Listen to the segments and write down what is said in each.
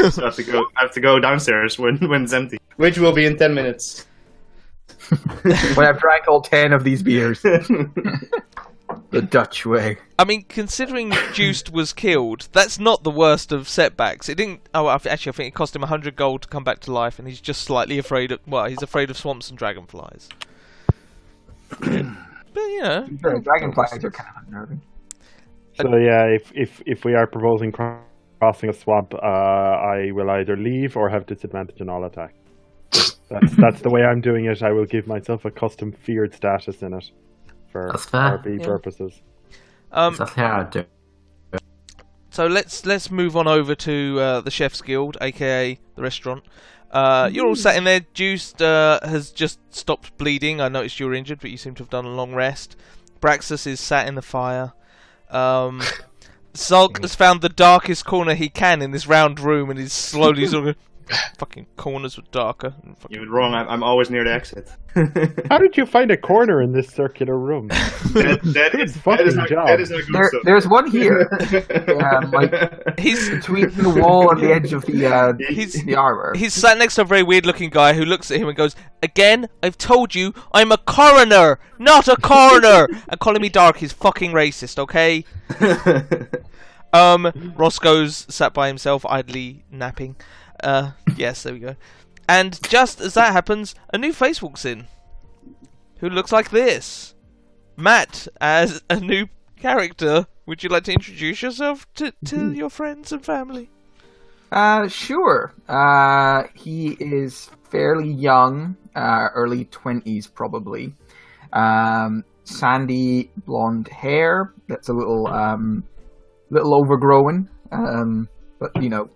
So I have to go downstairs when it's empty, which will be in 10 minutes. When I've drank all 10 of these beers. The Dutch way. I mean, considering Juiced was killed, that's not the worst of setbacks. It didn't. Oh, actually, I think it cost him 100 gold to come back to life, and he's just slightly afraid of. Well, he's afraid of swamps and dragonflies. But you know, dragonflies are kind of unnerving. So yeah, if we are proposing crossing a swamp, I will either leave or have disadvantage on all attack. That's the way I'm doing it. I will give myself a custom feared status in it for RP purposes. That's how I do. So let's move on over to the Chef's Guild, aka the restaurant. You're all sat in there. Juiced has just stopped bleeding. I noticed you were injured, but you seem to have done a long rest. Braxus is sat in the fire. Sulk has found the darkest corner he can in this round room, and he's slowly sort of fucking corners were darker. You're wrong. I'm always near the exit. How did you find a corner in this circular room? That is not good. There's one here. He's between the wall and the edge of the armor. He's sat next to a very weird-looking guy who looks at him and goes, "Again, I've told you, I'm a coroner, not a coroner." And calling me dark is fucking racist, okay? Roscoe's sat by himself, idly napping. Yes, there we go. And just as that happens, a new face walks in, who looks like this. Matt, as a new character, would you like to introduce yourself to your friends and family? Sure. He is fairly young, early 20s probably. Sandy blonde hair that's a little overgrown, but you know.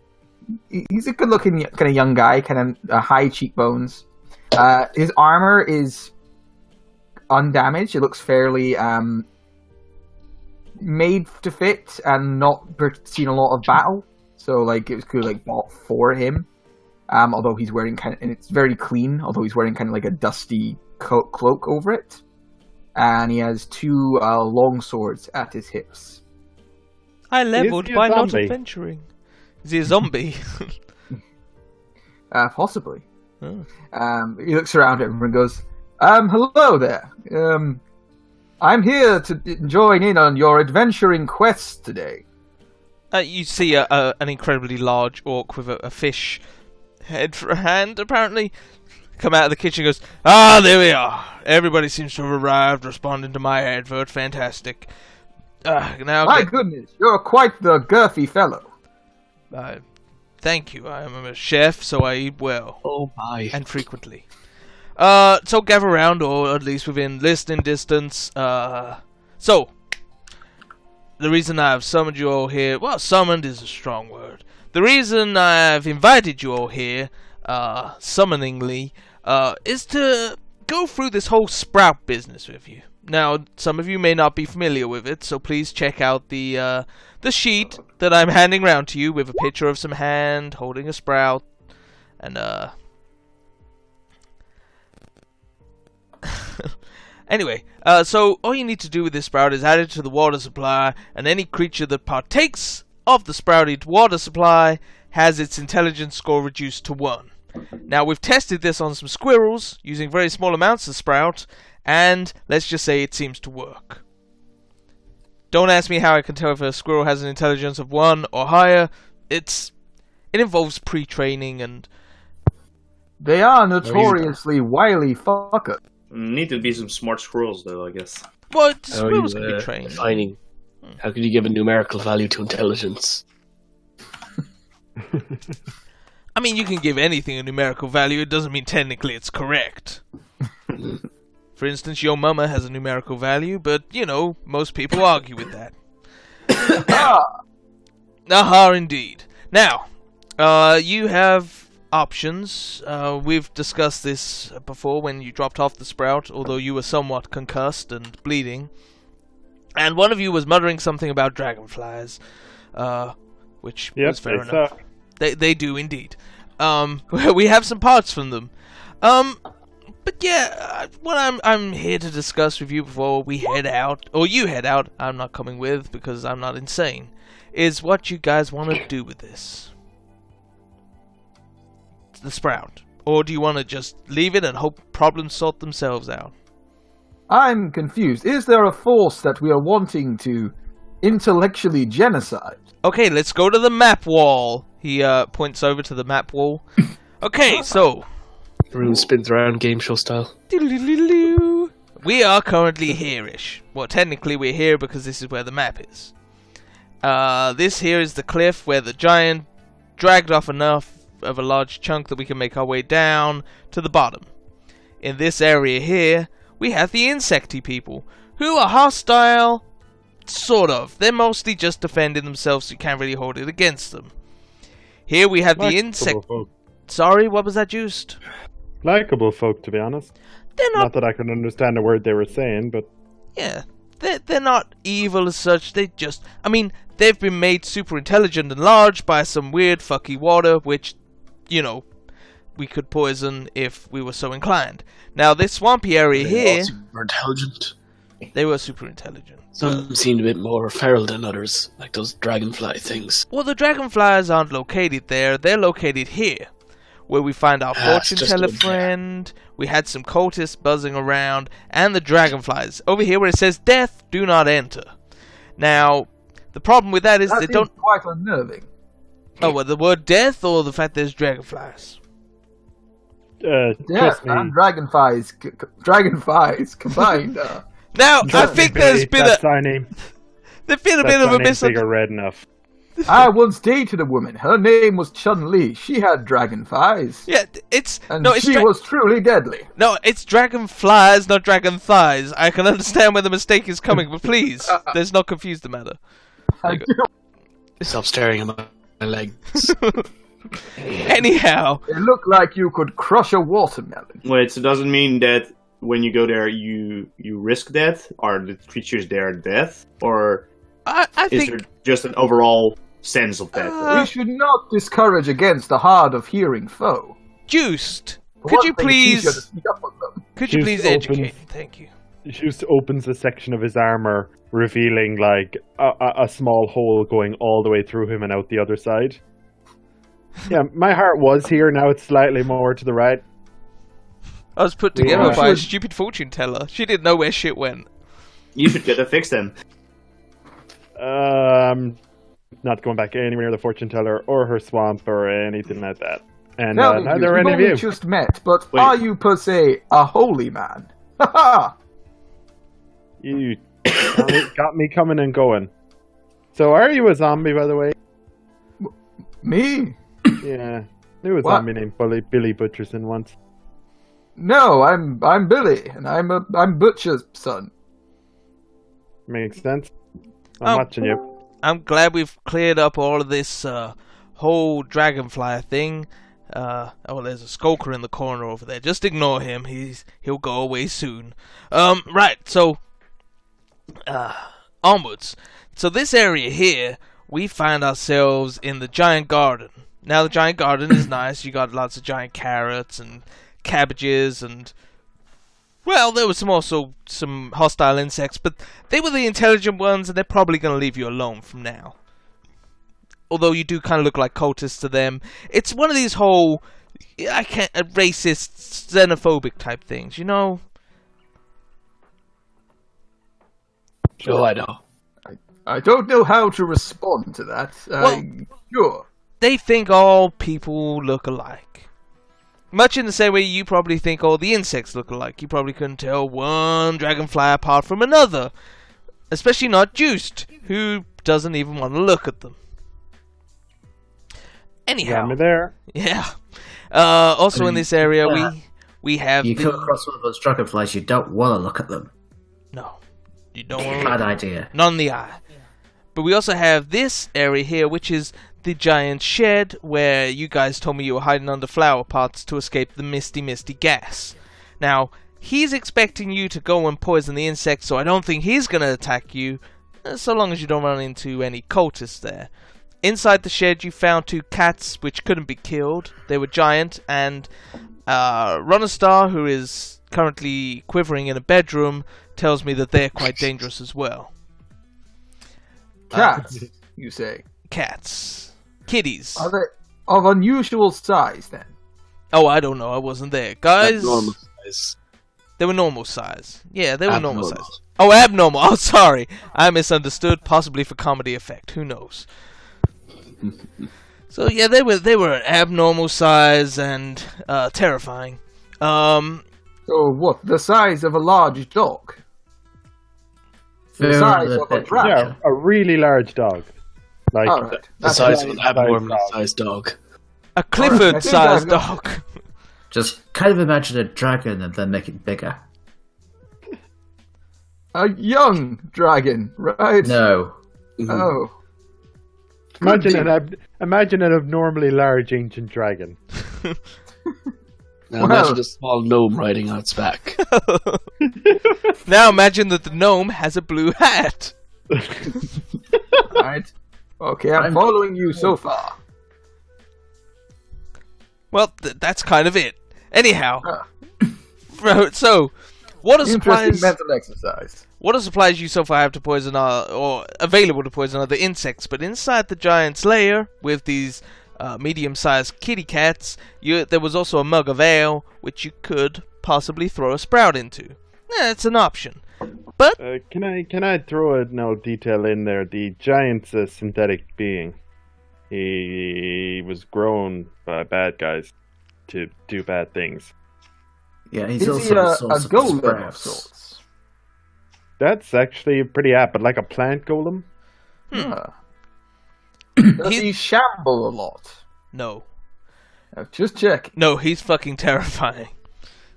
He's a good-looking kind of young guy, kind of high cheekbones. His armor is undamaged. It looks fairly made to fit and not seen a lot of battle. So, like, it was cool, like, bought for him. Although he's wearing and it's very clean, although he's wearing kind of like a dusty cloak over it. And he has two long swords at his hips. I leveled by not adventuring. Is he a zombie? Possibly. Oh. He looks around him and goes, hello there. I'm here to join in on your adventuring quest today. You see an incredibly large orc with a fish head for a hand, apparently, come out of the kitchen and goes, there we are. Everybody seems to have arrived, responding to my advert. Fantastic. My goodness, you're quite the girthy fellow. Thank you. I am a chef, so I eat well. Oh my. And frequently. So gather around, or at least within listening distance. So, the reason I've summoned you all here... Well, summoned is a strong word. The reason I've invited you all here, summoningly, is to go through this whole sprout business with you. Now, some of you may not be familiar with it, so please check out the sheet that I'm handing round to you with a picture of some hand holding a sprout, and anyway, so all you need to do with this sprout is add it to the water supply, and any creature that partakes of the sprouted water supply has its intelligence score reduced to 1. Now, we've tested this on some squirrels using very small amounts of sprout, and let's just say it seems to work. Don't ask me how I can tell if a squirrel has an intelligence of 1 or higher. It involves pre-training and... They are notoriously wily fuckers. Need to be some smart squirrels, though, I guess. Well, squirrels can be trained. Defining. How can you give a numerical value to intelligence? I mean, you can give anything a numerical value. It doesn't mean technically it's correct. For instance, your mama has a numerical value, but, you know, most people argue with that. Aha, indeed. Now, you have options. We've discussed this before when you dropped off the sprout, although you were somewhat concussed and bleeding. And one of you was muttering something about dragonflies, which was fair enough. They do indeed. We have some parts from them. But yeah, what I'm here to discuss with you before we head out, or you head out, I'm not coming with because I'm not insane, is what you guys want to do with this. the sprout? Or do you want to just leave it and hope problems sort themselves out? I'm confused. Is there a force that we are wanting to intellectually genocide? Okay, let's go to the map wall. He points over to the map wall. Okay, so The room spins around game show style. we are currently here-ish. Well, technically we're here because this is where the map is. This here is the cliff where the giant dragged off enough of a large chunk that we can make our way down to the bottom. In this area here, we have the insecty people, who are hostile, sort of. They're mostly just defending themselves, so you can't really hold it against them. Here we have the insect... folk. Sorry, what was that, Juiced? Likeable folk, to be honest. They're Not that I can understand a word they were saying, but Yeah, they're not evil as such. They just... I mean, they've been made super intelligent and large by some weird fucky water, which, you know, we could poison if we were so inclined. Now, this swampy area here... Super intelligent. They were super intelligent. Some seemed a bit more feral than others, like those dragonfly things. Well, the dragonflies aren't located there. They're located here, where we find our fortune just teller over there. friend. We had some cultists buzzing around, and the dragonflies. Over here where it says, "Death, do not enter." Now, the problem with that is That they seems don't... quite unnerving. Oh, well, the word death or the fact there's dragonflies? Yes, trust me. and dragonflies combined. Now, I Trust me, think there's Billy, been that's our name. there's been a That's bit of our a name, misunderstanding. bigger red enough. I once dated a woman. Her name was Chun-Li. She had dragonflies. Yeah, it's And no, it's she was truly deadly. no, it's dragonflies, not dragon thighs. I can understand where the mistake is coming, but please, let's not confuse the matter. I There do. Stop staring at my legs. Anyhow, It looked like you could crush a watermelon. Wait, so does it mean that when you go there, you risk death? Are the creatures there death? Or I is think there just an overall sense of death? We should not discourage against a hard of hearing foe. Juiced. For Could one you thing, it's easier to please? sneak up on them. Could you Juiced please educate? opens- Thank you. Just opens a section of his armor, revealing like a small hole going all the way through him and out the other side. Yeah, my heart was here. Now it's slightly more to the right. I was put together Yeah. by a stupid fortune teller. She didn't know where shit went. You should get that fixed then. Not going back anywhere near the fortune teller or her swamp or anything like that. And Tell me, neither are we've any of only you. just met, but Wait. are you per se a holy man? Ha ha! You got me coming and going. So are you a zombie, by the way? Me? Yeah, knew a What? zombie named Billy Butcherson once. No, I'm Billy, and I'm Butcher's son. Makes sense. Oh. I'm watching you. I'm glad we've cleared up all of this whole dragonfly thing. Oh, there's a skulker in the corner over there. Just ignore him. He'll go away soon. Right. So, onwards. So this area here, we find ourselves in the giant garden. Now the giant garden is nice. You got lots of giant carrots and cabbages and... Well, there was also some hostile insects, but they were the intelligent ones, and they're probably going to leave you alone from now. Although you do kind of look like cultists to them. It's one of these whole, racist, xenophobic type things, you know? Oh, I know. I don't know how to respond to that. Well- Sure. They think all people look alike. Much in the same way you probably think all the insects look alike. You probably couldn't tell one dragonfly apart from another. Especially not Juiced, who doesn't even want to look at them. Anyhow. Got me there. Yeah. Also in this area, we have You the... come across one of those dragonflies, you don't want to look at them. No. You don't want Bad idea. Not in the eye. But we also have this area here, which is the giant shed where you guys told me you were hiding under flower pots to escape the misty gas. Now, he's expecting you to go and poison the insects, so I don't think he's going to attack you, so long as you don't run into any cultists there. Inside the shed, you found 2 cats which couldn't be killed. They were giant, and Runnerstar, who is currently quivering in a bedroom, tells me that they're quite dangerous as well. Cats, you say. Cats. Kitties. Are they of unusual size, then? Oh, I don't know. I wasn't there. Guys, Normal size. they were normal size. Yeah, they were normal Abnormal. size. Oh, abnormal. Oh, sorry. I misunderstood. Possibly for comedy effect. Who knows? So yeah, they were abnormal size and terrifying. So what? The size of a large dog? The They're size a of a bit dragon? Yeah, a really large dog. Like Alright. The That's size fine. of an abnormal dog. sized dog. A Clifford-sized I think dog. Just kind of imagine a dragon and then make it bigger. A young dragon, right? No. Oh. imagine an abnormally large ancient dragon. Now imagine a small gnome riding on its back. Now imagine that the gnome has a blue hat. Right. Okay, I'm following you so far. Well, that's kind of it. Anyhow, Ah. so what are Interesting supplies? mental exercise. What are supplies you so far have to poison or available to poison other insects? But inside the giant's lair, with these medium-sized kitty cats, there was also a mug of ale, which you could possibly throw a sprout into. Yeah, it's an option. But Can I throw a detail in there? The giant's a synthetic being. He was grown by bad guys to do bad things. Yeah, he's Is he also a the source of the golem of sprouts. sorts? That's actually pretty apt, but like a plant golem? Does he shamble a lot? no, Just check. no, he's fucking terrifying.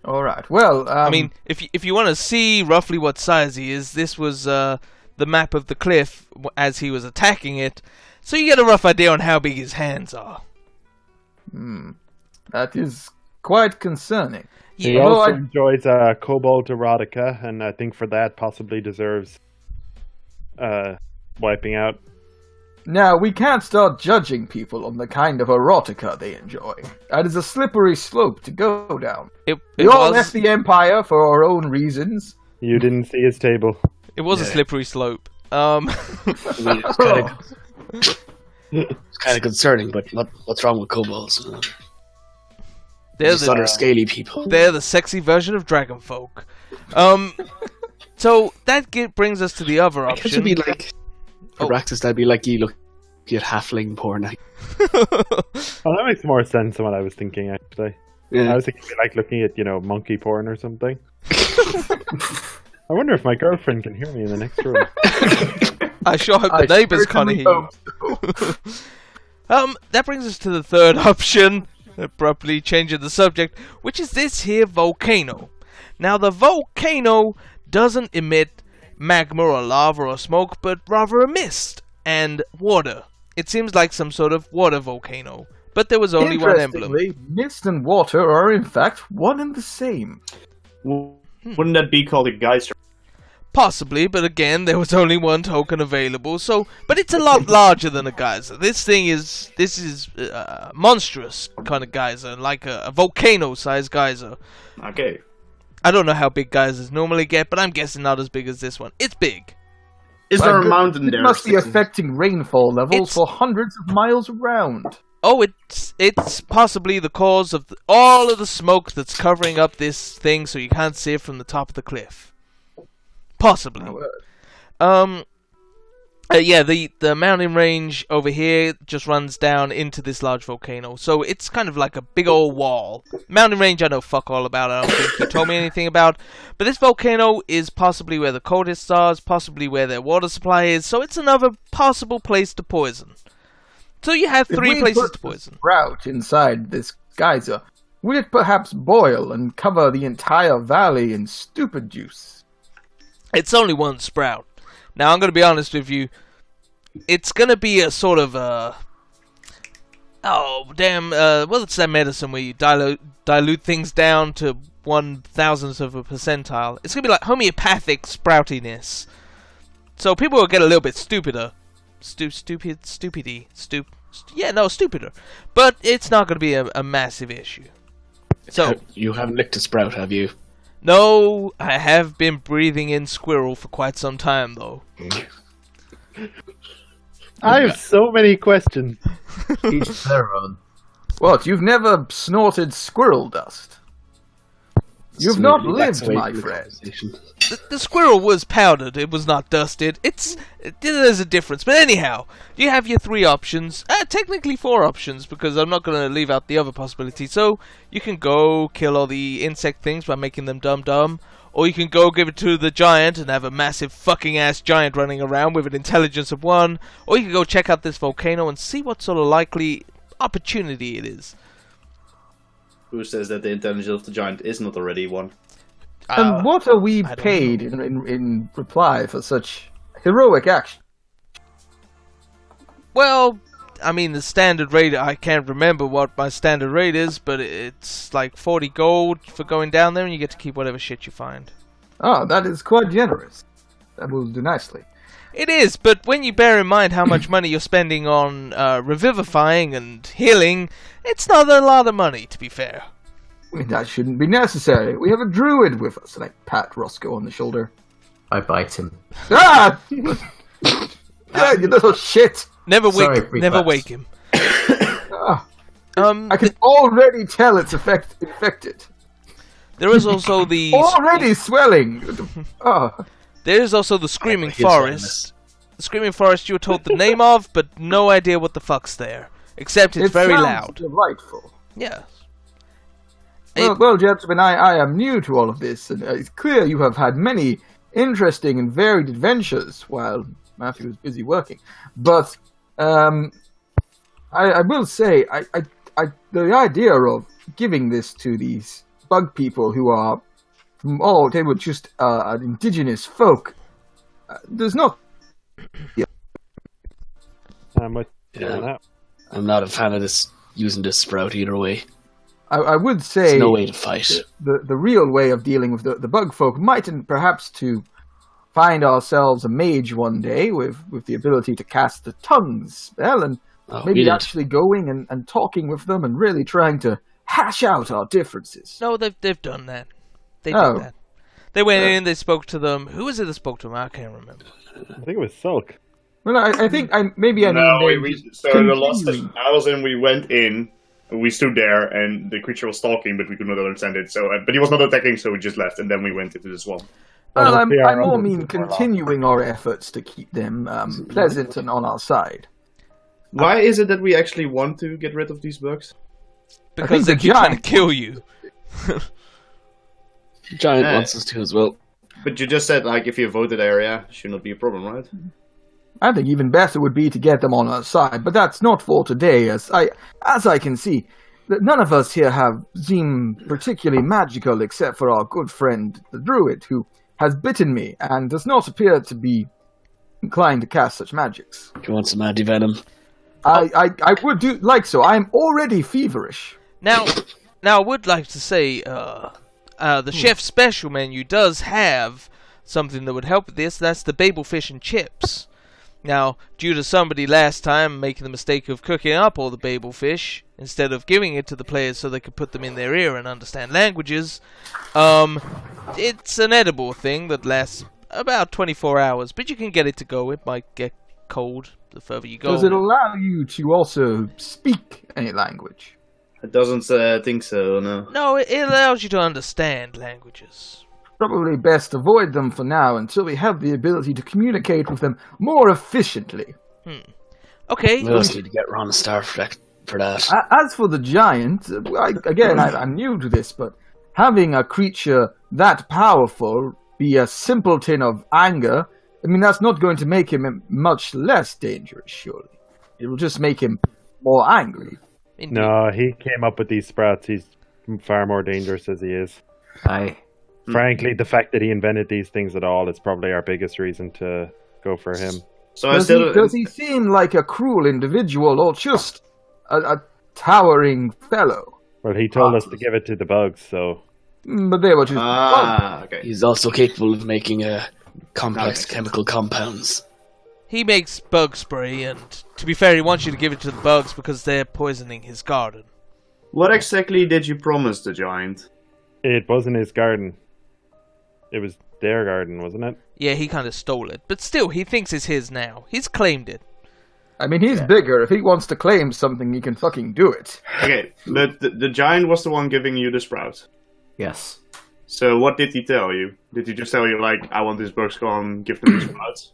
All right. Well, I mean, if you want to see roughly what size he is, this was the map of the cliff as he was attacking it, so you get a rough idea on how big his hands are. that is quite concerning. He Yeah, also I- enjoys cobalt erotica, and I think for that possibly deserves wiping out. Now, we can't start judging people on the kind of erotica they enjoy. That is a slippery slope to go down. it We all was left the Empire for our own reasons. You didn't see his table. a slippery slope. I mean, it's kind of concerning, but what's wrong with kobolds? They're Just other the scaly people. they're the sexy version of dragon folk. So that brings us to the other I guess option. it'd be like Araxis. That'd be like you look at halfling porn. Oh, that makes more sense than what I was thinking, actually. Yeah. I was thinking like looking at, monkey porn or something. I wonder if my girlfriend can hear me in the next room. I sure hope the neighbors can't hear you. That brings us to the third option, abruptly changing the subject, which is this here volcano. Now, the volcano doesn't emit magma or lava or smoke, but rather a mist and water. It seems like some sort of water volcano, but there was only one emblem. Interestingly, mist and water are in fact one and the same. Wouldn't that be called a geyser? Possibly, but again, there was only one token available. So, but it's a lot larger than a geyser. This is monstrous kind of geyser, like a volcano-sized geyser. Okay. I don't know how big geysers normally get, but I'm guessing not as big as this one. It's big. Is there a mountain It there? must be affecting rainfall levels It's- for hundreds of miles around. Oh, it's possibly the cause of all of the smoke that's covering up this thing, so you can't see it from the top of the cliff. Possibly. Yeah, the mountain range over here just runs down into this large volcano, so it's kind of like a big old wall. Mountain range I know fuck all about, I don't think you told me anything about, but this volcano is possibly where the cultists are, possibly where their water supply is, so it's another possible place to poison. So you have If three we places put to poison. the sprout inside this geyser, would it perhaps boil and cover the entire valley in stupid juice? It's only one sprout. Now, I'm going to be honest with you. It's going to be a sort of what's that medicine where you dilute things down to 1,000th of a percentile? It's going to be like homeopathic sproutiness. So people will get a little bit stupider. Stupider. But it's not going to be a massive issue. So, You haven't licked a sprout, have you? no, I have been breathing in squirrel for quite some time, though. I have so many questions. Each their own. What, you've never snorted squirrel dust? You've not Smoothly lived, backs away my from the friend. conversation. The squirrel was powdered, it was not dusted. There's a difference. But anyhow, you have your 3 options. Technically 4 options, because I'm not going to leave out the other possibility. So, you can go kill all the insect things by making them dumb-dumb. Or you can go give it to the giant and have a massive fucking ass giant running around with an intelligence of 1. Or you can go check out this volcano and see what sort of likely opportunity it is. Who says that the intelligence of the giant is not already 1? And what are we I don't paid in reply for such heroic action? Well, I mean, the standard rate, I can't remember what my standard rate is, but it's like 40 gold for going down there, and you get to keep whatever shit you find. Oh, that is quite generous. That will do nicely. It is, but when you bear in mind how much money you're spending on revivifying and healing, it's not a lot of money, to be fair. I mean, that shouldn't be necessary. We have a druid with us. And I pat Roscoe on the shoulder. I bite him. Ah! Yeah, you little shit! Never Sorry, wake him. Ah, Um, I can already tell it's infected. there is also the Already swelling! Oh, there is also the Screaming His Forest. The Screaming Forest you were told the name of, but no idea what the fuck's there. Except it's it very sounds loud. delightful. Yes. Well, gentlemen, I am new to all of this, and it's clear you have had many interesting and varied adventures while Matthew was busy working. But I will say, the idea of giving this to these bug people who are, they were just an indigenous folk, there's not. I'm with you on that. I'm not a fan of this using this sprout either way. I would say There's no way to fight. the real way of dealing with the bug folk might perhaps to find ourselves a mage one day with the ability to cast the tongues spell and maybe really? actually going and talking with them and really trying to hash out our differences. No, they've done that. They Oh. did that. They went in, they spoke to them. Who was it that spoke to them? I can't remember. I think it was Sulk. Well, I think I No, mean so the last continuing. session I was in, we went in, we stood there, and the creature was talking, but we could not understand it. So, but he was not attacking, so we just left, and then we went into the swamp. Well, I Yeah, more I'm- mean continuing our efforts to keep them pleasant and on our side. Why is it that we actually want to get rid of these bugs? Because they the keep trying to giant kill you. Giant Yeah. wants us to as well. But you just said, like, if you voted area, should not be a problem, right? I think even better would be to get them on our side, but that's not for today, as I can see. That none of us here seem particularly magical except for our good friend, the druid, who has bitten me and does not appear to be inclined to cast such magics. Do you want some anti-venom? I would do like so. I'm already feverish. Now, I would like to say, the chef's special menu does have something that would help with this. That's the babel fish and chips. Now, due to somebody last time making the mistake of cooking up all the babel fish instead of giving it to the players so they could put them in their ear and understand languages, it's an edible thing that lasts about 24 hours, but you can get it to go. It might get cold the further you go. Does it allow you to also speak any language? It doesn't think so, no. No, it allows you to understand languages. Probably best avoid them for now until we have the ability to communicate with them more efficiently. Okay. We also need to get Ron a star for that. As for the giant, I'm new to this, but having a creature that powerful be a simpleton of anger, I mean, that's not going to make him much less dangerous, surely. It will just make him more angry. Indeed. No, he came up with these sprouts. He's far more dangerous as he is. Aye. Frankly, the fact that he invented these things at all is probably our biggest reason to go for him. So I still... Does he seem like a cruel individual or just a towering fellow? Well, he told us to give it to the bugs, so... But they were just... okay. He's also capable of making complex makes sense. chemical compounds. He makes bug spray, and to be fair, he wants you to give it to the bugs because they're poisoning his garden. What exactly did you promise the giant? It wasn't his garden. It was their garden, wasn't it? Yeah, he kind of stole it, but still, he thinks it's his now. He's claimed it. I mean, he's bigger. If he wants to claim something, he can fucking do it. Okay, but the giant was the one giving you the sprout. Yes. So what did he tell you? Did he just tell you, like, I want this bugs gone, give them the sprouts?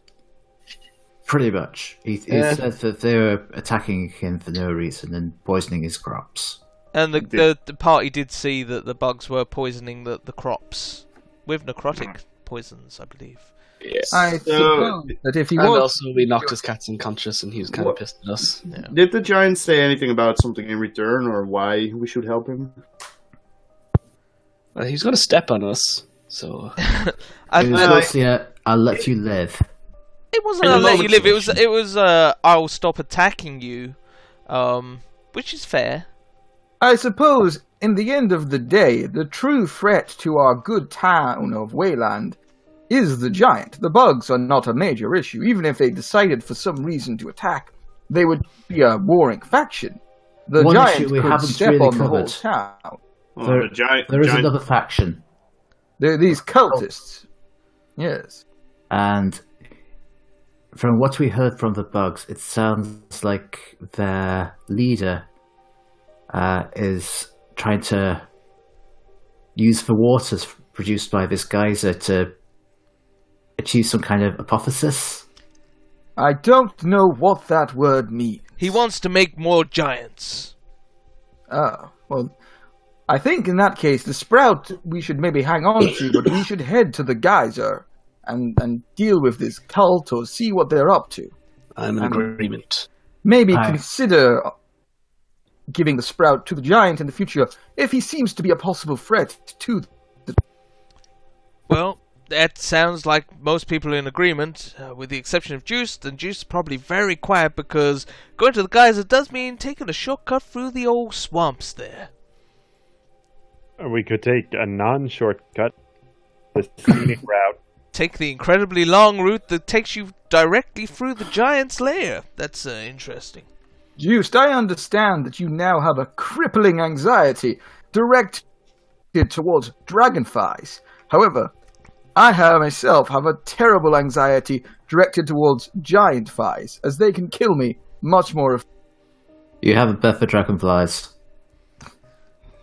Pretty much. He said that they were attacking him for no reason and poisoning his crops. And the party did see that the bugs were poisoning the crops with necrotic poisons, I believe. Yes. I suppose that if he And was... also, we knocked his cats unconscious, and he was kind of pissed at us. Yeah. Did the giant say anything about something in return, or why we should help him? He was going to step on us, so... It was mostly I'll let you live. It wasn't In I'll the let you moment live. It was I'll stop attacking you, which is fair. I suppose, in the end of the day, the true threat to our good town of Wayland is the giant. The bugs are not a major issue. Even if they decided for some reason to attack, they would be a warring faction. The One giant issue we could haven't step really on the whole covered. town. Oh, There is another faction, They're these cultists. Yes. and from what we heard from the bugs, it sounds like their leader is trying to use the waters produced by this geyser to achieve some kind of apotheosis. I don't know what that word means. He wants to make more giants. Oh, well, I think in that case, the sprout we should maybe hang on to, but we should head to the geyser and deal with this cult or see what they're up to. I'm in agreement. Maybe Aye. consider giving the sprout to the giant in the future if he seems to be a possible threat to the... Well, that sounds like most people are in agreement, with the exception of Juice. And Juice is probably very quiet because going to the geyser does mean taking a shortcut through the old swamps there. We could take a non-shortcut, the scenic route. Take the incredibly long route that takes you directly through the giant's lair. That's interesting. Juiced, I understand that you now have a crippling anxiety directed towards dragonflies. However, I myself have a terrible anxiety directed towards giant flies, as they can kill me much more. You haven't bet for dragonflies.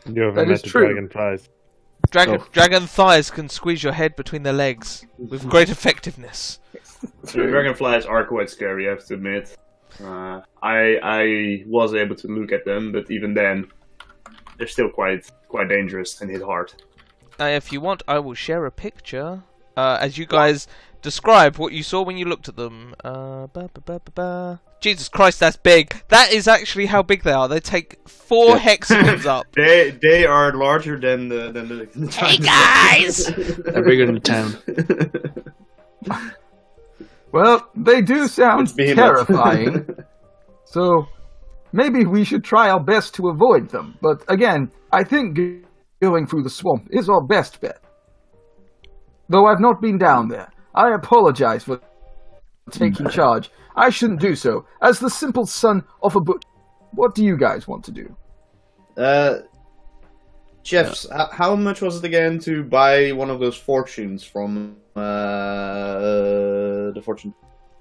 You haven't That met is the true. dragonflies. Dragon thighs can squeeze your head between their legs with great effectiveness. The dragonflies are quite scary, I have to admit. I was able to look at them, but even then, they're still quite dangerous and hit hard. If you want, I will share a picture as you guys describe what you saw when you looked at them. Jesus Christ, that's big. That is actually how big they are. They take 4 hexagons up. They are larger than the Hey guys! They're bigger than the town. Well, they do sound It's behemoth. terrifying. So, maybe we should try our best to avoid them. But again, I think going through the swamp is our best bet. Though I've not been down there. I apologize for taking charge. I shouldn't do so. As the simple son of a butcher, what do you guys want to do? Jeffs, how much was it again to buy one of those fortunes from the fortune?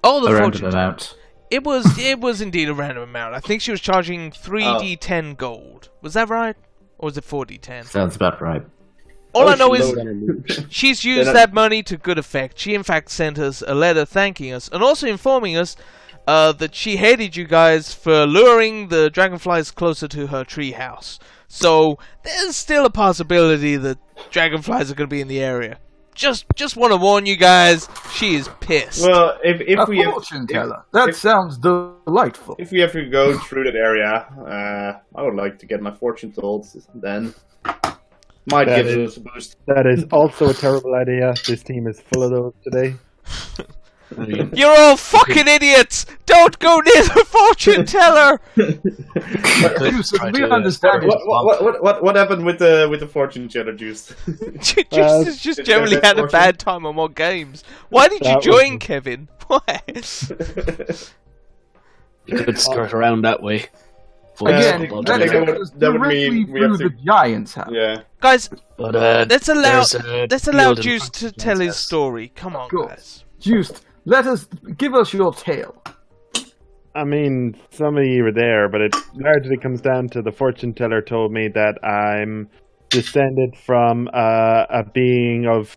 Oh, the A fortune. random amount. It was indeed a random amount. I think she was charging 3d10 gold. Was that right? Or was it 4d10? Sounds about right. All I know she is lowered on her loot. she's used that money to good effect. She in fact sent us a letter thanking us and also informing us that she hated you guys for luring the dragonflies closer to her treehouse. So there's still a possibility that dragonflies are going to be in the area. Just want to warn you guys, she is pissed. Well, if A we fortune teller. That sounds delightful. if we ever go through that area, I would like to get my fortune told. Then might That give is- us a boost. That is also a terrible idea. This team is full of those today. I mean, You're all fucking idiots! Don't go near the fortune teller! Yusuf, try we to- understand it. What happened with the fortune teller juice? Just Did generally that had a fortune? bad time on more games. Why did you That was join, it. Kevin? Why? you could skirt around that way. Again, Yeah, that that would- goes that would directly mean we have through to- the giant's house. Yeah. Guys, But let's allow there's a Juice field in to front of tell his us. story. Come on, Cool. guys. Just give us your tale. I mean, some of you were there, but it largely comes down to the fortune teller told me that I'm descended from a being of,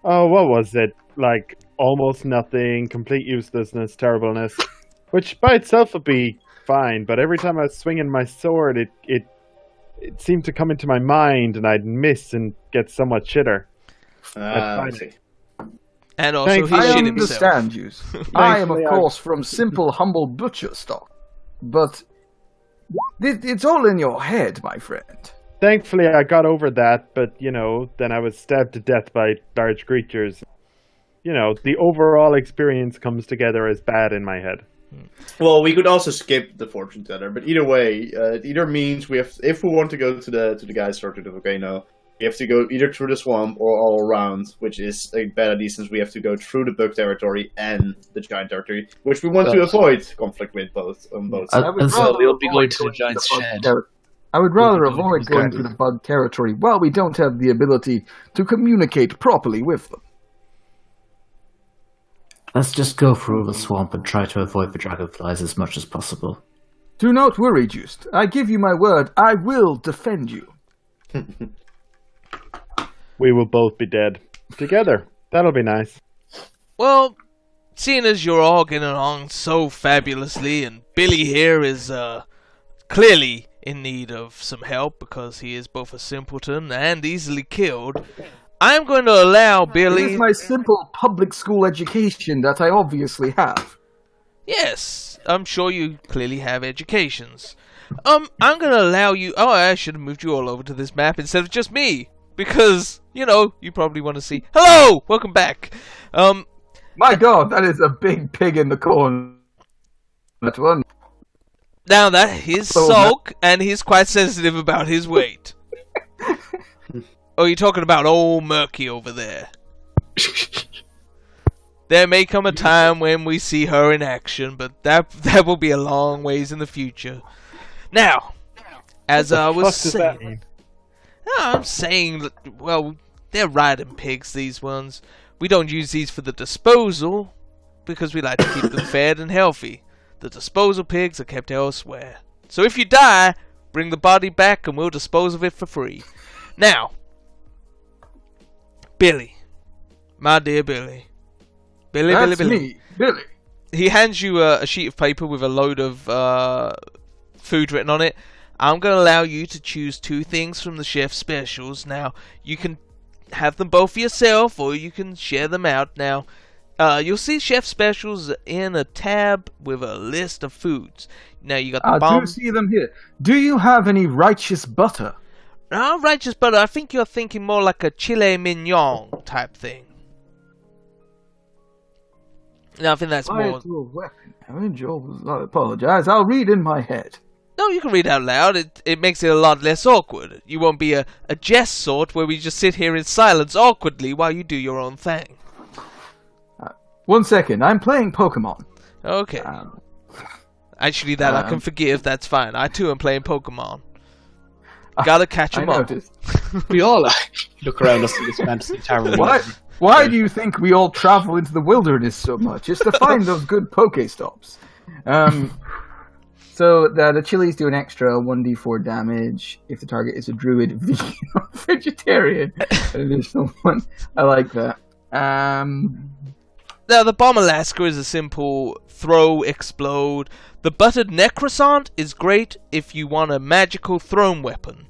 what was it? Like, almost nothing, complete uselessness, terribleness, which by itself would be fine, but every time I was swinging my sword, it seemed to come into my mind, and I'd miss and get somewhat shitter. I see. And also, he I shit understand himself. you. I am, of course, from simple, humble butcher stock. But it's all in your head, my friend. Thankfully, I got over that, but, then I was stabbed to death by large creatures. The overall experience comes together as bad in my head. Well, we could also skip the fortune teller, but either way, it either means if we want to go to the guy's sort of the volcano, we have to go either through the swamp or all around, which is a bad idea since we have to go through the bug territory and the giant territory, which we want to avoid conflict with both on both sides. We'll be going to the giant's shed. I would rather avoid going through the bug territory while we don't have the ability to communicate properly with them. Let's just go through the swamp and try to avoid the dragonflies as much as possible. Do not worry, Just. I give you my word, I will defend you. We will both be dead. Together. That'll be nice. Well, seeing as you're all getting along so fabulously, and Billy here is clearly in need of some help because he is both a simpleton and easily killed, I'm going to allow Billy... It is my simple public school education that I obviously have. Yes, I'm sure you clearly have educations. I'm going to allow you... Oh, I should have moved you all over to this map instead of just me. Because, you probably want to see... Hello! Welcome back. My god, that is a big pig in the corner. That one. Now that is Sulk, and he's quite sensitive about his weight. Oh, you're talking about old Murky over there. There may come a time when we see her in action, but that will be a long ways in the future. Now, as I was saying... No, I'm saying, well, they're riding pigs, these ones. We don't use these for the disposal, because we like to keep them fed and healthy. The disposal pigs are kept elsewhere. So if you die, bring the body back and we'll dispose of it for free. Now, Billy. My dear Billy. That's me, Billy. He hands you a sheet of paper with a load of food written on it. I'm going to allow you to choose 2 things from the chef specials. Now, you can have them both for yourself, or you can share them out. Now, you'll see chef specials in a tab with a list of foods. Now, you got the bomb. I do see them here. Do you have any righteous butter? No, righteous butter. I think you're thinking more like a chile mignon type thing. Now, I think that's more... I apologize. I'll read in my head. No, you can read out loud. It makes it a lot less awkward. You won't be a jest sort where we just sit here in silence awkwardly while you do your own thing. 1 second. I'm playing Pokemon. Okay. Actually, that I can forgive. That's fine. I, too, am playing Pokemon. Gotta catch 'em all. We all look around us in this fantasy tower. Why do you think we all travel into the wilderness so much? It's to find those good Pokestops. So the chilies do an extra 1d4 damage if the target is a druid, vegan, or vegetarian. An additional one. I like that. Now, the Bomb Alaska is a simple throw, explode. The Buttered Necrosant is great if you want a magical thrown weapon.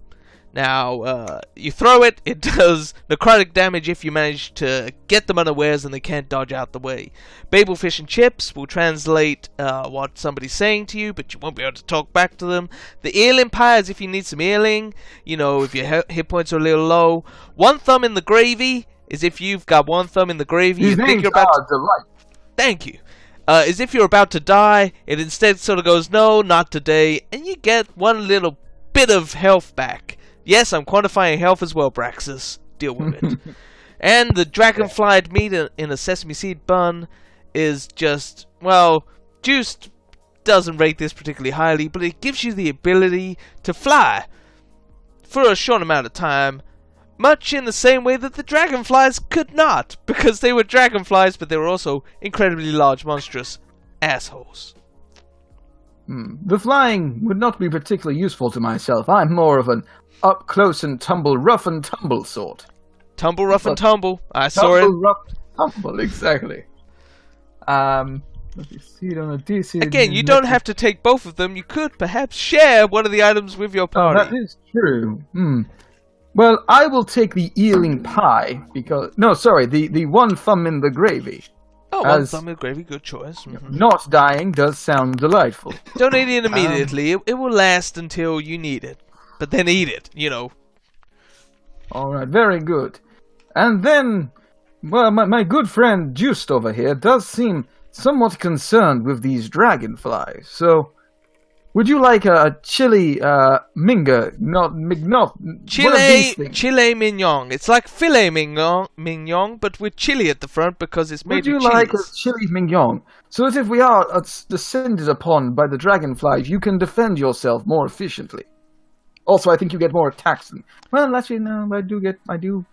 Now, you throw it, it does necrotic damage if you manage to get them unawares and they can't dodge out the way. Babelfish and Chips will translate what somebody's saying to you, but you won't be able to talk back to them. The Eeling Pie is if you need some healing, if your hit points are a little low. One Thumb in the Gravy is if you've got one thumb in the gravy. These names you're about are delight. Thank you. As if you're about to die, it instead sort of goes, no, not today, and you get one little bit of health back. Yes, I'm quantifying health as well, Braxis. Deal with it. And the dragonflied meat in a sesame seed bun is just, well, Juice doesn't rate this particularly highly, but it gives you the ability to fly for a short amount of time, much in the same way that the dragonflies could not, because they were dragonflies, but they were also incredibly large, monstrous assholes. The flying would not be particularly useful to myself. I'm more of an up close and tumble, rough and tumble sort. Tumble, rough and tumble. I saw it. Tumble, rough, tumble, exactly. Let me see it on a DC. Again, you don't have to take both of them. You could perhaps share one of the items with your party. Oh, that is true. Well, I will take the eeling pie because... No, sorry, the one thumb in the gravy. Oh, one thumb in the gravy, good choice. Not dying does sound delightful. Don't eat it immediately. It will last until you need it. But then eat it, Alright, very good. And then, well, my good friend Just over here does seem somewhat concerned with these dragonflies. So, would you like a chili minga? Chile mignon. It's like filet mignon, but with chili at the front because it's made of cheese. Would you like a chili mignon? So that if we are descended upon by the dragonflies, you can defend yourself more efficiently. Also, I think you get more attacks. Well, actually, no, I do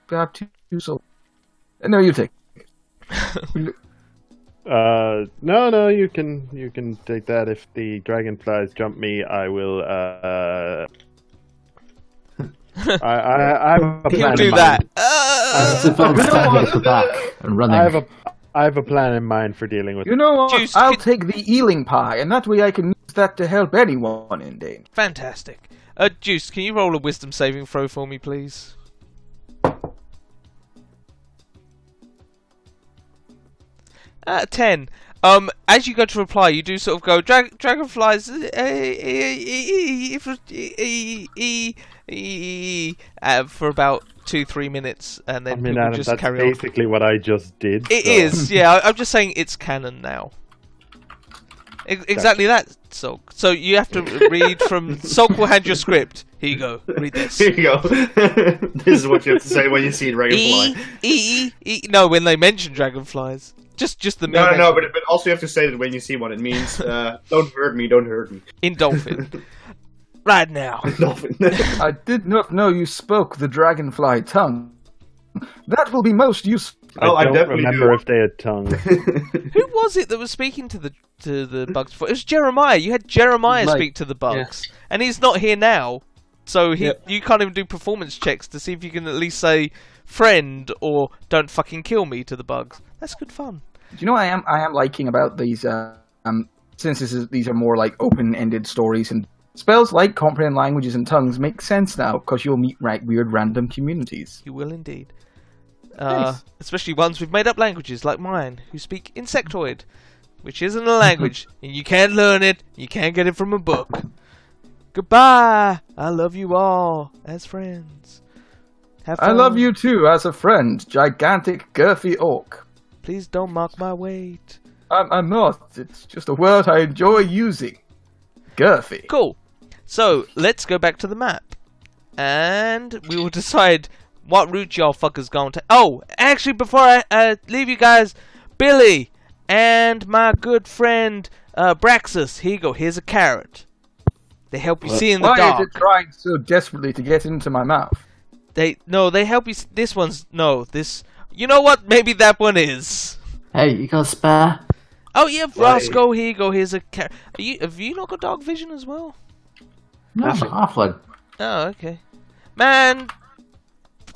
have two, so... No, you take it. No, you can take that. If the dragonflies jump me, I will, I have a plan He'll do in that. mind. I have a plan in mind for dealing with You know what? Juice, I'll take the eeling pie, and that way I can use that to help anyone in danger. Fantastic. Juice, can you roll a wisdom saving throw for me, please? 10. As you go to reply, you do sort of go, dragonflies, for about 2-3 minutes, and then people Adam, just that's carry on. basically what I just did. It is, yeah. I'm just saying it's canon now. Exactly that, Sulk. So you have to read from... Sulk will hand your script. Here you go. Read this. Here you go. This is what you have to say when you see a dragonfly. No, when they mention dragonflies. Just the... No, but also you have to say that when you see one. It means, don't hurt me, don't hurt me. In Dolphin. Right now. Dolphin. I did not know you spoke the dragonfly tongue. That will be most useful. I don't remember if they had tongues. Who was it that was speaking to the bugs before? It was Jeremiah. You had Jeremiah speak to the bugs, and he's not here now, so you can't even do performance checks to see if you can at least say "friend" or "don't fucking kill me" to the bugs. That's good fun. Do you know what I am liking about these? Since these are more like open-ended stories, and spells like comprehend languages and tongues make sense now because you'll meet weird random communities. You will indeed. Nice. Especially ones with made-up languages like mine, who speak insectoid, which isn't a language, and you can't learn it, you can't get it from a book. Goodbye! I love you all, as friends. Have fun. I love you too, as a friend, gigantic, girthy orc. Please don't mock my weight. I'm not, it's just a word I enjoy using. Girthy. Cool. So, let's go back to the map. And we will decide... what route y'all fuckers going to... Oh, actually, before I leave you guys, Billy and my good friend Braxus, here you go. Here's a carrot. They help you see in the dark. Why is it trying so desperately to get into my mouth? They help you... This one's... No, this... You know what? Maybe that one is. Hey, you got a spare? Oh, yeah, Roscoe, here you go. Here's a carrot. Have you not got dark vision as well? No, I'm halfling. Oh, okay. Man...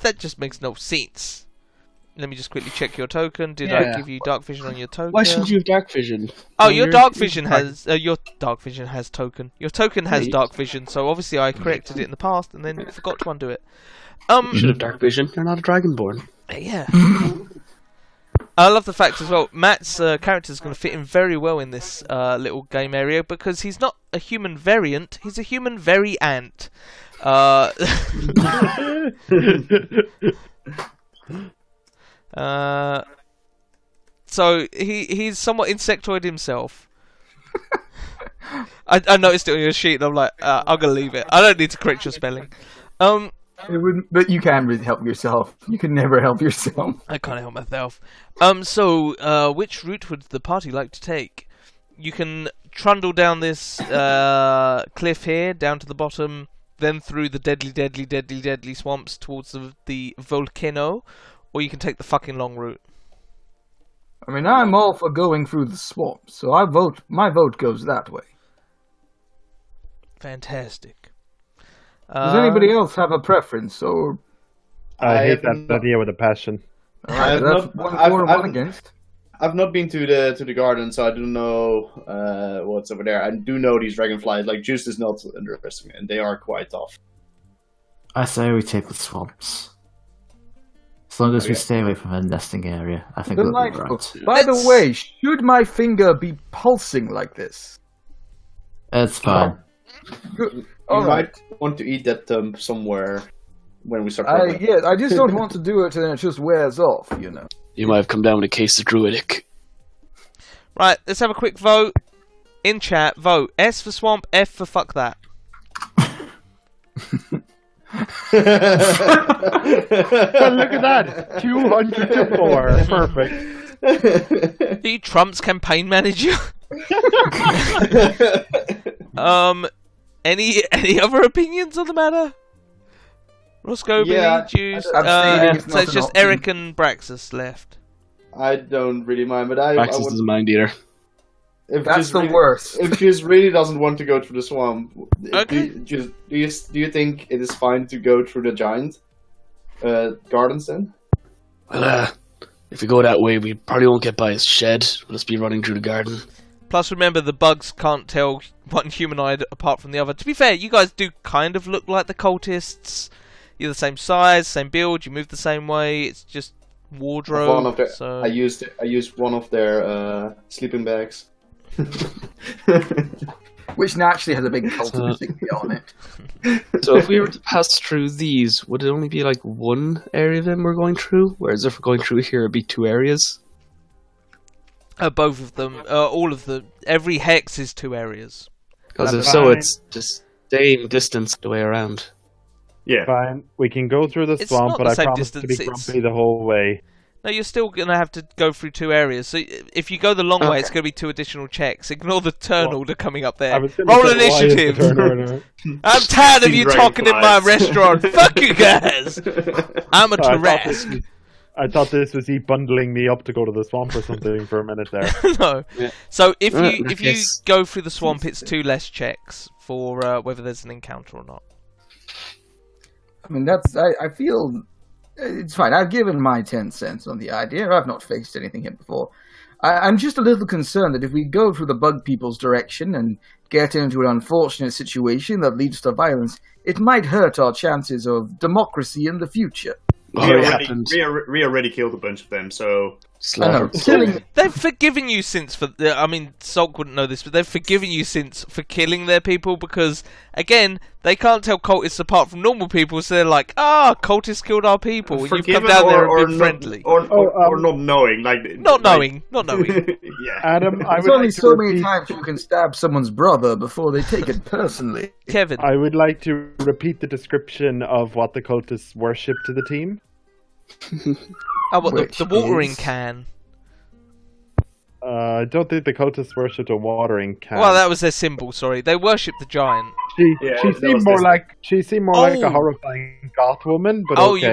That just makes no sense. Let me just quickly check your token. Did I give you dark vision on your token? Why should you have dark vision? Oh, your dark vision has token. Your token has dark vision, so obviously I corrected it in the past and then forgot to undo it. You should have dark vision. You're not a dragonborn. Yeah. I love the fact as well. Matt's character is going to fit in very well in this little game area because he's not a human variant. He's a human ant. So he's somewhat insectoid himself. I noticed it on your sheet and I'm like, I'm gonna leave it. I don't need to correct your spelling. But you can't really help yourself. You can never help yourself. I can't help myself. So which route would the party like to take? You can trundle down this cliff here, down to the bottom, then through the deadly swamps towards the volcano, or you can take the fucking long route. I mean, I'm all for going through the swamp, so my vote goes that way. Fantastic. Does anybody else have a preference, or I hate have that not- idea with a passion. alright, I've that's not- one I've- for and I've- one against? I've not been to the garden, so I don't know what's over there. I do know these dragonflies. Like Juice is not interesting, and they are quite tough. I say we take the swamps. As long as we Okay. stay away from a nesting area, I think we'll be Delightful. right. By the Let's- way, should my finger be pulsing like this? It's fine. Good. You Alright. might want to eat that somewhere when we start. recording. Yeah, I just don't want to do it and it just wears off, you know. You might have come down with a case of Druidic. Right, let's have a quick vote. In chat, vote. S for swamp, F for fuck that. Well, look at that! 200 to 4. Perfect. Are you Trump's campaign manager? Any other opinions on the matter? Roscoe, Yeah, Juice. abstaining is So not it's an just option. Eric and Braxis left. I don't really mind, but I Praxis would, doesn't mind either. if That's Juice the really, worst. If Juice really doesn't want to go through the swamp, Okay. do you think it is fine to go through the giant gardens then? Well, if we go that way, we probably won't get by his shed. We'll just be running through the garden. Plus, remember, the bugs can't tell one humanoid apart from the other. To be fair, you guys do kind of look like the cultists. You're the same size, same build, you move the same way. It's just wardrobe. One of their, so... I used one of their sleeping bags. Which naturally has a big cult insignia on it. So if we were to pass through these, would it only be like one area then we're going through? Whereas if we're going through here, it'd be 2 areas. both of them, all of them. Every hex is 2 areas. Because if That's so, fine. it's just same distance the way around. Yeah. Fine. We can go through the It's swamp, not but the I same promise to be distance, it's- grumpy the whole way. No, you're still going to have to go through 2 areas. So if you go the long way, it's going to be 2 additional checks. Ignore the turn Well, order coming up I there. was gonna Roll say, why is the initiative. turn order? I'm tired of you Dragonflies. talking in my restaurant. Fuck you guys. I'm a I thought Tarrasque. I thought this was he bundling me up to go to the swamp or something for a minute there. No. Yeah. So if you in that if you case- go through the swamp, it's 2 less checks for whether there's an encounter or not. I mean, I feel it's fine. I've given my 10 cents on the idea. I've not faced anything here before. I'm just a little concerned that if we go through the bug people's direction and get into an unfortunate situation that leads to violence, it might hurt our chances of democracy in the future. Oh, it happened. We already killed a bunch of them, so I know, Slaughtered. killing They've forgiven you since I mean, Sulk wouldn't know this, but they've forgiven you since for killing their people because, again, they can't tell cultists apart from normal people, so they're like, cultists killed our people, and you've come forgiven down there or and been not, friendly. or not knowing, like Not like- knowing. yeah. Adam, I There's would only like to so many repeat, times you can stab someone's brother before they take it personally. Kevin, I would like to repeat the description of what the cultists worship to the team. what, Which the watering is- can. I don't think the cultists worshipped a watering can. Well, that was their symbol, sorry. They worship the giant. she Yeah, she that seemed was more this- like Oh. a horrifying goth woman. But Oh, okay. you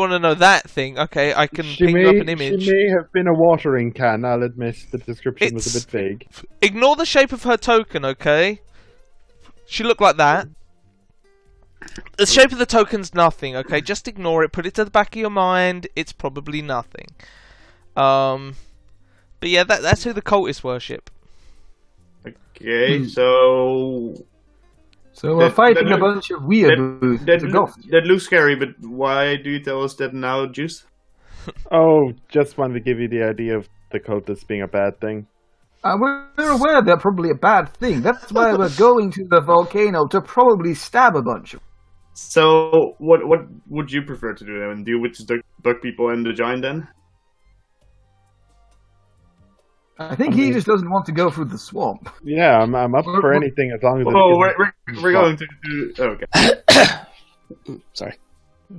want to know that thing? Okay, I can She ping may, you up an image. she may have been a watering can. I'll admit the description was a It's- bit vague. Ignore the shape of her token, okay? She looked like that. The shape of the token's nothing, okay? Just ignore it. Put it to the back of your mind. It's probably nothing. But yeah, that's who the cultists worship. Okay, so So we're That- fighting that- a bunch of weirdos. that looks scary. But why do you tell us that now, Juice? Oh, just wanted to give you the idea of the cultists being a bad thing. We're aware they're probably a bad thing. That's why we're going to the volcano to probably stab a bunch of. So what would you prefer to do then? Deal with the bug people and the giant then? I think he just doesn't want to go through the swamp. Yeah, I'm up for anything as long as. Oh, it's we're going to do. Okay. Sorry.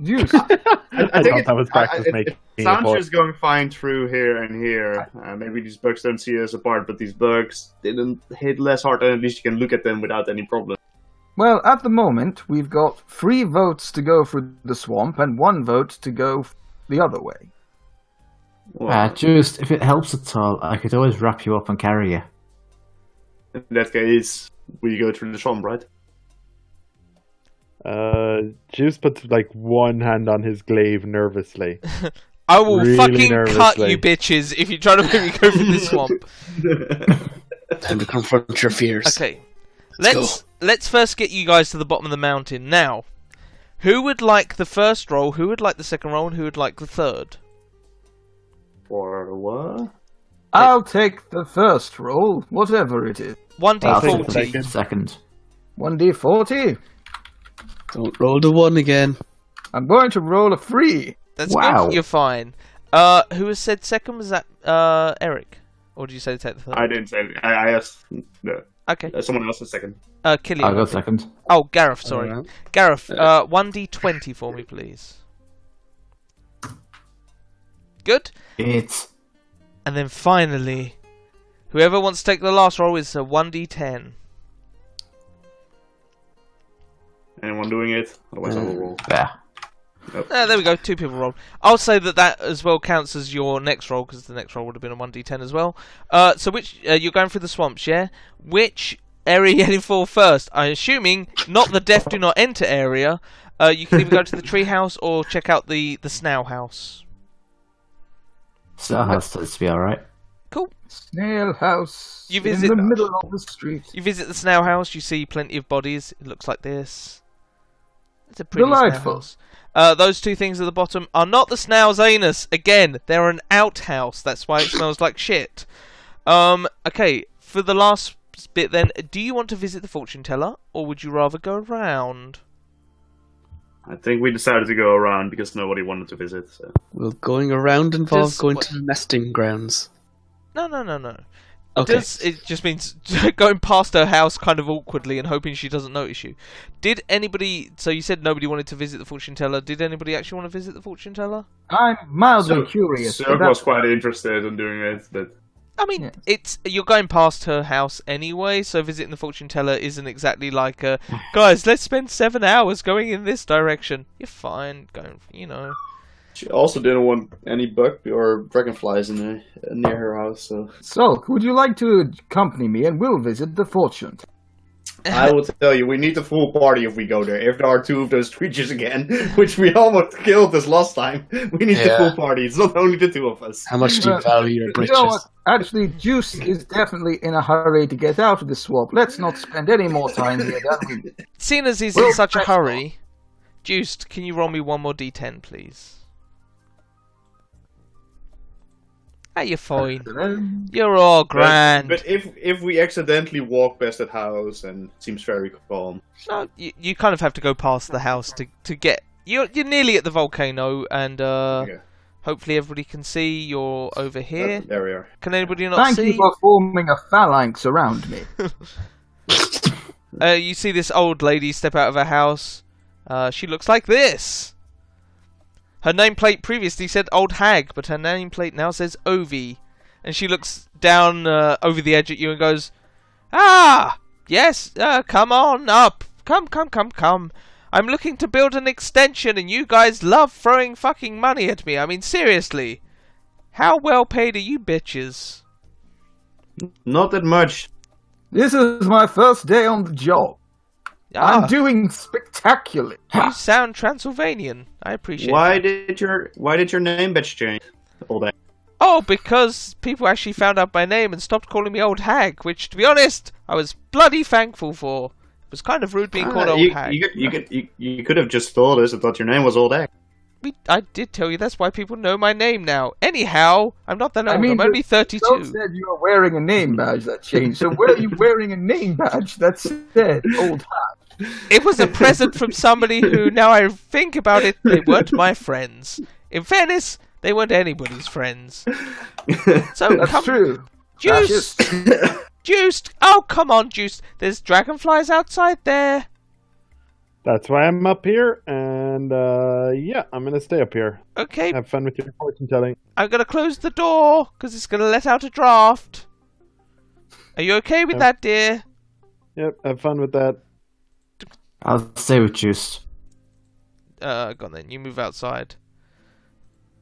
Juice. I thought that was practice making It a sounds point. just going fine through here and here. Maybe these bugs don't see us apart, but these bugs didn't hit less hard, and at least you can look at them without any problem. Well, at the moment, we've got 3 votes to go through the swamp and 1 vote to go the other way. Well, Just, if it helps at all, I could always wrap you up and carry you. in that case, we go through the swamp, right? Juice puts like one hand on his glaive nervously. I will Really fucking cut nervously. you bitches if you try to make me go through this swamp. Time to confront your fears. Okay, Let's let's first get you guys to the bottom of the mountain. Now, who would like the first roll? Who would like the second roll? And who would like the third? For what? I'll take the first roll, whatever it is. I'll take the 1d40. second. 1d40. Don't roll the 1 again. I'm going to roll a 3. That's Wow. good. You're fine. Who has said second? Was that Eric? Or did you say take the third? I didn't say anything. I asked Okay. someone else a second. Killian. I'll go second. Oh, Gareth, sorry. Alright. Gareth, 1d20 for me, please. Good. It's And then finally, whoever wants to take the last roll is a 1d10. Anyone doing it? Otherwise, I will roll. there. There we go, 2 people rolled. I'll say that as well counts as your next roll, because the next roll would have been a 1d10 as well. So which, you're going through the swamps, yeah? Which area are you heading for first? I'm assuming not the death do not enter area. You can either go to the tree house or check out the snail house. So that has to be alright. Cool. Snail house You in visit- the middle of the street. You visit the snail house, you see plenty of bodies. It looks like this. It's a pretty snail Delightful. house. Those 2 things at the bottom are not the snail's anus. Again, they're an outhouse. That's why it smells like shit. Okay, for the last bit then, do you want to visit the fortune teller, or would you rather go around? I think we decided to go around because nobody wanted to visit. So. Will going around involve Does going what- to the nesting grounds? No. Okay. It just means going past her house kind of awkwardly and hoping she doesn't notice you. Did anybody... So you said nobody wanted to visit the fortune teller. Did anybody actually want to visit the fortune teller? I'm mildly curious. Sir but that's- was quite interested in doing it, but I mean, Yeah. you're going past her house anyway, so visiting the fortune teller isn't exactly like guys, let's spend 7 hours going in this direction. You're fine going, she also didn't want any bug or dragonflies near her house. So So, would you like to accompany me and we'll visit the fortune? I will tell you, we need the full party if we go there. If there are 2 of those creatures again, which we almost killed this last time, we need the Yeah. full party. It's not only the 2 of us. How much do you value your You britches? know what? Actually, Juice is definitely in a hurry to get out of the swamp. Let's not spend any more time here than we... Seeing as he's Well, in such a press hurry, Juiced, can you roll me one more d10, please? Ah, you're fine. You're all grand. But if we accidentally walk past that house and it seems very calm. No, you kind of have to go past the house to get... You're nearly at the volcano, and Okay. hopefully everybody can see you're over here. There we are. Can anybody not Thank see? you for forming a phalanx around me. You see this old lady step out of her house. She looks like this. Her nameplate previously said Old Hag, but her nameplate now says Ovi. And she looks down over the edge at you and goes, "Ah, yes, come on up. Come. I'm looking to build an extension and you guys love throwing fucking money at me. I mean, seriously. How well paid are you bitches?" Not that much. This is my first day on the job. I'm doing spectacularly. You sound Transylvanian. I appreciate Why that. did your name badge change? All that. Oh, because people actually found out my name and stopped calling me Old Hag, which, to be honest, I was bloody thankful for. It was kind of rude being called Old Hag. You could have just told us. I thought your name was Old Hag. I did tell you that's why people know my name now. Anyhow, I'm not that old. I'm only 32. You said you were wearing a name badge that changed. So where are you wearing a name badge that said Old Hag? It was a present from somebody who, now I think about it, they weren't my friends. In fairness, they weren't anybody's friends. So That's true. Juiced! Juiced! Oh, come on, Juiced. There's dragonflies outside there. That's why I'm up here, and yeah, I'm gonna stay up here. Okay, Have fun with your fortune telling. I'm gonna close the door, because it's gonna let out a draft. Are you okay with that, dear? Yep, have fun with that. I'll stay with Juice. Go on then, you move outside.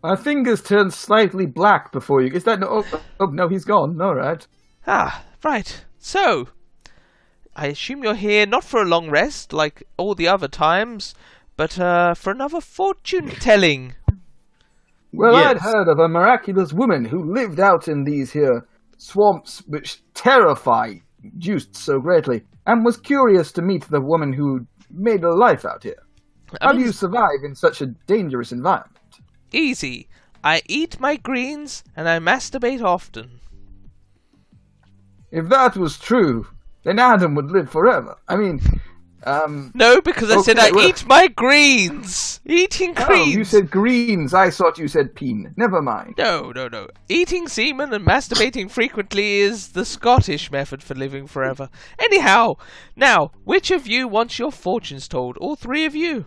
My fingers turned slightly black before you. Is that no? Oh no, he's gone. All right. Ah, right. So, I assume you're here not for a long rest, like all the other times, but for another fortune-telling. Well, Yes. I'd heard of a miraculous woman who lived out in these here swamps which terrify Juiced so greatly, and was curious to meet the woman who made a life out here. How do you survive in such a dangerous environment? Easy. I eat my greens, and I masturbate often. If that was true, then Adam would live forever. I mean, No, because I said I Okay, well- eat my greens! Eating oh, greens! you said greens. I thought you said peen. Never mind. No. Eating semen and masturbating frequently is the Scottish method for living forever. Anyhow, now, which of you wants your fortunes told? All three of you?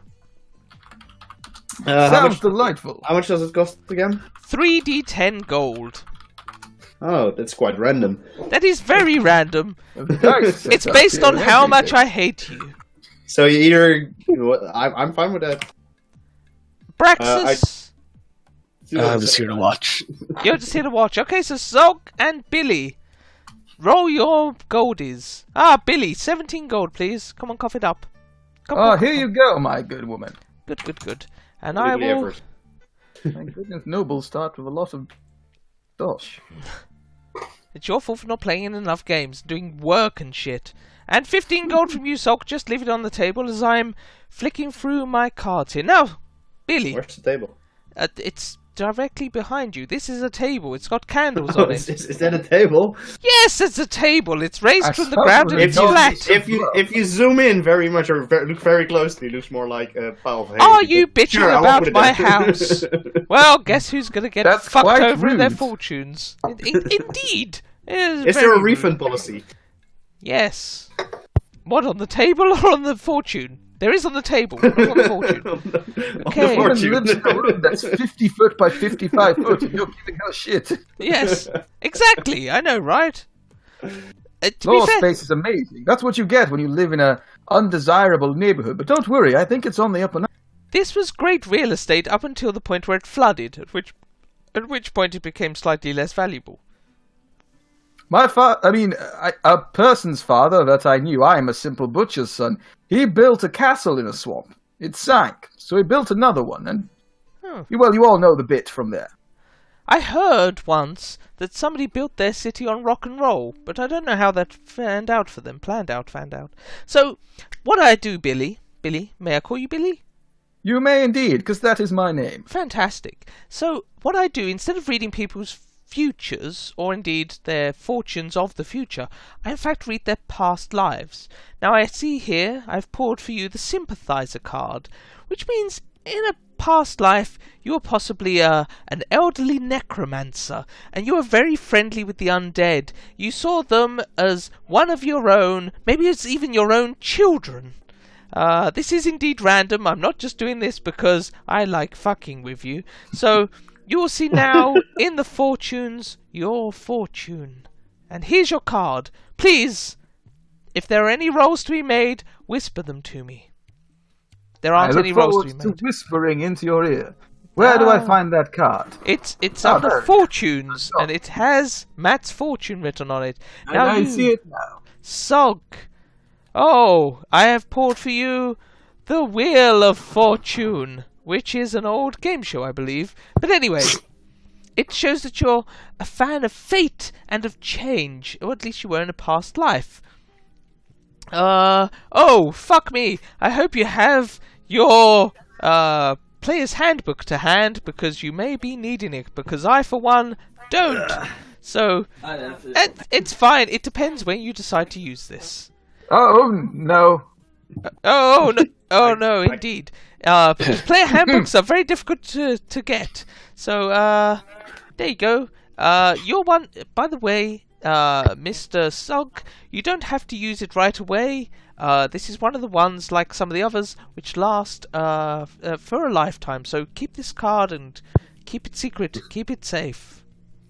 Sounds delightful. How much does it cost again? 3d10 gold. Oh, that's quite random. That is very random. Nice. It's based on how much I hate you. So you either... I'm fine with that. Braxis, I'm just here to watch. you're just here to watch. Okay, so Zog and Billy, roll your goldies. Billy, 17 gold, please. Come on, cough it up. Come, Here you go, my good woman. Good. And I Weekly will... effort. My goodness, nobles start with a lot of dosh. It's your fault for not playing in enough games, doing work and shit. And 15 gold from you, Sok. Just leave it on the table as I'm flicking through my cards here. Now, Billy, Where's the table? it's directly behind you. This is a table. It's got candles on it. Is that a table? Yes, it's a table. It's raised I from the thought ground it and was it's not- flat. If you zoom in very much or look very closely, it looks more like a pile of hay. Are you bitching Sure, I won't about put it my there. house? Well, guess who's going to get That's fucked quite over in their rude. fortunes? Indeed. It is Is there very a refund rude. policy? Yes. What, on the table or on the fortune? There is on the table, not on the fortune. On the Okay. Woman fortune. lives in a room that's 50 foot by 55 foot, and you're giving her shit. Yes, exactly. I know, right? To be Floor fair, space is amazing. That's what you get when you live in a undesirable neighborhood. But don't worry, I think it's on the up and up. this was great real estate up until the point where it flooded, at which point it became slightly less valuable. A person's father that I knew, I am a simple butcher's son, he built a castle in a swamp. It sank, so he built another one, and, Oh. well, you all know the bit from there. I heard once that somebody built their city on rock and roll, but I don't know how that fanned out for them. Planned out. So, what I do, Billy, may I call you Billy? You may indeed, because that is my name. Fantastic. So, what I do, instead of reading people's futures, or indeed their fortunes of the future, I in fact read their past lives. Now, I see here, I've pulled for you the Sympathizer card, which means in a past life, you were possibly an elderly necromancer, and you were very friendly with the undead. You saw them as one of your own, maybe it's even your own children. This is indeed random. I'm not just doing this because I like fucking with you. So, you will see now, in the fortunes, your fortune. And here's your card. Please, if there are any rolls to be made, whisper them to me. There aren't I look any rolls forward to be to made. whispering into your ear. Where do I find that card? It's Oh, under there. fortunes, and it has Matt's fortune written on it. And I see it now. Sog. Oh, I have pulled for you the Wheel of Fortune, which is an old game show, I believe. But anyway, it shows that you're a fan of fate and of change, or at least you were in a past life. Oh, fuck me. I hope you have your, player's handbook to hand, because you may be needing it, because I, for one, don't. So, it's fine. It depends when you decide to use this. Oh, no. Oh no, indeed. Player handbooks are very difficult to get. So, there you go. Your one, by the way, Mr. Sog, you don't have to use it right away. This is one of the ones, like some of the others, which last for a lifetime. So keep this card and keep it secret. Keep it safe.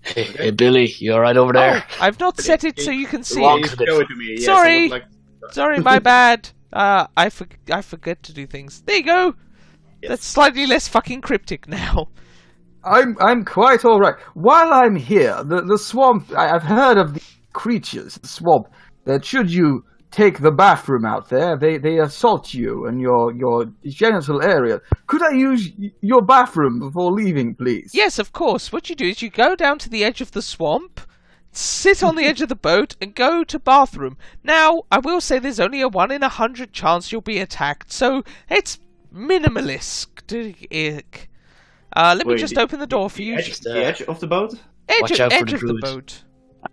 Hey, Billy, you alright over there? Oh, I've not set it so you can see Wrong. it. Show it to me. Yes, Sorry. I would like- Sorry, my bad. I forget to do things. There you go. Yes. That's slightly less fucking cryptic now. I'm quite all right. While I'm here, the swamp, I've heard of the creatures, the swamp, that should you take the bathroom out there. They assault you in your genital area. Could I use your bathroom before leaving, please? Yes, of course. What you do is you go down to the edge of the swamp, sit on the edge of the boat, and go to bathroom. Now, I will say there's only a 1 in 100 chance you'll be attacked, so it's minimalistic. Let me just open the door for you. The edge of the boat? Watch out for Edge the of the druid. boat.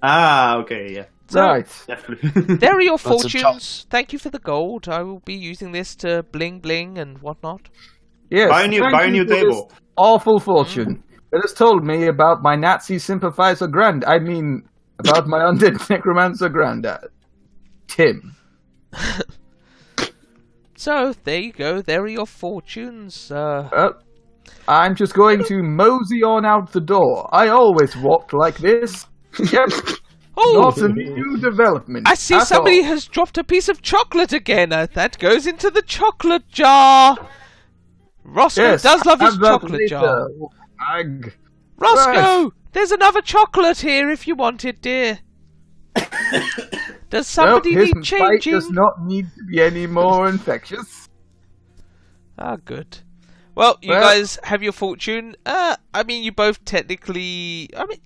Ah, okay, yeah. So, Right. Definitely. there are your Lots of fortunes. Thank you for the gold. I will be using this to bling bling and whatnot. Yes. buy a new thank you for table. this awful fortune. It has told me about my Nazi sympathizer about my undead necromancer granddad, Tim. So, there you go. There are your fortunes. I'm just going to mosey on out the door. I always walked like this. Yep. Oh, Not a new development. I see at somebody all. has dropped a piece of chocolate again. That goes into the chocolate jar. Roscoe Yes, does love his have that chocolate later. jar. Ag. Roscoe, Right. there's another chocolate here if you want it, dear. Does somebody Nope, his need fight changing? does not need to be any more infectious. Ah, good. Well, you Well- guys have your fortune. I mean, you both technically. I mean,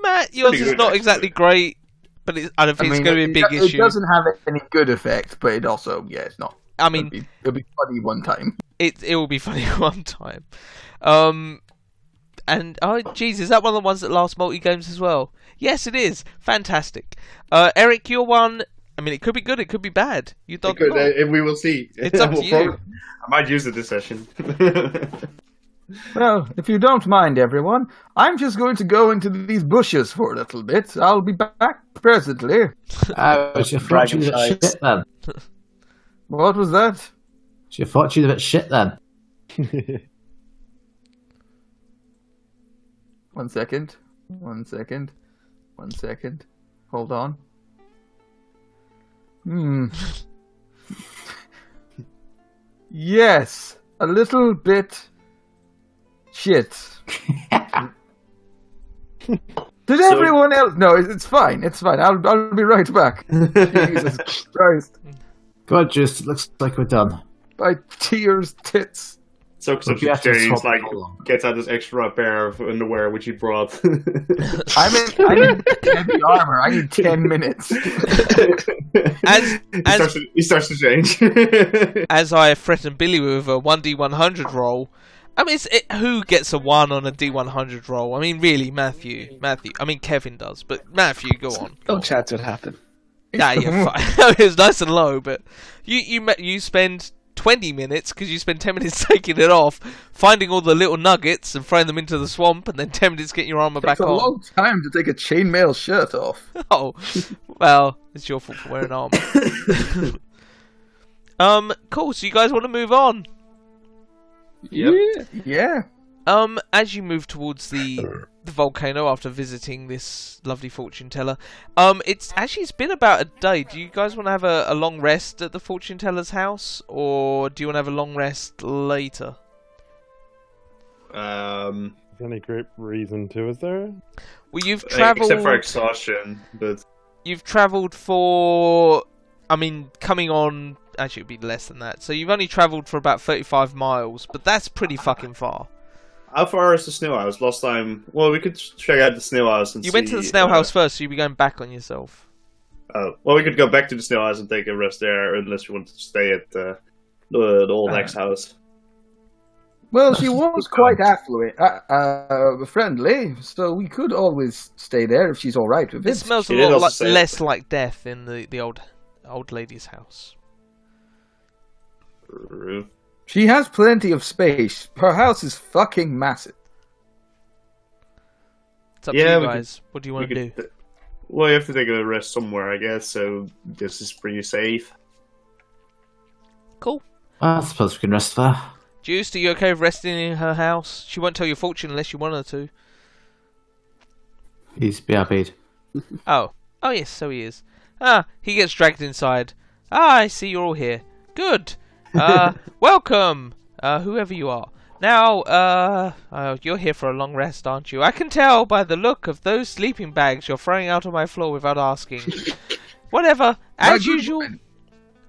Matt, yours Pretty is good, not actually. exactly great, but I don't think it's going to be a big it issue. doesn't have any good effect, but it also, it's not. I mean, It'll be funny one time. it will be funny one time. And oh jeez, is that one of the ones that last multi games as well? Yes, it is. Fantastic. Eric, your one. I mean, it could be good, it could be bad. You don't know. We will see. It's up to you. I might use it this session. Well, if you don't mind, everyone, I'm just going to go into these bushes for a little bit. I'll be back presently. Was your fortune a bit shit then? What was that? Was your fortune a bit shit then? 1 second. 1 second. 1 second. Hold on. Yes, a little bit shit. Did everyone else? No, it's fine. It's fine. I'll be right back. Jesus Christ! God, just it looks like we're done. My tears, tits. So You have to James swap like it all. gets out this extra pair of underwear which he brought. I'm in heavy armor. I need 10 minutes. He starts to change. As I threaten Billy with a 1d100 roll. I mean, who gets a 1 on a d100 roll? I mean, really, Matthew. I mean, Kevin does, but Matthew, go on. No chance it happened. Nah, you're fine. It was nice and low, but you spend 20 minutes, because you spend 10 minutes taking it off, finding all the little nuggets and throwing them into the swamp, and then 10 minutes getting your armor back It's a on. long time to take a chainmail shirt off. Oh, well, it's your fault for wearing armor. Cool, so you guys want to move on? Yeah. As you move towards the volcano after visiting this lovely fortune teller, it's been about a day. Do you guys want to have a long rest at the fortune teller's house, or do you want to have a long rest later? Any great reason to, is there? Well, you've travelled. Except for exhaustion, but You've travelled for. I mean, coming on. Actually, it'd be less than that. So you've only travelled for about 35 miles, but that's pretty fucking far. how far is the snail house? Last time, well, we could check out the snail house and You see. went to the snail house first, so you'd be going back on yourself. Well, we could go back to the snail house and take a rest there, unless you want to stay at the old ex house. Well, she was quite affluent, friendly, so we could always stay there if she's all right with It it. smells a She did lot also say- less like death in the old lady's house. She has plenty of space. Her house is fucking massive. It's up Yeah, to we you could- guys. What do you want to do? Well, you have to take a rest somewhere, I guess. So this is pretty safe. Cool. Well, I suppose we can rest there. Juice, are you okay with resting in her house? She won't tell your fortune unless you want her to. He's BRB'd. Oh. Oh, yes, so he is. Ah, he gets dragged inside. Ah, I see you're all here. Good. Welcome, whoever you are. Now, you're here for a long rest, aren't you? I can tell by the look of those sleeping bags you're throwing out on my floor without asking. Whatever. My As good usual. woman,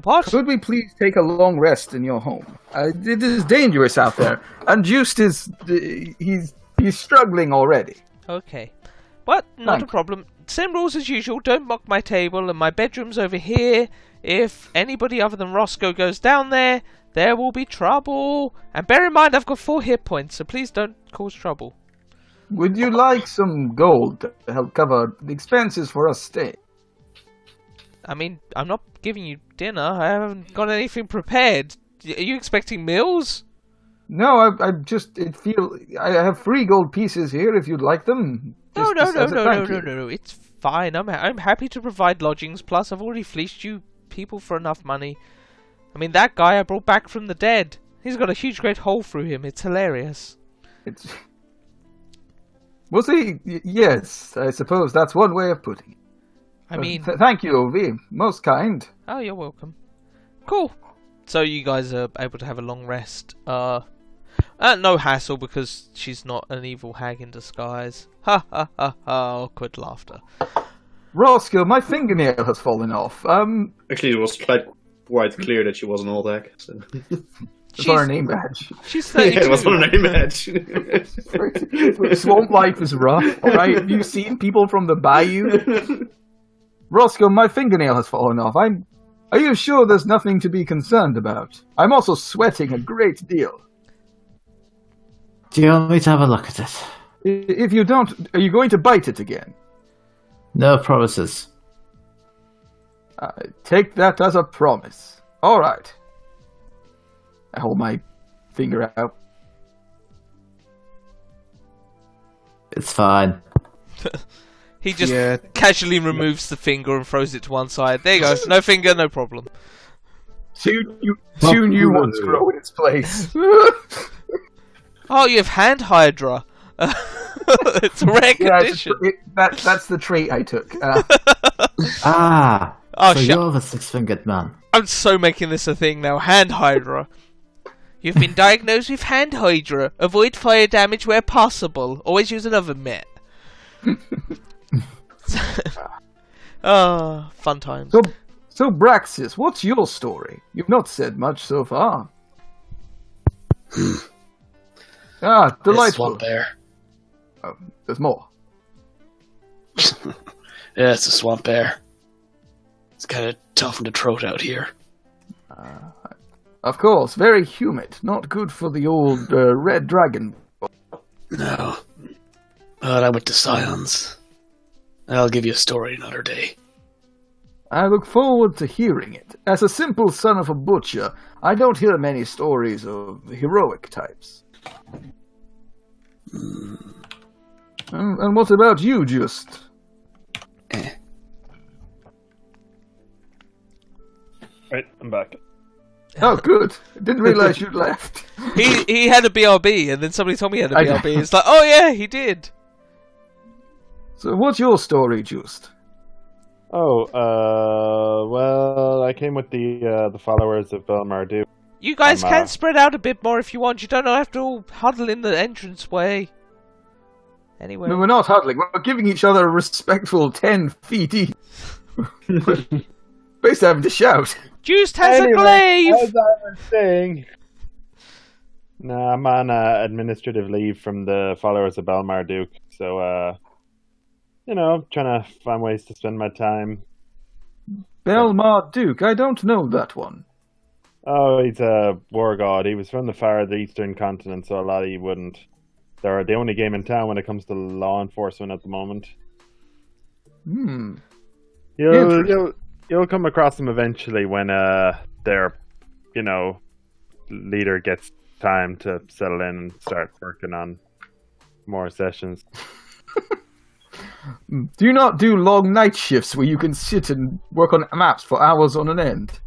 What? could we please take a long rest in your home? It is dangerous out there, and Just is he's struggling already. Okay. But not a Thanks. problem. Same rules as usual. Don't mock my table, and my bedroom's over here. If anybody other than Roscoe goes down there, there will be trouble. And bear in mind, I've got 4 hit points, so please don't cause trouble. Would you like some gold to help cover the expenses for us staying? I mean, I'm not giving you dinner. I haven't got anything prepared. Are you expecting meals? No, I have 3 gold pieces here if you'd like them. No. Just as a thank you. It's fine. I'm happy to provide lodgings. Plus, I've already fleeced you people for enough money. I mean, that guy I brought back from the dead. He's got a huge, great hole through him. It's hilarious. We'll see. Yes, I suppose that's one way of putting it. I mean... Thank you, Ovi. Most kind. Oh, you're welcome. Cool. So you guys are able to have a long rest. No hassle because she's not an evil hag in disguise. Ha ha ha ha. Awkward laughter. Roscoe, my fingernail has fallen off. Actually, it was quite clear that she was an old hag. So. It's on her name badge. She's Yeah, 32. it was on her name badge. Swamp life is rough, alright? Have you seen people from the bayou? Roscoe, my fingernail has fallen off. Are you sure there's nothing to be concerned about? I'm also sweating a great deal. Do you want me to have a look at it? If you don't, are you going to bite it again? No promises. I take that as a promise. Alright. I hold my finger out. It's fine. He just casually removes the finger and throws it to one side. There you go. No finger, no problem. Two new ones grow in its place. Oh, you have hand hydra. It's a rare condition. That's the trait I took. Oh, so you're the 6-fingered man. I'm so making this a thing now. Hand hydra. You've been diagnosed with hand hydra. Avoid fire damage where possible. Always use an oven mitt. Fun times. So Braxis, what's your story? You've not said much so far. Delightful. Swamp bear. Oh, there's more. Yeah, it's a swamp bear. It's kind of tough in the throat out here. Of course, very humid. Not good for the old red dragon. No. But I went to Scions. I'll give you a story another day. I look forward to hearing it. As a simple son of a butcher, I don't hear many stories of heroic types. And what about you, Just? Right, I'm back. Oh, good. Didn't realize you'd left. He had a BRB, and then somebody told me he had a I BRB. know. It's like, oh yeah, he did. So what's your story, Just? Well, I came with the followers of Belmardu. You guys can spread out a bit more if you want. You don't have to all huddle in the entranceway. Anyway. No, we're not huddling. We're giving each other a respectful 10 feet each. Basically having to shout. Juiced has a glaive! As I was saying... No, I'm on administrative leave from the followers of Belmardu, so, trying to find ways to spend my time. Belmar Duke, I don't know that one. Oh, he's a war god. He was from the far eastern continent, so a lot of you wouldn't. They're the only game in town when it comes to law enforcement at the moment. You'll come across them eventually when their, leader gets time to settle in and start working on more sessions. Do you not do long night shifts where you can sit and work on maps for hours on an end?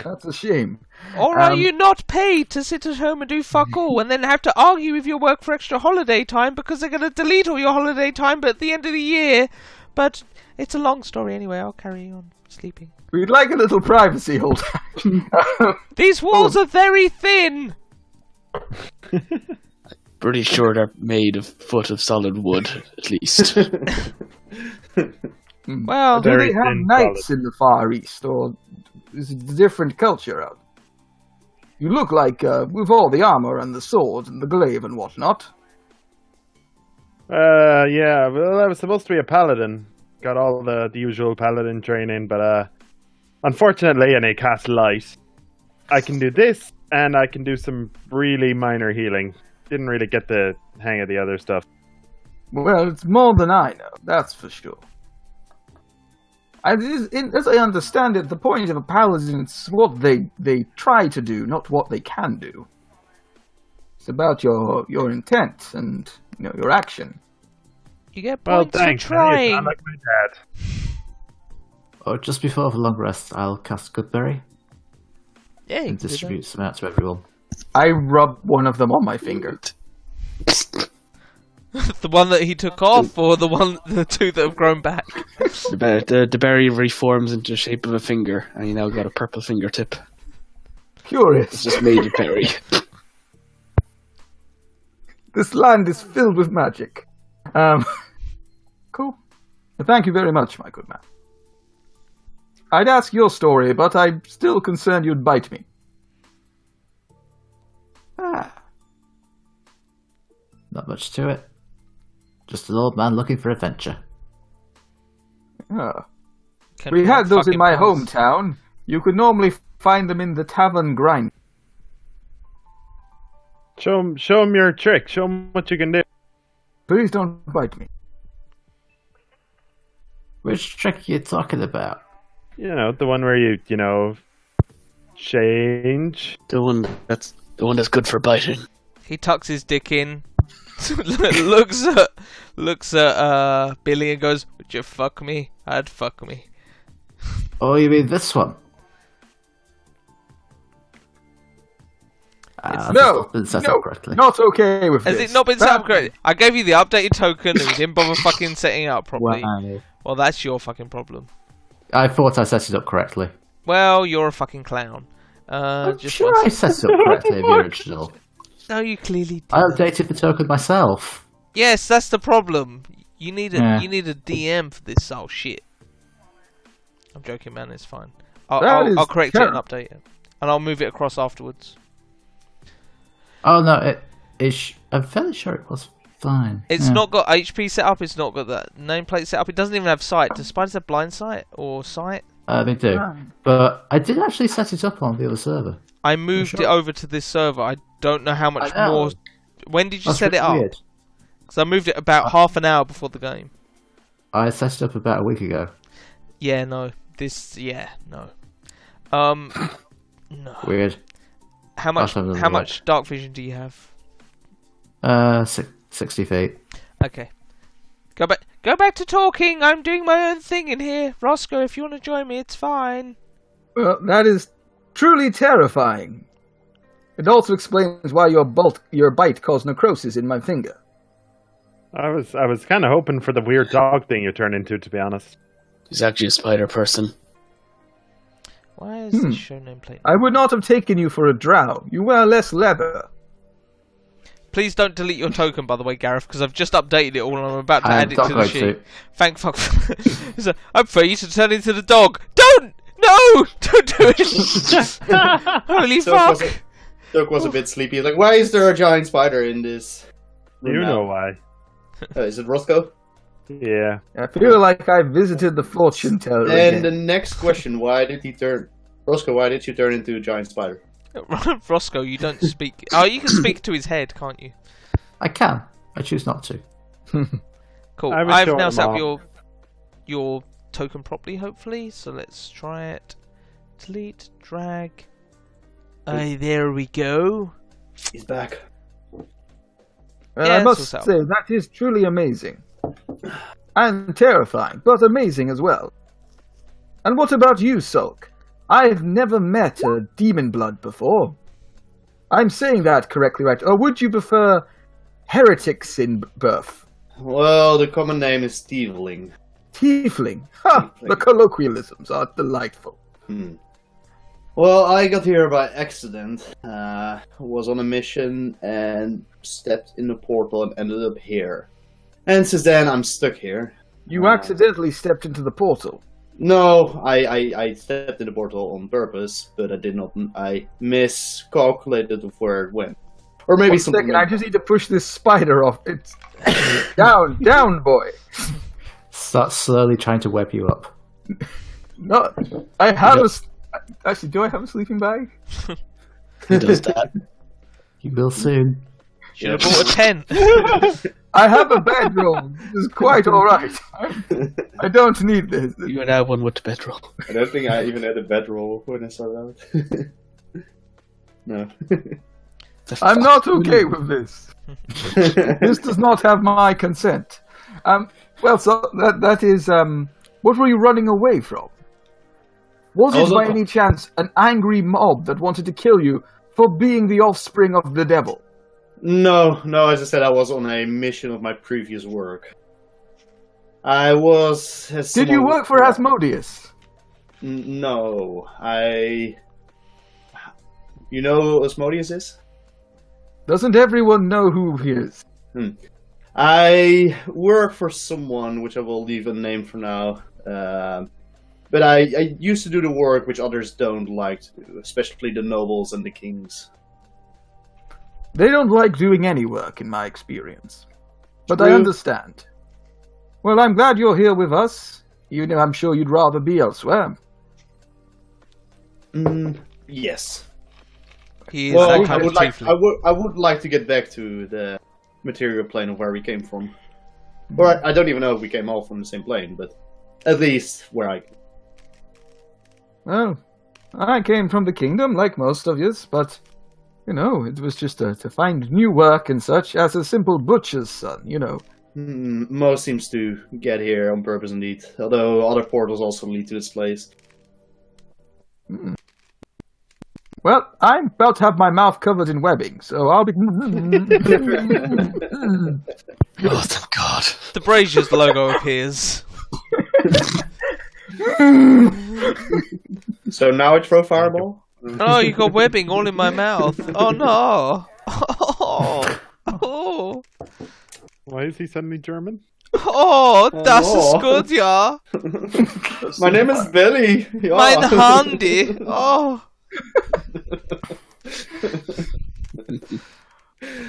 That's a shame. Or are you not paid to sit at home and do fuck all and then have to argue with your work for extra holiday time because they're going to delete all your holiday time but at the end of the year? But it's a long story anyway. I'll carry on sleeping. We'd like a little privacy, hold on. These walls are very thin! Pretty sure they're made of foot of solid wood, at least. Well, do Very they have thin knights in the Far East, or is it a different culture out? You look like, with all the armor and the swords and the glaive and whatnot. Yeah, well, I was supposed to be a paladin. Got all the usual paladin training, but unfortunately, and I cast light. I can do this, and I can do some really minor healing. Didn't really get the hang of the other stuff. Well, it's more than I know, that's for sure. As I understand it, the point of a paladin is what they try to do, not what they can do. It's about your intent and your action. You get points for trying. I like my dad. Oh, just before the long rest, I'll cast Goodberry Yeah, and distribute some out to everyone. I rub one of them on my finger. The one that he took off, or the two that have grown back? The berry reforms into the shape of a finger, and you now got a purple fingertip. It's Curious. just made of berry. This land is filled with magic. Cool. Thank you very much, my good man. I'd ask your story, but I'm still concerned you'd bite me. Not much to it. Just an old man looking for adventure. We had those in my hometown. You could normally find them in the tavern grind. Show him your trick. Show him what you can do. Please don't bite me. Which trick are you talking about? You know, the one where you change. The one that's good for biting. He tucks his dick in, looks at Billy and goes, "Would you fuck me? I'd fuck me." Oh, you mean this one? No, been set up correctly. not okay with Has this. it not been set up correctly? I gave you the updated token and we didn't bother fucking setting it up properly. Wow. Well, that's your fucking problem. I thought I set it up correctly. Well, you're a fucking clown. I'm Just sure I set it up correctly in the original. No, you clearly did. I updated the token myself. Yes, that's the problem. You need a Yeah. DM for this style shit. I'm joking, man. It's fine. I'll That correct is it and update it, and I'll move it across afterwards. Oh no, I'm fairly sure it was fine. It's Yeah. not got HP set up. It's not got that nameplate set up. It doesn't even have sight. Does spiders have blind sight or sight? They do. But I did actually set it up on the other server. I moved it over to this server. I don't know how much I know. more. When did you That's set it really up? weird. Because I moved it about half an hour before the game. I set it up about a week ago. Yeah, no. No. No. Weird. How much? I'll have a How look. much dark vision do you have? 60 feet. Okay. Go back to talking. I'm doing my own thing in here. Roscoe, if you want to join me, it's fine. Well, that is truly terrifying. It also explains why your bite caused necrosis in my finger. I was kind of hoping for the weird dog thing you turn into, to be honest. He's actually a spider person. Why is this show nameplate? I would not have taken you for a drow. You wear less leather. Please don't delete your token, by the way, Gareth, because I've just updated it all and I'm about to I'm add it not to the going sheet. to. Thank fuck. So, I prefer you to turn into the dog. Don't! No! Don't do it! Holy fuck! Doug was a bit sleepy. He's like, why is there a giant spider in this room You now? know why. Is it Roscoe? Yeah. I feel like I visited the fortune teller And again. the next question, Roscoe, why did you turn into a giant spider? Roscoe, you don't speak. Oh, you can speak to his head, can't you? I can. I choose not to. Cool. I was I've showing now them set up off. your token properly, hopefully. So let's try it. Delete, drag. There we go. He's back. Well, Yeah, I must it's all say, that is truly amazing. And terrifying, but amazing as well. And what about you, Sulk? I've never met a demon blood before. I'm saying that correctly, right? Or would you prefer heretics in birth? Well, the common name is Tiefling. Tiefling. Ha! The colloquialisms are delightful. Well, I got here by accident. Was on a mission and stepped in the portal and ended up here. And since then, I'm stuck here. You accidentally stepped into the portal. No, I stepped in the portal on purpose, but I did not. I miscalculated of where it went, or maybe One something. second, I just need to push this spider off. It's down, boy. Start slowly trying to web you up. No, I have actually. Do I have a sleeping bag? He does that. You will soon. Should have bought a tent. I have a bedroll. This is quite all right. I don't need this. You are now one with the bedroll. I don't think I even had a bedroll when I started out. No. I'm not okay with this. This does not have my consent. Well, so that is. What were you running away from? Was it by any chance an angry mob that wanted to kill you for being the offspring of the devil? No, as I said, I was on a mission of my previous work. I was... Did you work for Asmodeus? No, You know who Asmodeus is? Doesn't everyone know who he is? I work for someone, which I will leave a name for now. But I used to do the work which others don't like to do, especially the nobles and the kings. They don't like doing any work, in my experience. But True. I understand. Well, I'm glad you're here with us, even though I'm sure you'd rather be elsewhere. Yes. He is Well, that kind of tiefling. I would like to get back to the material plane of where we came from. Or I don't even know if we came all from the same plane, but at least where I came. Well, I came from the kingdom, like most of yous, but, you know, it was just to find new work and such, as a simple butcher's son, you know. Most seems to get here on purpose indeed, although other portals also lead to this place. Well, I'm about to have my mouth covered in webbing, so I'll be... Oh, thank God. The Brazier's logo appears. So now I throw fireball? Oh, you got webbing all in my mouth. Oh no. Oh. Why is he suddenly German? Oh, das ist no. gut, ja. My name is Billy. Ja. Mein Handy. Oh.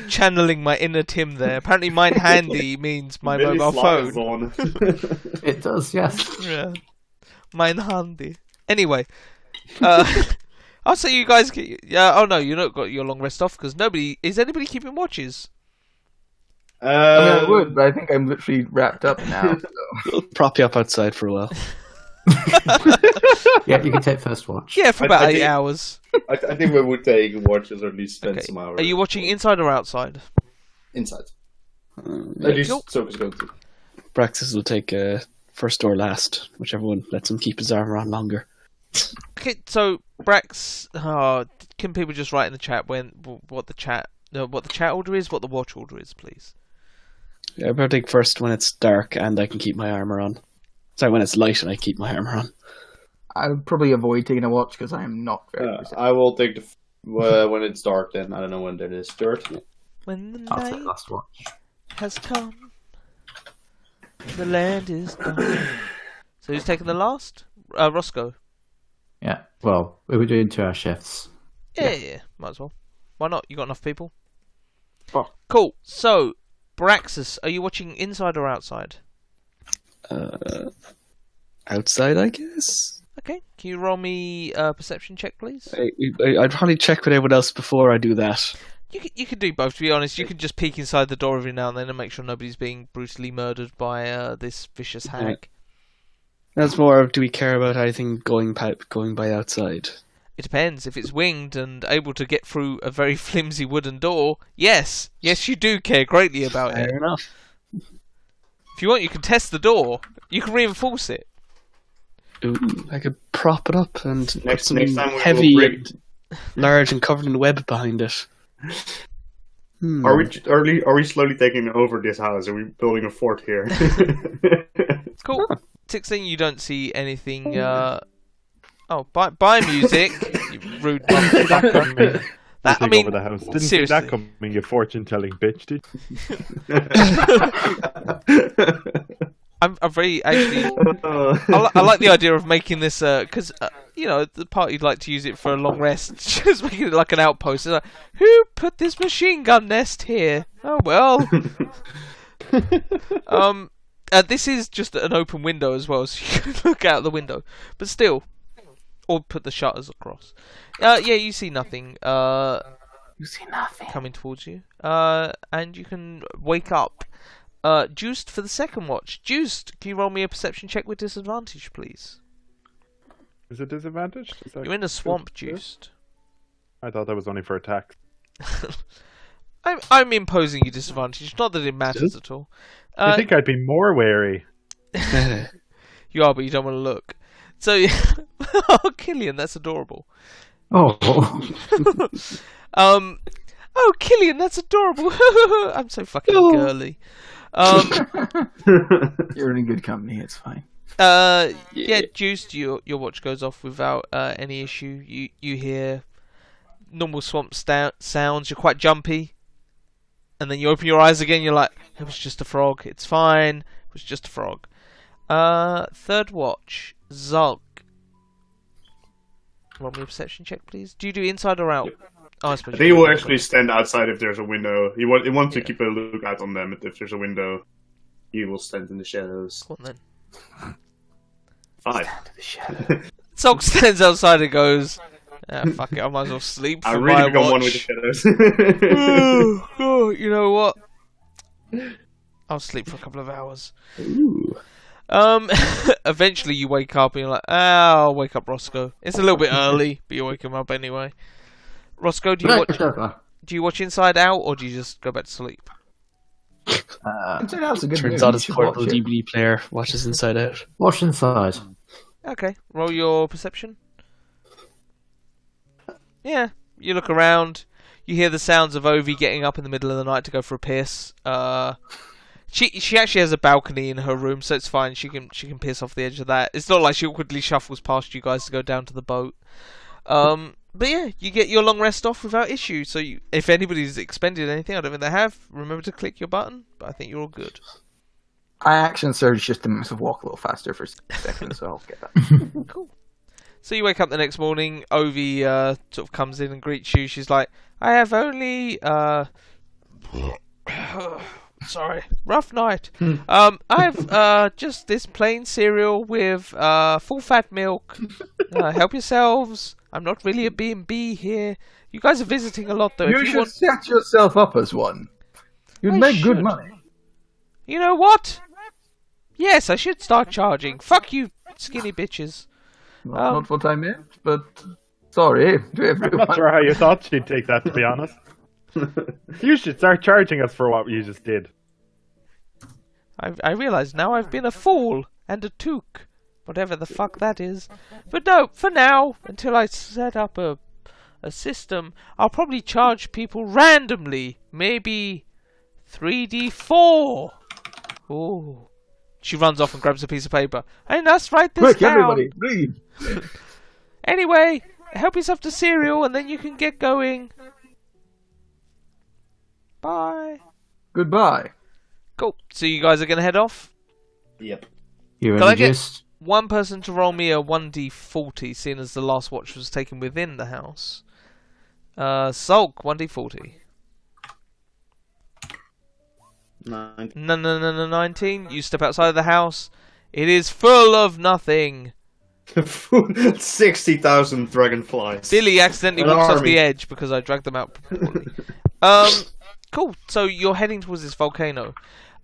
Channeling my inner Tim there. Apparently, mein Handy means my Billy's mobile light is phone. on. It does, yes. Yeah. Mein Handy. Anyway, I'll say you guys. Yeah. Oh no, you not got your long rest off because nobody is anybody keeping watches. I mean, I would, but I think I'm literally wrapped up now. So. We'll prop you up outside for a while. Yeah, you can take first watch. Yeah, for about I 8 think- hours. I think we would take watches or at least spend Okay. some hours. Are you watching inside or outside? inside? Yeah. At least Cool. Soka's going to. Braxis will take first or last, whichever one lets him keep his armor on longer. Okay, so Brax, can people just write in the chat what the chat order is, what the watch order is, please? Yeah, I better take first when it's dark and I can keep my armor on. Sorry, when it's light and I keep my armor on. I would probably avoid taking a watch because I am not very good. I will take the when it's dark. Then I don't know when that is. Third. When the I'll take night last watch. has come, the land is gone. So who's taking the last? Roscoe. Yeah, well, we were doing 2-hour shifts. Yeah, might as well. Why not? You got enough people. Oh. Cool. So, Braxis, are you watching inside or outside? Outside, I guess. Okay. Can you roll me a perception check, please? I'd probably check with everyone else before I do that. You can do both. To be honest, you can just peek inside the door every now and then and make sure nobody's being brutally murdered by this vicious hag. That's more of, do we care about anything going by outside? It depends. If it's winged and able to get through a very flimsy wooden door, yes, you do care greatly about it. Fair enough. If you want, you can test the door. You can reinforce it. Ooh, I could prop it up and put Next some time we will heavy bring- and large and covered in web behind it. Are we slowly taking over this house? Are we building a fort here? Cool. 16, you don't see anything. Buy music. You rude motherfucker. I mean, over the house. Didn't see seriously. that coming, you fortune-telling bitch, did you? I'm very actually. I like the idea of making this because you know the party'd like to use it for a long rest, just making it like an outpost. It's like, who put this machine gun nest here? Oh well. This is just an open window as well, so you can look out the window. But still, or put the shutters across. Yeah, you see nothing. You see nothing coming towards you. And you can wake up. Juiced for the second watch. Juiced, can you roll me a perception check with disadvantage, please? Is it disadvantage? You're in a swamp, Juiced. I thought that was only for attacks. I'm imposing you disadvantage. Not that it matters at all. I think I'd be more wary. You are, but you don't want to look. So, oh, Killian, that's adorable. Oh. Oh, Killian, that's adorable. I'm so fucking girly. You're in good company. It's fine. Yeah, Juiced, your watch goes off without any issue. You hear normal swamp sounds. You're quite jumpy, and then you open your eyes again. You're like, it was just a frog. It's fine. It was just a frog. Third watch, Zog. Roll me a perception check, please. Do you do inside or out? Oh, I think he will actually stand outside if there's a window. He wants to keep a lookout on them. If there's a window, he will stand in the shadows. Go on then. 5. Zog stands outside and goes, fuck it, I might as well sleep for I really my become watch. one with the shadows. You know what? I'll sleep for a couple of hours. Ooh. Eventually you wake up and you're like, I'll wake up Roscoe. It's a little bit early, but you wake him up anyway. Roscoe, do you watch Inside Out or do you just go back to sleep? Inside Out's a good Turns movie. out You his should portable watch it. DVD player watches Inside Out. Watch inside. Okay, roll your perception. Yeah, you look around. You hear the sounds of Ovi getting up in the middle of the night to go for a piss. She actually has a balcony in her room, so it's fine. She can piss off the edge of that. It's not like she awkwardly shuffles past you guys to go down to the boat. But yeah, you get your long rest off without issue. So if anybody's expended anything, I don't think they have. Remember to click your button. But I think you're all good. I action surge just to make myself walk a little faster for a second, so I'll get that. Cool. So you wake up the next morning. Ovi sort of comes in and greets you. She's like, I have only sorry, rough night. I've just this plain cereal with full fat milk. Help yourselves. I'm not really a B&B here. You guys are visiting a lot though. You should set yourself up as one. You'd make good money. You know what? Yes, I should start charging. Fuck you, skinny bitches. Not what I meant, but sorry to everyone. I'm not sure how you thought she'd take that, to be honest. You should start charging us for what you just did. I realise now I've been a fool and a toque. Whatever the fuck that is. But no, for now, until I set up a system, I'll probably charge people randomly. Maybe 3d4. Ooh. She runs off and grabs a piece of paper. And let's write this Quick, down. everybody, read. Anyway, help yourself to cereal and then you can get going. Bye. Goodbye. Cool. So you guys are going to head off? Yep. You Can I ready, get just? one person to roll me a 1d40, seeing as the last watch was taken within the house? Sulk, 1d40. 9. No, 19. You step outside the house. It is full of nothing. 60,000 dragonflies. Billy accidentally An walks off army. the edge because I dragged them out poorly. Cool. So you're heading towards this volcano.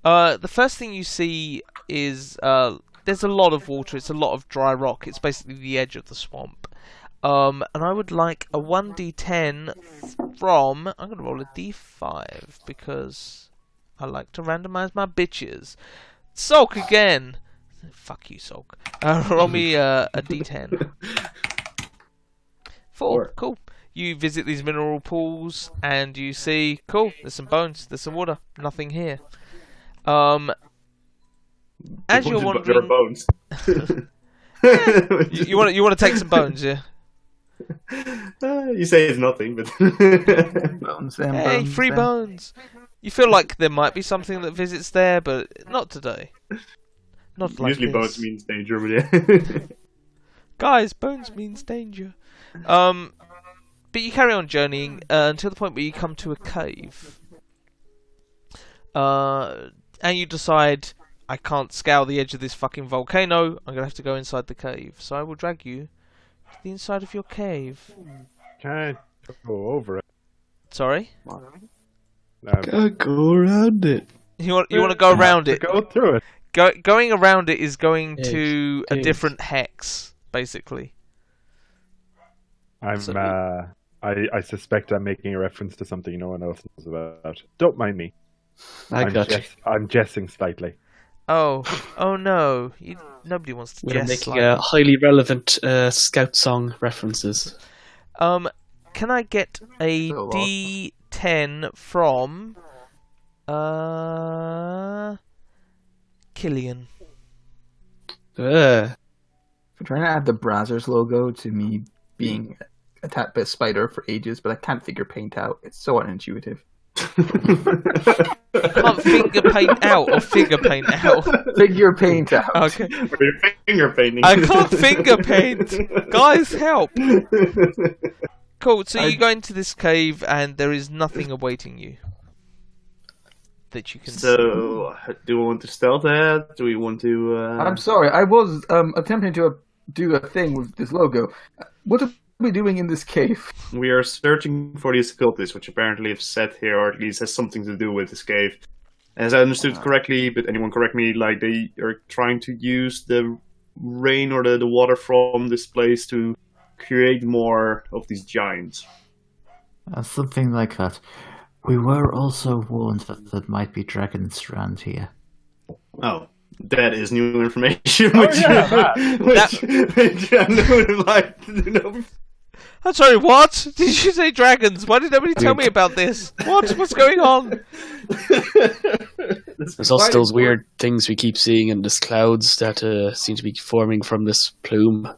The first thing you see is there's a lot of water. It's a lot of dry rock. It's basically the edge of the swamp. And I would like a 1d10 from... I'm going to roll a d5 because I like to randomize my bitches. Sulk again. Fuck you, Sulk. Roll me a d10. 4. Cool. You visit these mineral pools and you see, cool, there's some bones, there's some water. Nothing here. As you're wandering... bones. You want to take some bones, yeah? You say it's nothing, but Bones, them Hey, bones, free them. bones. You feel like there might be something that visits there, but not today. Not like Usually this. bones means danger, but yeah. Guys, bones means danger. But you carry on journeying until the point where you come to a cave. And you decide, I can't scale the edge of this fucking volcano, I'm going to have to go inside the cave. So I will drag you to the inside of your cave. Can't go over it. Sorry? Go around it. You want to go around it? Go through it. Going around it is going to a Yes. different hex, basically. I'm. So- I suspect I'm making a reference to something no one else knows about. Don't mind me. I got you. I'm jesting slightly. Oh no! Nobody wants to We're jest. making Like highly relevant Scout song references. Can I get a Oh, well. D10 from Killian? Uh, I'm trying to add the Brazzers logo to me being attacked by a spider for ages, but I can't figure paint out. It's so unintuitive. Can't finger paint out or figure paint out. Figure paint out. Okay. Or your finger painting. I can't finger paint. Guys, help. Cool, so you go into this cave and there is nothing awaiting you that you can see. So, do we want to stealth that? Do we want to... I'm sorry, I was attempting to do a thing with this logo. What are we doing in this cave? We are searching for these occultists, which apparently have set here, or at least has something to do with this cave. As I understood correctly, but anyone correct me, like they are trying to use the rain or the water from this place to create more of these giants. Something like that. We were also warned that there might be dragons around here. Oh, that is new information, which I would like to know. I'm sorry, what? Did you say dragons? Why did nobody tell me about this? What's going on? there's also those weird things we keep seeing in this clouds that seem to be forming from this plume.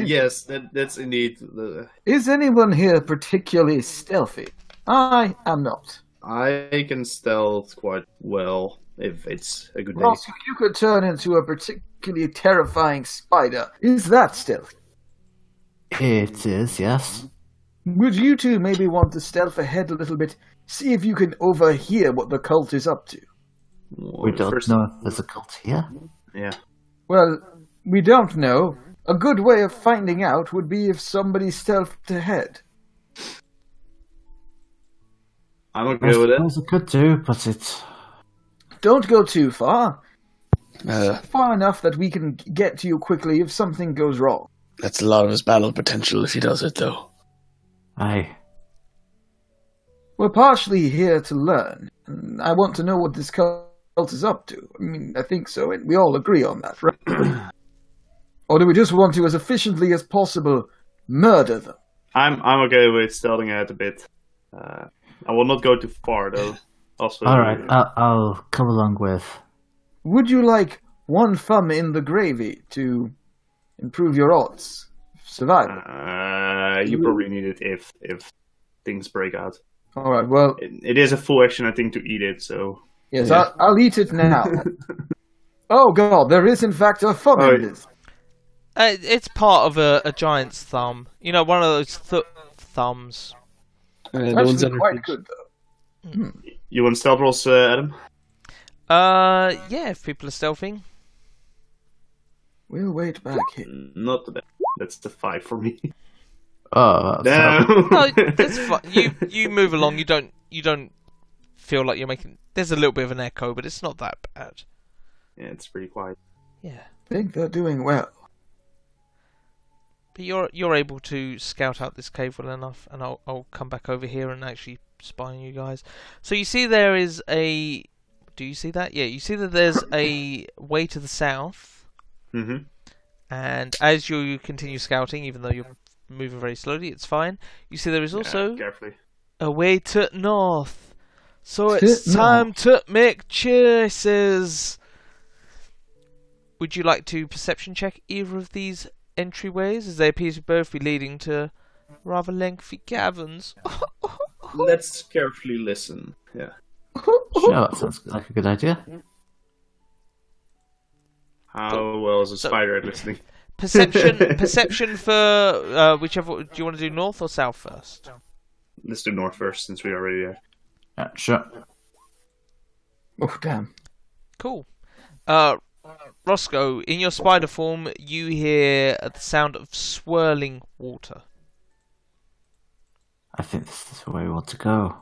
Yes, that's indeed. Is anyone here particularly stealthy? I am not. I can stealth quite well if it's a good day. Ross, if you could turn into a particularly terrifying spider, is that stealthy? It is, yes. Would you two maybe want to stealth ahead a little bit, see if you can overhear what the cult is up to? We don't know if there's a cult here. Yeah. Well, we don't know. A good way of finding out would be if somebody stealthed ahead. I'm I okay with it. suppose it could do, but it's... Don't go too far. Uh, Far enough that we can get to you quickly if something goes wrong. that's a lot of his battle potential if he does it, though. Aye. We're partially here to learn. And I want to know what this cult is up to. I mean, I think so, and we all agree on that, right? Or do we just want to, as efficiently as possible, murder them? I'm okay with stealthing ahead a bit. I will not go too far though. Also, Alright, I'll come along with... Would you like one thumb in the gravy to improve your odds of survival? you probably need it if things break out. Alright, well, It is a full action, I think, to eat it. So yes, I'll eat it now. Oh god, there is in fact a thumb Oh, in this. It's part of a giant's thumb. You know, one of those thumbs. No It's one's actually quite entered. good, though. you want stealth rolls, Adam? Yeah, if people are stealthing. We'll wait back here. Not that. That's the 5 for me. Oh, No. No, that's fine. You move along. You don't feel like you're making. There's a little bit of an echo, but it's not that bad. Yeah, it's pretty quiet. Yeah, I think they're doing well. but you're able to scout out this cave well enough, and I'll come back over here and actually spy on you guys. So you see there is a. Do you see that? Yeah, you see that there's a way to the south, Mm-hmm. and as you continue scouting, even though you're moving very slowly, it's fine. You see there is also carefully. a way to north. So To it's time to make choices. Would you like to perception check either of these entryways, as they appear to both be leading to rather lengthy caverns? Let's carefully listen. Yeah. sure, that sounds like a good idea. How well is a spider at listening? Perception for whichever. Do you want to do north or south first? Let's do north first, since we're already there. Yeah, sure. Oh, damn. Cool. Roscoe, in your spider form, you hear the sound of swirling water. I think this is where we want to go.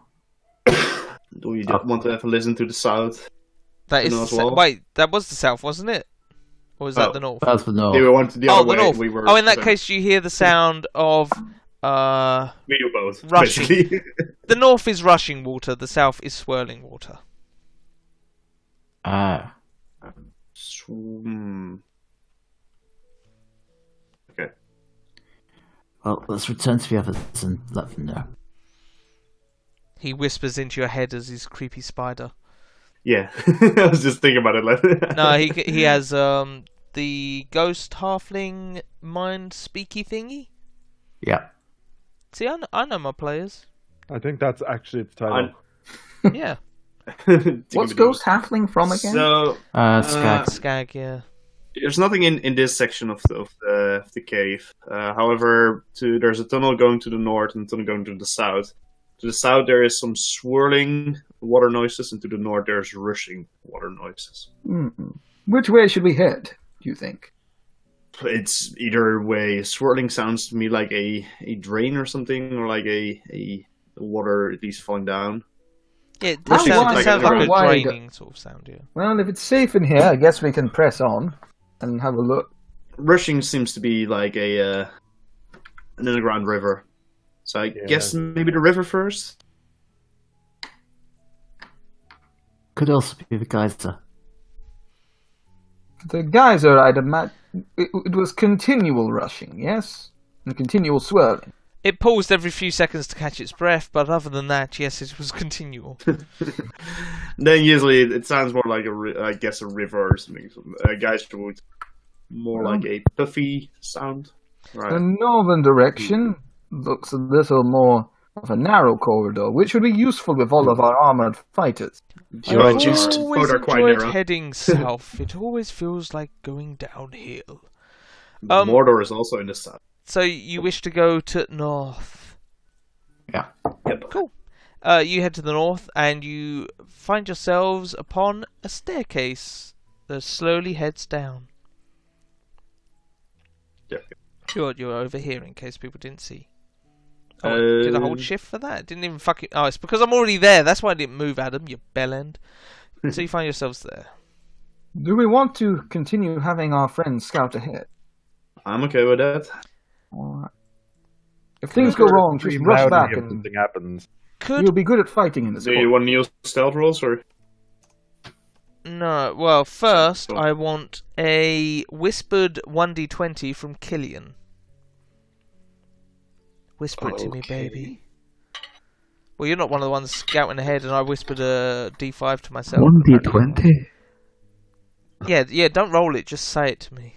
Do you want to have a listen to the south? That is No, the as well? wait. That was the south, wasn't it? Or was that the north? That's the north. They went the other The way. north. We were, Oh, in that case, you hear the sound of we do both. rushing. Basically. The north is rushing water. The south is swirling water. Ah. Okay. Well, let's return to the others and let them know. He whispers into your head as his creepy spider. Yeah, I was just thinking about it. No, he has the ghost halfling mind speaky thingy. Yeah. See, I know my players. I think that's actually its title. Yeah. What's Ghost Halfling from again? So, Skag. Skag, yeah. there's nothing in this section of the cave. However, there's a tunnel going to the north and a tunnel going to the south. To the south, there is some swirling water noises, and to the north, there's rushing water noises. Mm-mm. Which way should we head, do you think? It's either way. Swirling sounds to me like a drain or something, or like a water at least falling down. Yeah, it How sounds like a wide- draining sort of sound, yeah. Well, if it's safe in here, I guess we can press on and have a look. Rushing seems to be like an underground river. So I guess maybe the river first? Could also be the geyser. The geyser, I'd imagine, it was continual rushing, yes? And continual swirling. It paused every few seconds to catch its breath, but other than that, yes, it was continual. Then usually it sounds more like a river or something. A geyser would more like a puffy sound. Right. The northern direction looks a little more of a narrow corridor, which would be useful with all of our armored fighters. You are I've just always Both are quite enjoyed narrow. heading south. It always feels like going downhill. Mordor is also in the south. So you wish to go to north. Yeah. Yep. Cool. You head to the north and you find yourselves upon a staircase that slowly heads down. Yep. You're over here in case people didn't see. Oh, did I hold shift for that? Didn't even fucking... Oh, it's because I'm already there. That's why I didn't move, Adam, you bellend. So you find yourselves there. Do we want to continue having our friends scout ahead? I'm okay with that. Alright. If things go wrong, just Scream rush loudly back if and something happens. Could... you'll be good at fighting in this Do you want to use stealth rolls or? No, well, first I want a whispered 1d20 from Killian. Whisper it to me, baby. Well, you're not one of the ones scouting ahead, and I whispered a d5 to myself. 1d20? Yeah, don't roll it, just say it to me.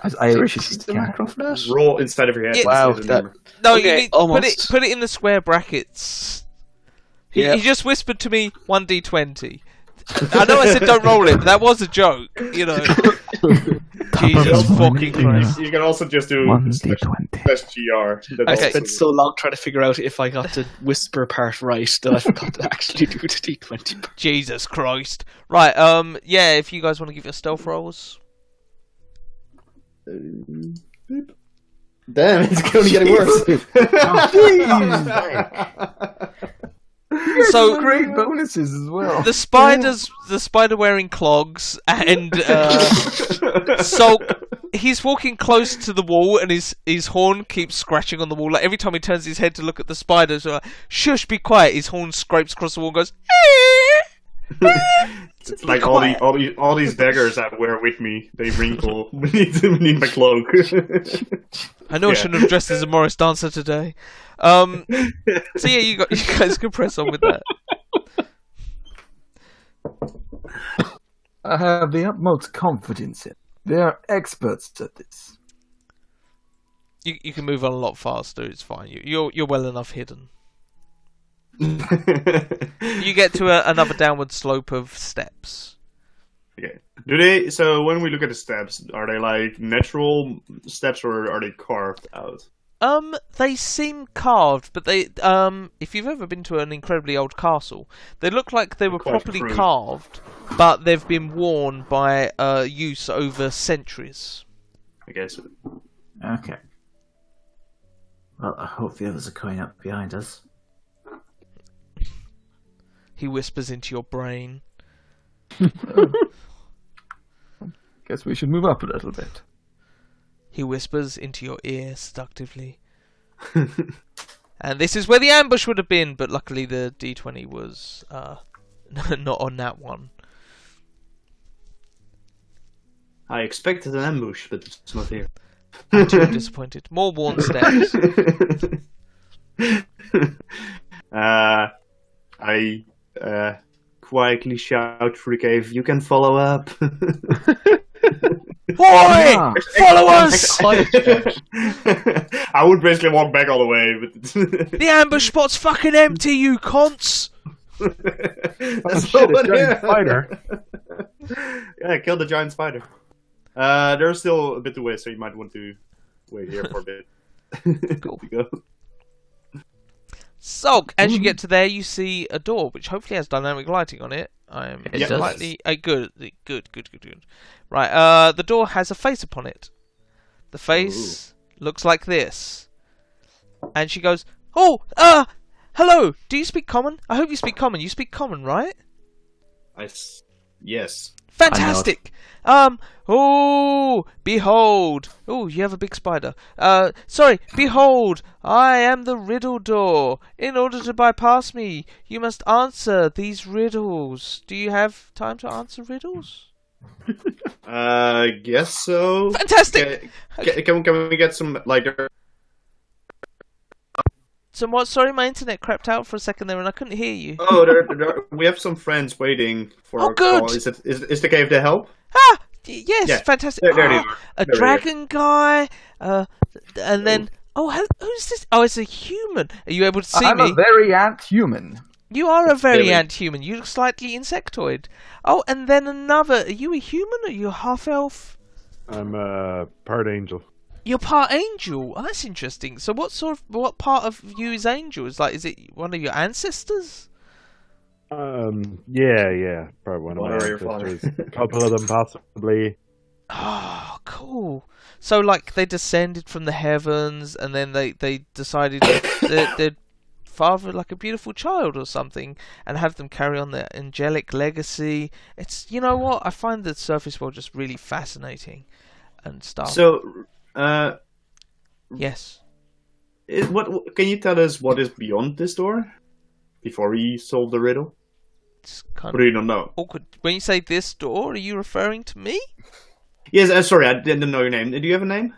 As Irish Is as the you can. macro for that? Roll inside of your head. Yeah. Wow, Say the that- number. No, Okay, you need almost. put it in the square brackets. He just whispered to me 1d20. I know I said don't roll it, but that was a joke, you know. Jesus fucking Christ. You can also just do 1d20. /GR. I Okay. spent so long trying to figure out if I got the whisper part right that I forgot to actually do the D20 part. Jesus Christ. Right, yeah, if you guys want to give your stealth rolls. Damn, it's only getting worse. So great bonuses as well. the spider wearing clogs and so he's walking close to the wall and his horn keeps scratching on the wall. Like every time he turns his head to look at the spider, so like, shush, be quiet. His horn scrapes across the wall and goes. It's like all these daggers that wear with me, they wrinkle beneath my cloak. I know I shouldn't have dressed as a Morris dancer today. So yeah, you guys can press on with that. I have the utmost confidence in. They are experts at this. You can move on a lot faster. It's fine. You're well enough hidden. You get to another downward slope of steps. Okay. Do they? So when we look at the steps, are they like natural steps or are they carved out? They seem carved, but they, if you've ever been to an incredibly old castle, they look like they were Quite properly crude. carved, but they've been worn by use over centuries. I guess. Okay. Well, I hope the others are coming up behind us. He whispers into your brain. Guess we should move up a little bit. He whispers into your ear seductively. And this is where the ambush would have been, but luckily the D20 was not on that one. I expected an ambush, but it's not here. I'm too disappointed. More worn steps. I quietly shout through the cave, "You can follow up." Boy! Follow us! I would basically walk back all the way, but The ambush spot's fucking empty, you cunts! That's shit, not a giant here. spider. Yeah, kill the giant spider. There's still a bit to wait, so you might want to wait here for a bit. Cool. To go. So, as you get to there, you see a door, which hopefully has dynamic lighting on it. I'm It does. slightly... good. Right, the door has a face upon it. The face looks like this. And she goes, "Oh, hello, do you speak common? I hope you speak common. You speak common, right? Yes. Fantastic! Oh, behold! Oh, you have a big spider. Sorry, behold! I am the riddle door. In order to bypass me, you must answer these riddles. Do you have time to answer riddles? Guess so. Fantastic! Can we get some, like... Somewhat, sorry, my internet crapped out for a second there and I couldn't hear you. Oh, we have some friends waiting for Oh, our good. call. Is the cave to help? Yes, Yeah. fantastic. There they are. A There they are. dragon guy, and then... Oh, who's this? Oh, it's a human. Are you able to see I'm me? a very ant-human. You are a very Billy. ant-human. You look slightly insectoid. Oh, and then another. Are you a human? Are you a half-elf? I'm a part angel. You're part angel. Oh, that's interesting. So what part of you is angel? Is it one of your ancestors? Yeah, probably one of One my of your fathers. ancestors. A couple of them possibly. Oh, cool. So, like, they descended from the heavens, and then they decided they'd father like a beautiful child or something, and have them carry on their angelic legacy. It's, you know what? I find the surface world just really fascinating and stuff. So, Yes. what can you tell us what is beyond this door before we solve the riddle? It's kind Or do you not know? of awkward. When you say this door, are you referring to me? Yes, sorry, I didn't know your name. Do you have a name?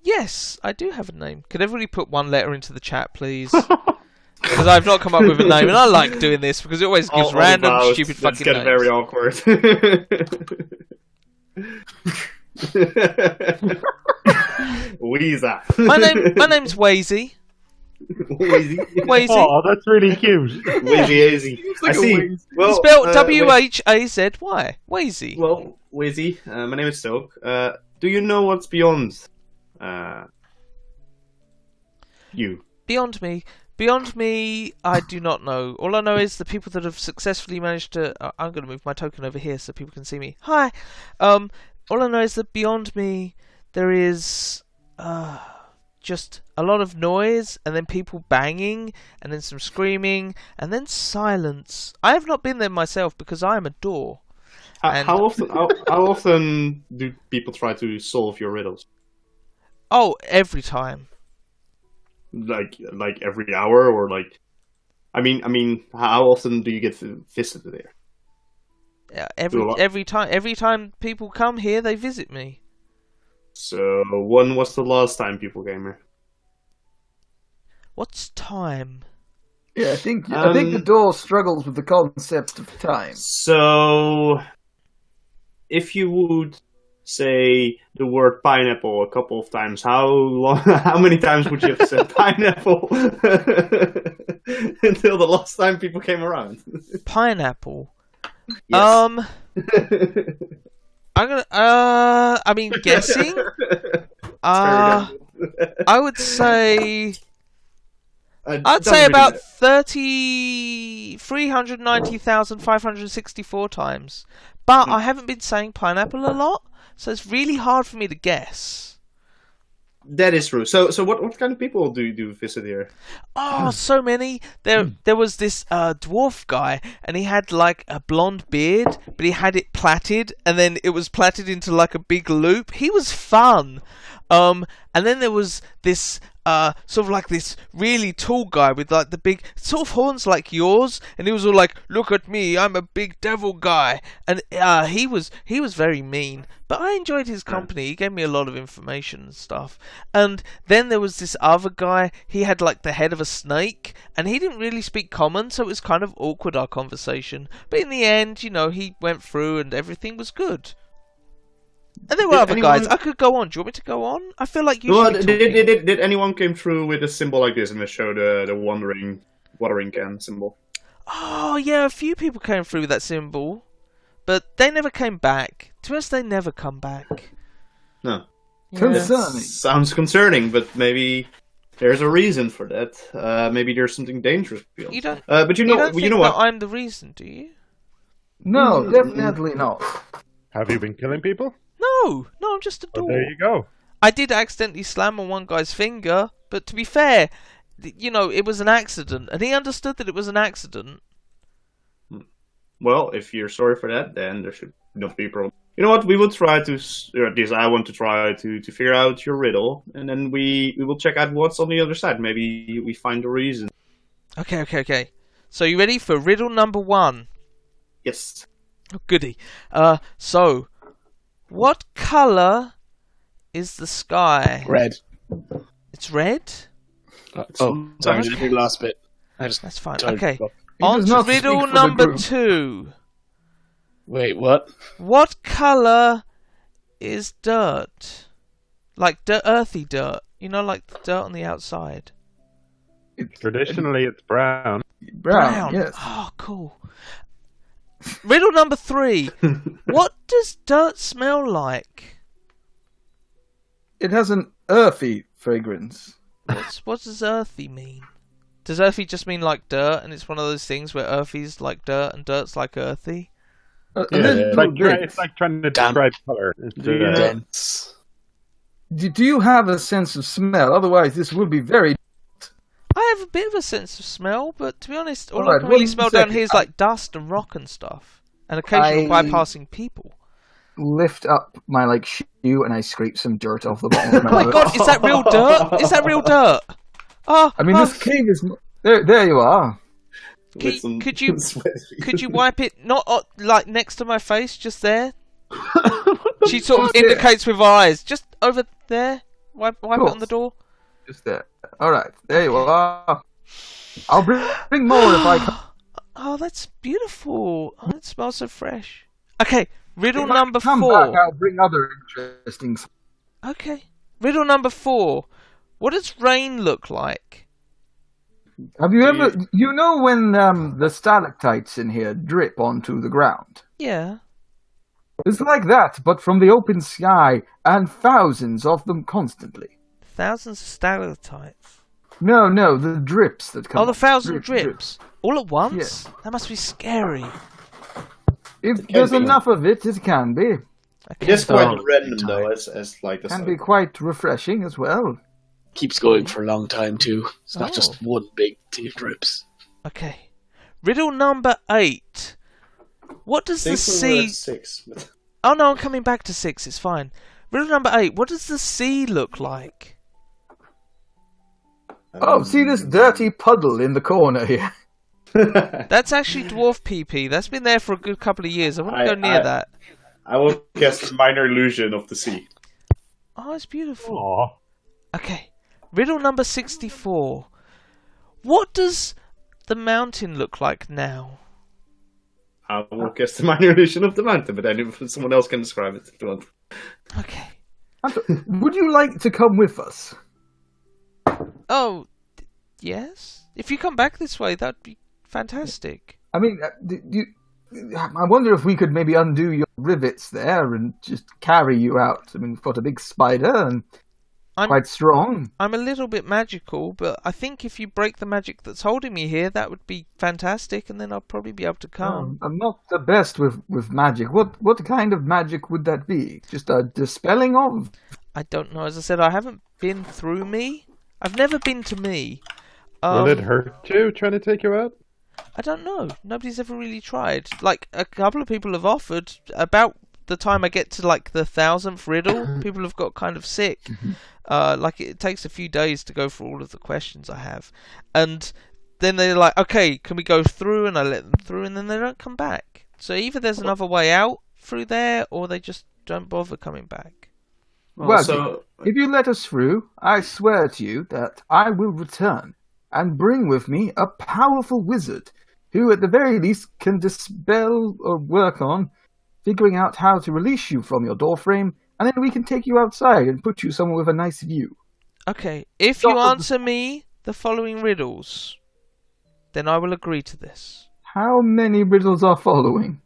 Yes, I do have a name. Could everybody put one letter into the chat, please? Because I've not come up with a name, and I like doing this because it always gives random, about, stupid let's fucking get names. very awkward. Weezer. My name's Wazy. Weezy. Wazy. Oh, that's really cute. Weezy. I see. Well, Spelled W-H-A-Z-Y. Wazy. Well, Weezy, my name is Silk. Do you know what's beyond you? Beyond me, I do not know. All I know is the people that have successfully managed to... I'm going to move my token over here so people can see me. Hi! All I know is that beyond me, there is... just a lot of noise, and then people banging, and then some screaming, and then silence. I have not been there myself because I am a door. And- How often do people try to solve your riddles? Oh, every time. Like every hour, or like, I mean, how often do you get visited there? Yeah, Do a lot. every time people come here, they visit me. So when was the last time people came here? What's time? Yeah, I think the door struggles with the concept of time. So if you would say the word pineapple a couple of times, how many times would you have said pineapple until the last time people came around? Pineapple. Yes. I'm gonna. I mean, guessing. I would say. I'd say about 390,564 times. But I haven't been saying pineapple a lot, so it's really hard for me to guess. That is true. So what kind of people do you visit here? Oh, so many. There was this dwarf guy, and he had like a blonde beard, but he had it plaited, and then it was plaited into like a big loop. He was fun. And then there was this sort of like this really tall guy with like the big sort of horns like yours, and he was all like, "Look at me, I'm a big devil guy," and he was very mean, but I enjoyed his company. He gave me a lot of information and stuff. And then there was this other guy. He had like the head of a snake, and he didn't really speak common, so it was kind of awkward, our conversation. But in the end, you know, he went through and everything was good. And there were other guys. I could go on. Do you want me to go on? I feel like you should be talking. Did anyone came through with a symbol like this and they showed the watering can symbol? Oh, yeah, a few people came through with that symbol. But they never came back. To us, they never come back. No. Yeah. Concerning. Sounds concerning, but maybe there's a reason for that. Maybe there's something dangerous beyond. You don't, but you don't think what? that I'm the reason, do you? No, definitely not. Have you been killing people? No, I'm just a Well, door. there you go. I did accidentally slam on one guy's finger, but to be fair, you know, it was an accident, and he understood that it was an accident. Well, if you're sorry for that, then there should not be a problem. You know what? We will try to, or at least I want to try to figure out your riddle, and then we will check out what's on the other side. Maybe we find the reason. Okay. So you ready for riddle number 1? Yes. Oh, goody. So, what colour is the sky? Red. It's red? Sorry, I didn't hear the last bit. That's fine. Sorry. Okay. He On does to not speak riddle for the number group. 2. Wait, what? What colour is dirt? Like earthy dirt. You know, like the dirt on the outside. Traditionally, it's brown. Brown, yes. Oh, cool. Riddle number 3. What does dirt smell like? It has an earthy fragrance. What does earthy mean? Does earthy just mean like dirt, and it's one of those things where earthy's like dirt and dirt's like earthy? It's like trying to describe color. Dense. Do you have a sense of smell? Otherwise, this would be very... I have a bit of a sense of smell, but to be honest, all I Alright, can really one smell down second. here is like dust and rock and stuff, and occasional I- bypassing people. Lift up my shoe and I scrape some dirt off the bottom of Oh my my foot. god, is that real dirt? Is that real dirt? Oh, I mean, this cave is... There you are. could you wipe it not like next to my face, just there? She sort of indicates with her eyes, just over there. Wipe it on the door. Just there. Alright, there you are. I'll bring more if I can. Oh, that's beautiful. Oh, it smells so fresh. Okay, riddle If I number come 4. back, I'll bring other interesting... Okay, riddle number 4. What does rain look like? Have you ever... You know when the stalactites in here drip onto the ground? Yeah. It's like that, but from the open sky, and thousands of them constantly. Thousands of stalactites. No, the drips that come. Oh, the thousand Drip. drips. All at once? Yes. That must be scary. If there's enough of it, it can be. It is quite Oh, random though, as like the Can be quite refreshing as well. Keeps going for a long time too. It's not Oh. just one big tear drips. Okay. Riddle number 8. What does the sea... 6. But... Oh no, I'm coming back to 6, it's fine. Riddle number 8. What does the sea look like? Oh, see this dirty puddle in the corner here? That's actually dwarf PP. That's been there for a good couple of years. I wouldn't go near that. I will guess minor illusion of the sea. Oh, it's beautiful. Aw. Okay. Riddle number 64. What does the mountain look like now? I will guess the minor illusion of the mountain, but then if someone else can describe it if you want. Okay. Would you like to come with us? Oh, yes? If you come back this way, that'd be fantastic. I mean, I wonder if we could maybe undo your rivets there and just carry you out. I mean, we've got a big spider and quite strong. I'm a little bit magical, but I think if you break the magic that's holding me here, that would be fantastic, and then I'll probably be able to come. I'm not the best with magic. What kind of magic would that be? Just a dispelling of? I don't know. As I said, I haven't been through me. I've never been to me. Will it hurt you trying to take you out? I don't know. Nobody's ever really tried. Like, a couple of people have offered. About the time I get to, like, the 1,000th riddle, people have got kind of sick. Like, it takes a few days to go through all of the questions I have. And then they're like, okay, can we go through? And I let them through, and then they don't come back. So either there's another way out through there, or they just don't bother coming back. Well, if you let us through, I swear to you that I will return and bring with me a powerful wizard who, at the very least, can dispel or work on figuring out how to release you from your doorframe, and then we can take you outside and put you somewhere with a nice view. Okay, if you answer me the following riddles, then I will agree to this. How many riddles are following?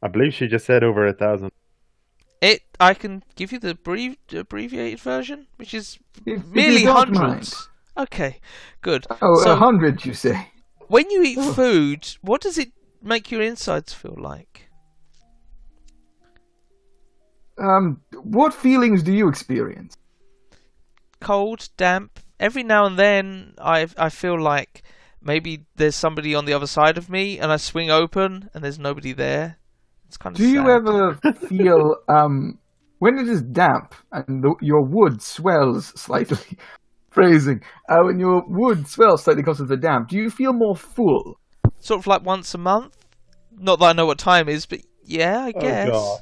I believe she just said over 1,000. I can give you the abbreviated version, which is If merely you don't hundreds. mind. Okay, good. Oh, So, 100, you say? when you eat food, what does it make your insides feel like? What feelings do you experience? Cold, damp. Every now and then, I feel like maybe there's somebody on the other side of me, and I swing open, and there's nobody there. It's kind of Do you sad. ever feel, when it is damp and your wood swells slightly, phrasing, when your wood swells slightly because of the damp, do you feel more full? Sort of like once a month? Not that I know what time is, but yeah, I guess. God.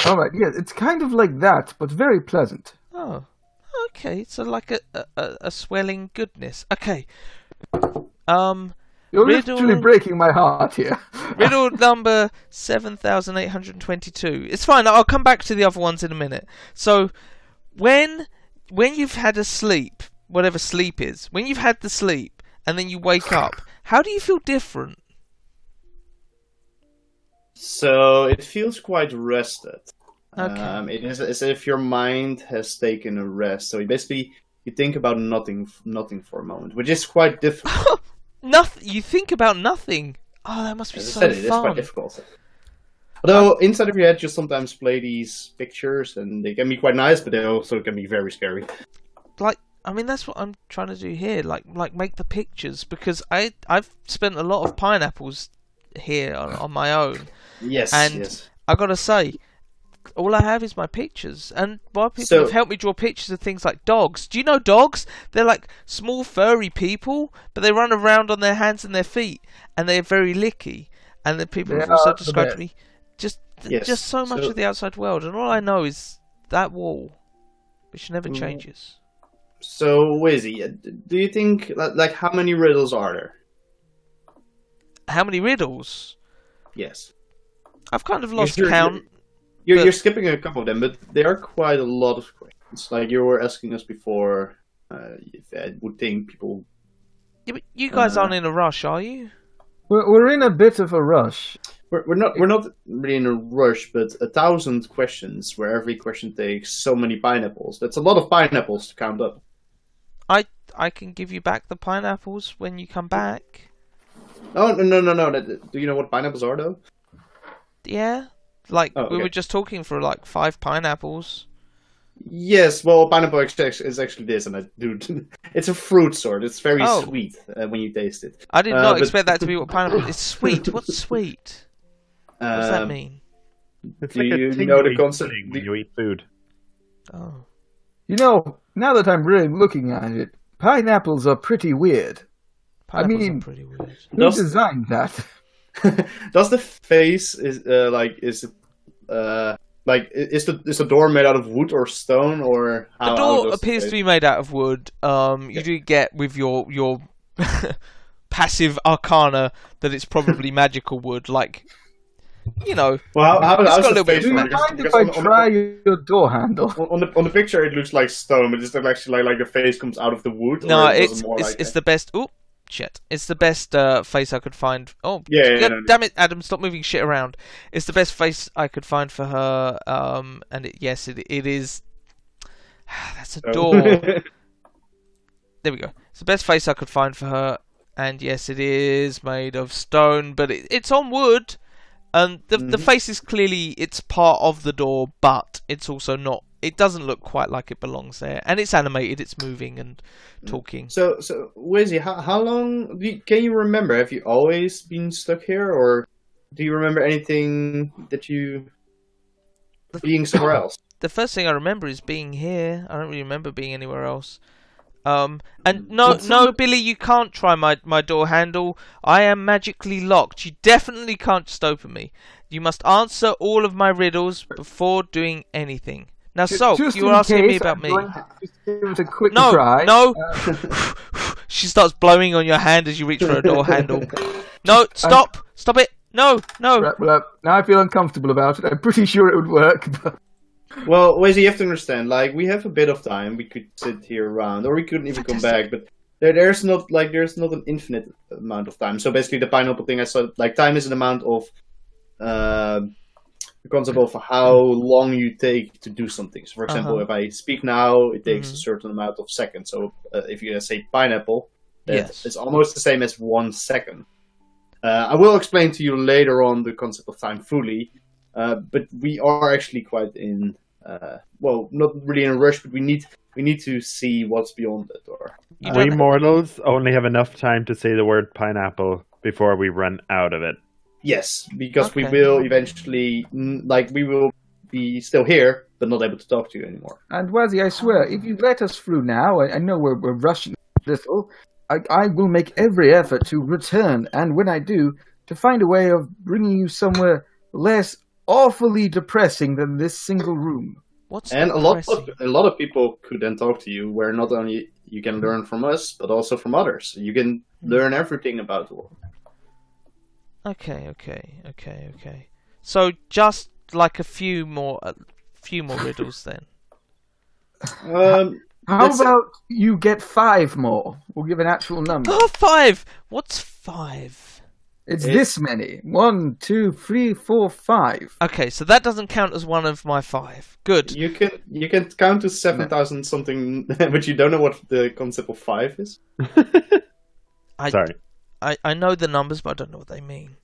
Alright, yeah, it's kind of like that, but very pleasant. Oh, okay. So like a swelling goodness. Okay. You're Riddle- literally breaking my heart here. Riddle number 7,822. It's fine. I'll come back to the other ones in a minute. So, when you've had a sleep, whatever sleep is, when you've had the sleep and then you wake up, how do you feel different? So it feels quite rested. Okay. It is as if your mind has taken a rest. So you think about nothing for a moment, which is quite difficult. Nothing. You think about nothing. Oh, that must be As I so said, it is quite fun. difficult. Although inside of your head, you sometimes play these pictures, and they can be quite nice, but they also can be very scary. Like, I mean, that's what I'm trying to do here. Like make the pictures, because I've spent a lot of pineapples here on my own. Yes, And yes. I gotta say, all I have is my pictures, and while people have helped me draw pictures of things like dogs. Do you know dogs? They're like small furry people, but they run around on their hands and their feet, and they're very licky. And the people have also described to me just so much of the outside world, and all I know is that wall, which never changes. So, Wizzy, do you think, like, how many riddles are there? How many riddles? Yes. I've kind of lost count. You're skipping a couple of them, but there are quite a lot of questions. Like you were asking us before, if I would think people... Yeah, but you guys aren't in a rush, are you? We're in a bit of a rush. We're not really in a rush, but 1,000 questions where every question takes so many pineapples. That's a lot of pineapples to count up. I can give you back the pineapples when you come back. Oh, no. Do you know what pineapples are, though? Yeah? Like, Oh, okay. we were just talking for like 5 pineapples. Yes, well, pineapple is actually this, and it's a fruit sort. It's very sweet when you taste it. I did not expect that to be what pineapple is. Sweet. What's sweet? What does that mean? It's Do like you a know the tingly concept? feeling when you eat food. Oh. You know, now that I'm really looking at it, pineapples are pretty weird. Pineapples mean, are pretty weird. Who designed that? Does the face is the door made out of wood or stone, or The door appears to be made out of wood. You do get with your passive arcana that it's probably magical wood, like, you know. Well, it's how's got a the little bit face? Do you of mind if I try your door handle? On the picture, it looks like stone, but it's actually like the face comes out of the wood. No, or it's more like the best. Oop, Shit. It's the best face I could find. Oh, Yeah, God, no, damn it, Adam! Stop moving shit around. It's the best face I could find for her. And yes, it is. That's a door. There we go. It's the best face I could find for her, and yes, it is made of stone, but it's on wood. And the face is clearly it's part of the door, but it's also not. It doesn't look quite like it belongs there, and it's animated. It's moving and talking. So Wizzy, how long can you remember? Have you always been stuck here, or do you remember anything that you being somewhere else? The first thing I remember is being here. I don't really remember being anywhere else. And no, Billy, you can't try my door handle. I am magically locked. You definitely can't just open me. You must answer all of my riddles before doing anything. Now, Sulk, you were asking me about me. Give it a quick No, try. no. She starts blowing on your hand as you reach for a door handle. No, stop it. No. Right, well, now I feel uncomfortable about it. I'm pretty sure it would work, but... Well, Wizzy, you have to understand. Like, we have a bit of time. We could sit here around, or we couldn't even come back. But there's not an infinite amount of time. So basically, the pineapple thing I said, like, time is an amount of the concept of how long you take to do something. So, for example, if I speak now, it takes a certain amount of seconds. So, if you say pineapple, it's almost the same as 1 second. I will explain to you later on the concept of time fully, but we are actually quite in, not really in a rush, but we need to see what's beyond it. Or we mortals only have enough time to say the word pineapple before we run out of it. Yes, because we will eventually, we will be still here, but not able to talk to you anymore. And Wazzy, I swear, if you let us through now, I know we're rushing a little, I will make every effort to return, and when I do, to find a way of bringing you somewhere less awfully depressing than this single room. A lot of people could then talk to you, where not only you can learn from us, but also from others. You can learn everything about the world. Okay. So just like a few more riddles then. How about you get 5 more? We'll give an actual number. Oh, 5! What's 5? It's this many. 1, 2, 3, 4, 5. Okay, so that doesn't count as one of my 5. Good. You can count to 7,000 something, but you don't know what the concept of 5 is. Sorry. I know the numbers, but I don't know what they mean.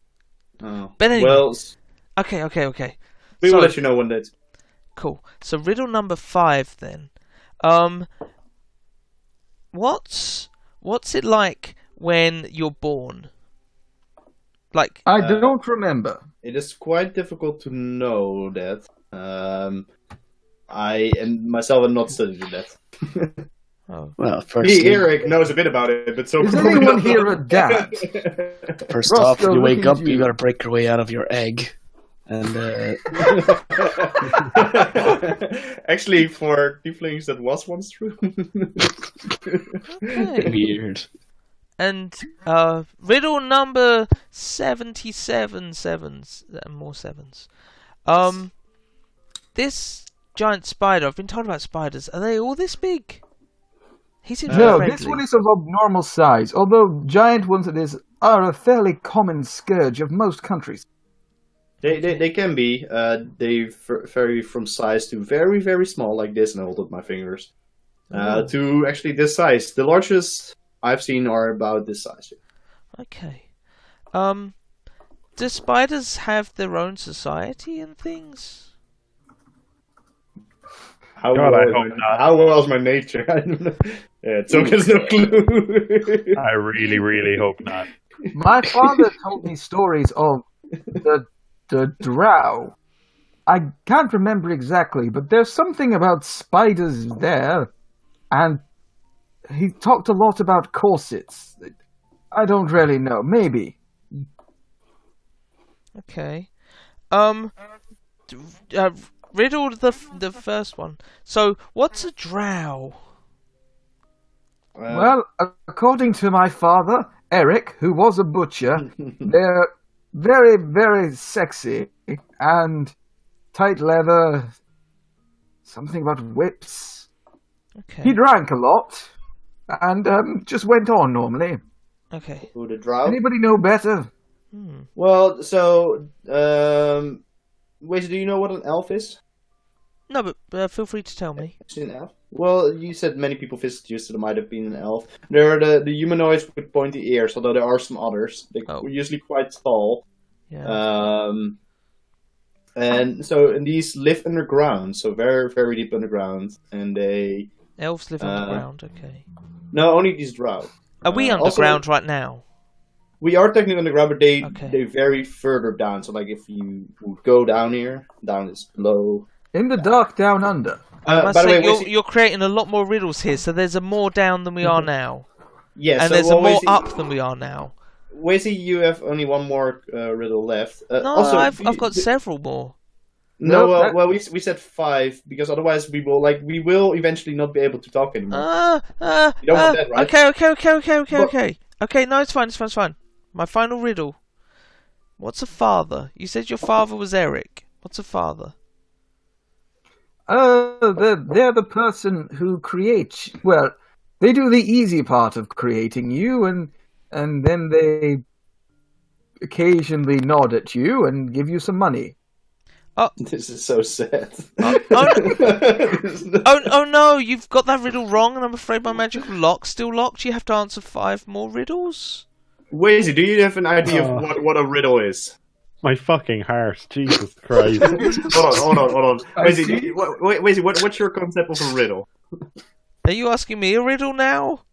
Oh. But anyway. Well, okay. We will let you know when that's cool. So riddle number 5 then. What's it like when you're born? Like I don't remember. It is quite difficult to know that. I myself am not studying that. Oh. Well, first, Eric knows a bit about it, but so is anyone here a dad? First off, when you wake up, you got to break your way out of your egg, and actually, for tieflings, that was once true. Okay. weird. And riddle number 77 sevens and more sevens. This giant spider. I've been told about spiders. Are they all this big? He seems No, friendly. this one is of abnormal size, although giant ones are a fairly common scourge of most countries. They can be. They vary from size to very, very small, like this, and I hold up my fingers, to actually this size. The largest I've seen are about this size. Okay. Do spiders have their own society and things? How well is my nature? I don't know. Yeah, Tok has no clue. I really, really hope not. My father told me stories of the drow. I can't remember exactly, but there's something about spiders there, and he talked a lot about corsets. I don't really know. Maybe. Okay. Riddle the first one. So, what's a drow? Well, according to my father, Eric, who was a butcher, they're very, very sexy and tight leather, something about whips. Okay. He drank a lot and just went on normally. Okay. Who the drow? Anybody know better? Well, so wait, do you know what an elf is? No, but feel free to tell me. Is it an elf? Well, you said many people visited you, so there might have been an elf. There are the humanoids with pointy ears, although there are some others. They're usually quite tall. Yeah. And these live underground, so very, very deep underground, and they... Elves live underground, okay. No, only these drow. Are we underground right now? We are technically underground, but they vary further down. So, like, if you go down here, down is below. In the dark down under. By the way, you're creating a lot more riddles here, so there's a more down than we are now. Yes, and there's a more up than we are now. Wazy, you have only one more riddle left. No, also, I've got several more. No, well, we said 5 because otherwise we will eventually not be able to talk anymore. You don't want that, right? Okay. No, it's fine. My final riddle. What's a father? You said your father was Eric. What's a father? They're the person who creates. Well, they do the easy part of creating you, and then they occasionally nod at you and give you some money. Oh, this is so sad. Oh no, you've got that riddle wrong, and I'm afraid my magical lock's still locked. You have to answer 5 more riddles. Wazy, do you have an idea of what a riddle is? My fucking heart, Jesus Christ. Hold on. Wazy, what's your concept of a riddle? Are you asking me a riddle now?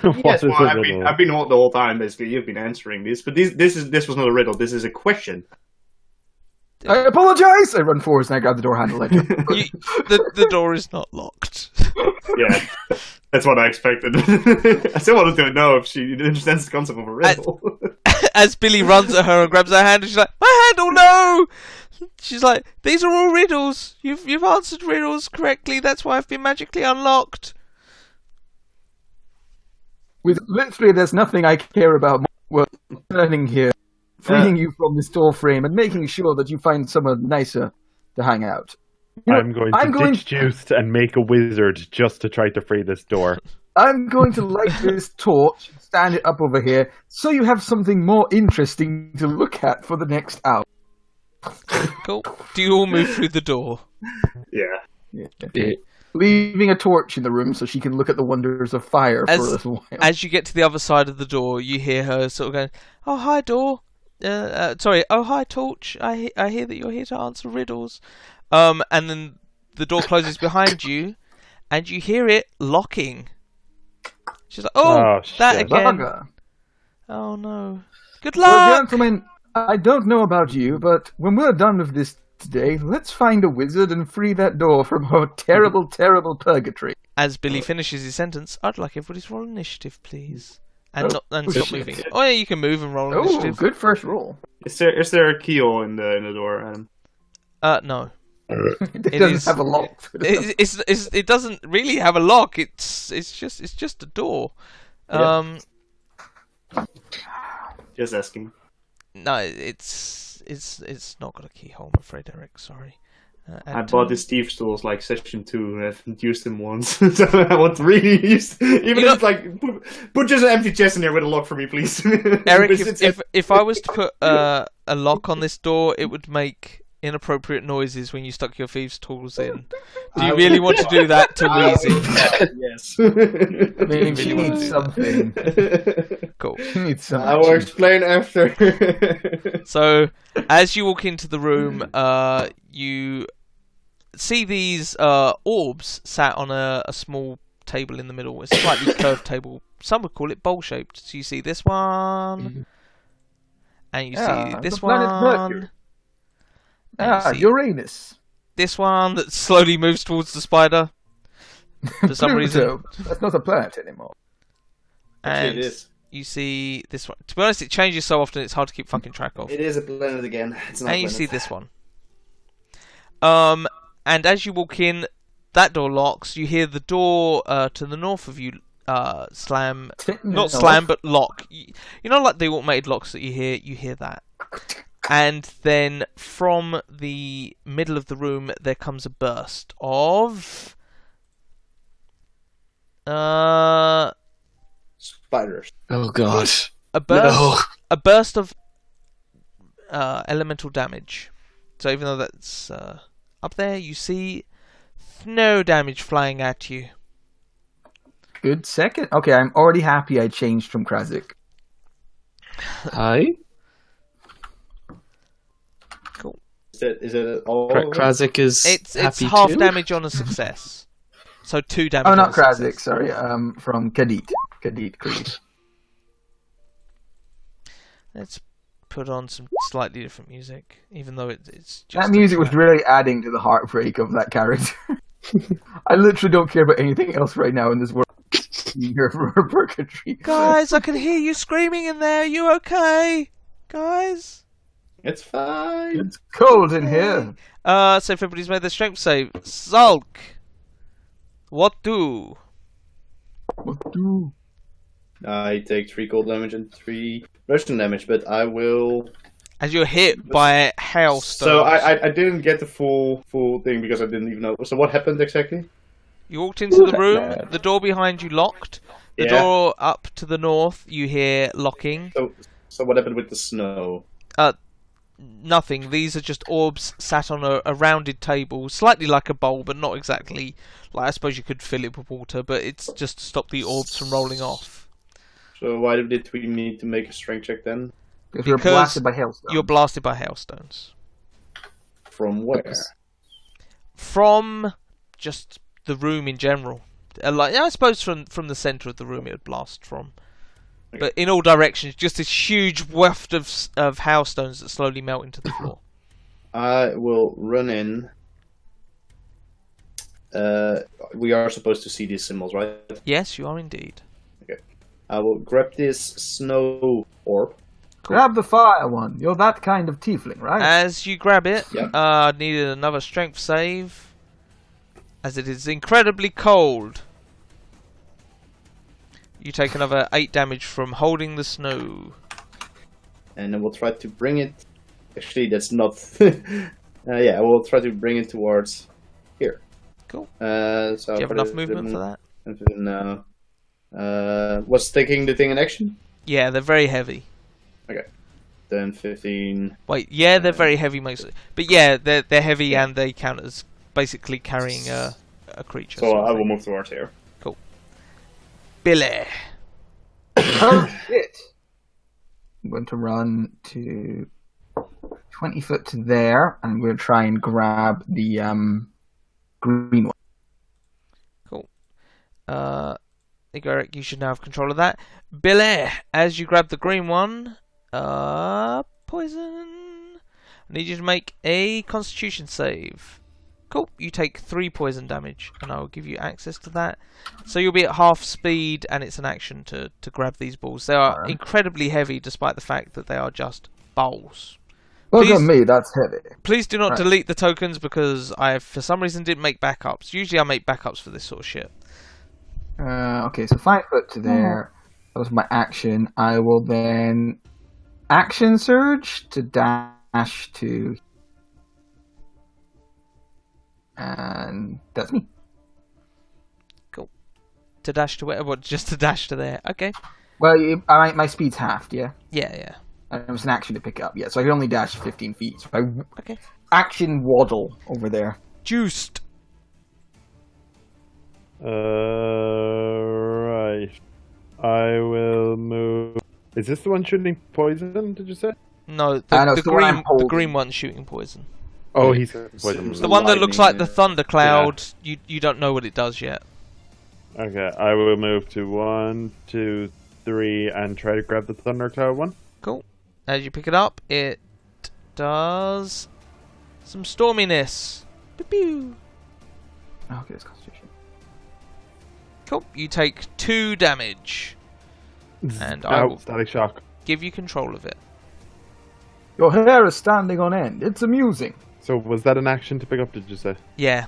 Yes, well, I've been the whole time, basically. You've been answering this, but this was not a riddle. This is a question. I apologize! I run forwards and I grab the door handle. The door is not locked. Yeah, that's what I expected. I still wanted to know if she understands the concept of a riddle. As Billy runs at her and grabs her hand, and she's like, "My handle, no!" She's like, "These are all riddles. You've answered riddles correctly. That's why I've been magically unlocked." With literally, there's nothing I care about more than learning here. Freeing you from this door frame and making sure that you find somewhere nicer to hang out. I'm going to ditch Juiced and make a wizard just to try to free this door. I'm going to light this torch, stand it up over here, so you have something more interesting to look at for the next hour. Cool. Do you all move through the door? Yeah. Okay. Leaving a torch in the room so she can look at the wonders of fire for a little while. As you get to the other side of the door, you hear her sort of going, "Oh, hi, door. Oh, hi, torch. I hear that you're here to answer riddles." And then the door closes behind you, and you hear it locking. She's like, "Oh, that again. Bugger. Oh no. Good luck." Well, gentlemen, I don't know about you, but when we're done with this today, let's find a wizard and free that door from her terrible, terrible purgatory. As Billy finishes his sentence, I'd like everybody to roll initiative, please. And stop shit. moving. Oh yeah, you can move and roll initiative. Good first roll. Is there a keyhole in the door, Adam? No. It doesn't have a lock. It doesn't really have a lock. It's just a door. Just asking. No, it's not got a keyhole, I'm afraid, Eric. Sorry. I bought these Steve's tools like session 2 and I haven't used them once. So I want to really use even if it's like put just an empty chest in there with a lock for me, please. Eric, if I was to put a lock on this door, it would make inappropriate noises when you stuck your thieves' tools in. Do you really want to do that to Wheezy? Yes. I mean, she needs something. Cool. She needs something. I will explain after. So, as you walk into the room, you see these orbs sat on a small table in the middle. It's a slightly curved table. Some would call it bowl-shaped. So you see this one, and you see this one. Uranus. This one that slowly moves towards the spider for some reason. That's not a planet anymore. And it is. You see this one. To be honest, it changes so often it's hard to keep fucking track of. It is a planet again. It's not and you see this one. And as you walk in, that door locks. You hear the door to the north of you slam. Not slam, but lock. You know, like the automated locks that you hear that. And then from the middle of the room, there comes a burst of... Spiders. spiders. Oh god. A burst, No. a burst of elemental damage. So even though that's up there, you see snow damage flying at you. Good second. Okay, I'm already happy I changed from Krazik. Hi. Is it all? Krazik is It's happy half too? damage on a success. So 2 damage. Oh, on not a Krazik. success. Sorry. From Kadit. Kadit Creed. Let's put on some slightly different music, even though it's just That music was really adding to the heartbreak of that character. I literally don't care about anything else right now in this world. Here for purgatory. Guys, I can hear you screaming in there. You okay, guys? It's fine. It's cold in here. So if everybody's made their strength save, Sulk. What do? What do? I take 3 cold damage and 3 bludgeoning damage, but I will. As you're hit by hailstones. So I didn't get the full thing because I didn't even know. So what happened exactly? You walked into the room. The door behind you locked. The door up to the north, you hear locking. So what happened with the snow? Nothing. These are just orbs sat on a rounded table, slightly like a bowl, but not exactly. Like I suppose you could fill it with water, but it's just to stop the orbs from rolling off. So why did we need to make a strength check then? Because you're blasted by hailstones. You're blasted by hailstones. From where? From just the room in general. I suppose from the centre of the room it would blast from. Okay. But in all directions, just this huge waft of hailstones that slowly melt into the floor. I will run in. We are supposed to see these symbols, right? Yes, you are indeed. Okay. I will grab this snow orb. Cool. Grab the fire one. You're that kind of tiefling, right? As you grab it, yep. Needed another strength save. As it is incredibly cold. You take another 8 damage from holding the snow. And then we'll try to bring it. Actually, that's not. Yeah, we'll try to bring it towards here. Cool. So do you have enough movement for that? No. Was taking the thing in action? Yeah, they're very heavy. Okay. Then 15. Wait, yeah, they're very heavy mostly. But yeah, they're heavy and they count as basically carrying a creature. So I will move towards here. Cool. Billy. Oh shit! I'm going to run to 20 foot to there, and we'll try and grab the green one. Cool. Eric, you should now have control of that. Billy, as you grab the green one, poison. I need you to make a Constitution save. Cool. You take 3 poison damage, and I will give you access to that. So you'll be at half speed, and it's an action to grab these balls. They are incredibly heavy, despite the fact that they are just bowls. Look at me, that's heavy. Please do not delete the tokens, because I, for some reason, didn't make backups. Usually I make backups for this sort of shit. Okay, so 5 foot to there. That was my action. I will then action surge to dash to... And that's me. Cool. To dash to where? What? Just to dash to there? Okay. Well, my speed's halved, yeah? Yeah. And it was an action to pick up, yeah. So I can only dash 15 feet. So okay. Action waddle over there. Juiced. Right. I will move. Is this the one shooting poison, did you say? No, the green one's shooting poison. Oh, he's poison. The one that looks like the thundercloud, you don't know what it does yet. Okay, I will move to 1, 2, 3, and try to grab the thundercloud one. Cool. As you pick it up, it does some storminess. Pew pew. Okay, it's Constitution. Cool. You take 2 damage, and I will static shock. Give you control of it. Your hair is standing on end. It's amusing. So was that an action to pick up, did you say? Yeah.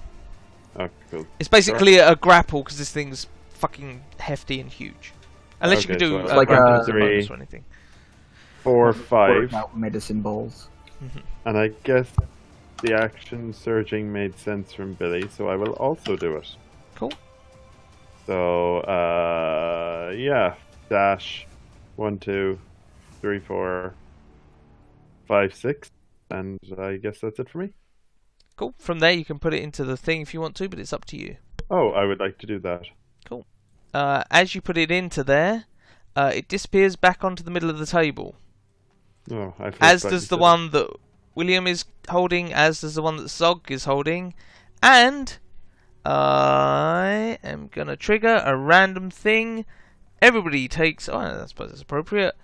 Oh, cool. It's basically a grapple, because this thing's fucking hefty and huge. Unless you can do like grapple a 3 or anything. 4, 5. Medicine balls. And I guess the action surging made sense from Billy, so I will also do it. Cool. So, yeah. dash 1, 2, 3, 4, 5, 6, and I guess that's it for me. Cool. From there, you can put it into the thing if you want to, but it's up to you. Oh, I would like to do that. Cool. As you put it into there, it disappears back onto the middle of the table. Oh, As does the one that William is holding, as does the one that Zog is holding, and I am going to trigger a random thing. Everybody takes... Oh, I suppose it's appropriate.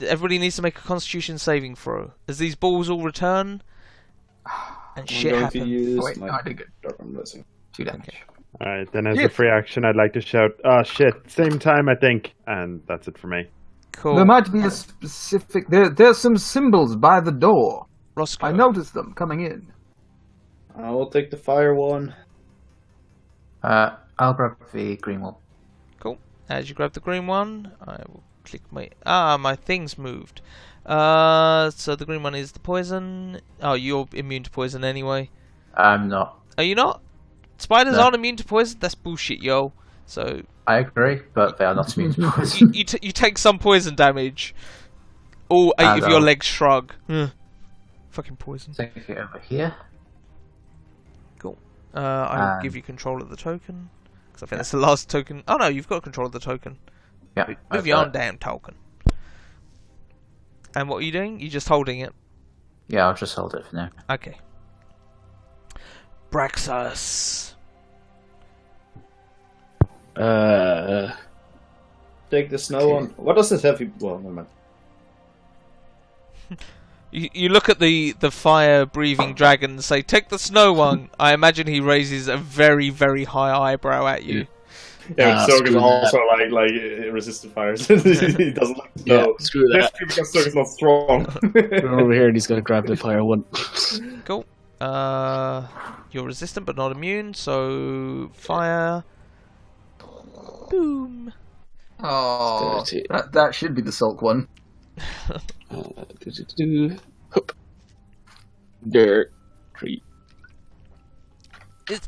Everybody needs to make a Constitution saving throw. As these balls all return, and shit happens. Oh, wait, no, I did good. 2 damage. Okay. Alright, then as a free action, I'd like to shout, "Oh shit, same time, I think." And that's it for me. Cool. There might be a specific... There's some symbols by the door. Roscoe. I noticed them coming in. I will take the fire one. I'll grab the green one. Cool. As you grab the green one, I will click my thing's moved. So the green one is the poison. Oh, you're immune to poison anyway. I'm not. Are you not? Spiders No. aren't immune to poison? That's bullshit, yo. So I agree, but they are not immune to poison. you take some poison damage. All 8 of your legs shrug. Fucking poison. Take it over here. Cool. I will give you control of the token. Because I think that's the last token. Oh no, you've got control of the token. Yeah. Move your own damn token. And what are you doing? You're just holding it. Yeah, I'll just hold it for now. Okay. Braxus. Take the snow one. What does this have? Well, never mind. You look at the fire-breathing dragon and say, "Take the snow one." I imagine he raises a very, very high eyebrow at you. Yeah, but Soak is also like resistant fires. He doesn't like snow. Yeah, screw that. Just because Soak is not strong. We're over here and he's gonna grab the fire one. Cool. You're resistant but not immune, so fire. Boom. Oh, 30. that should be the sulk one. Hup. There. 3.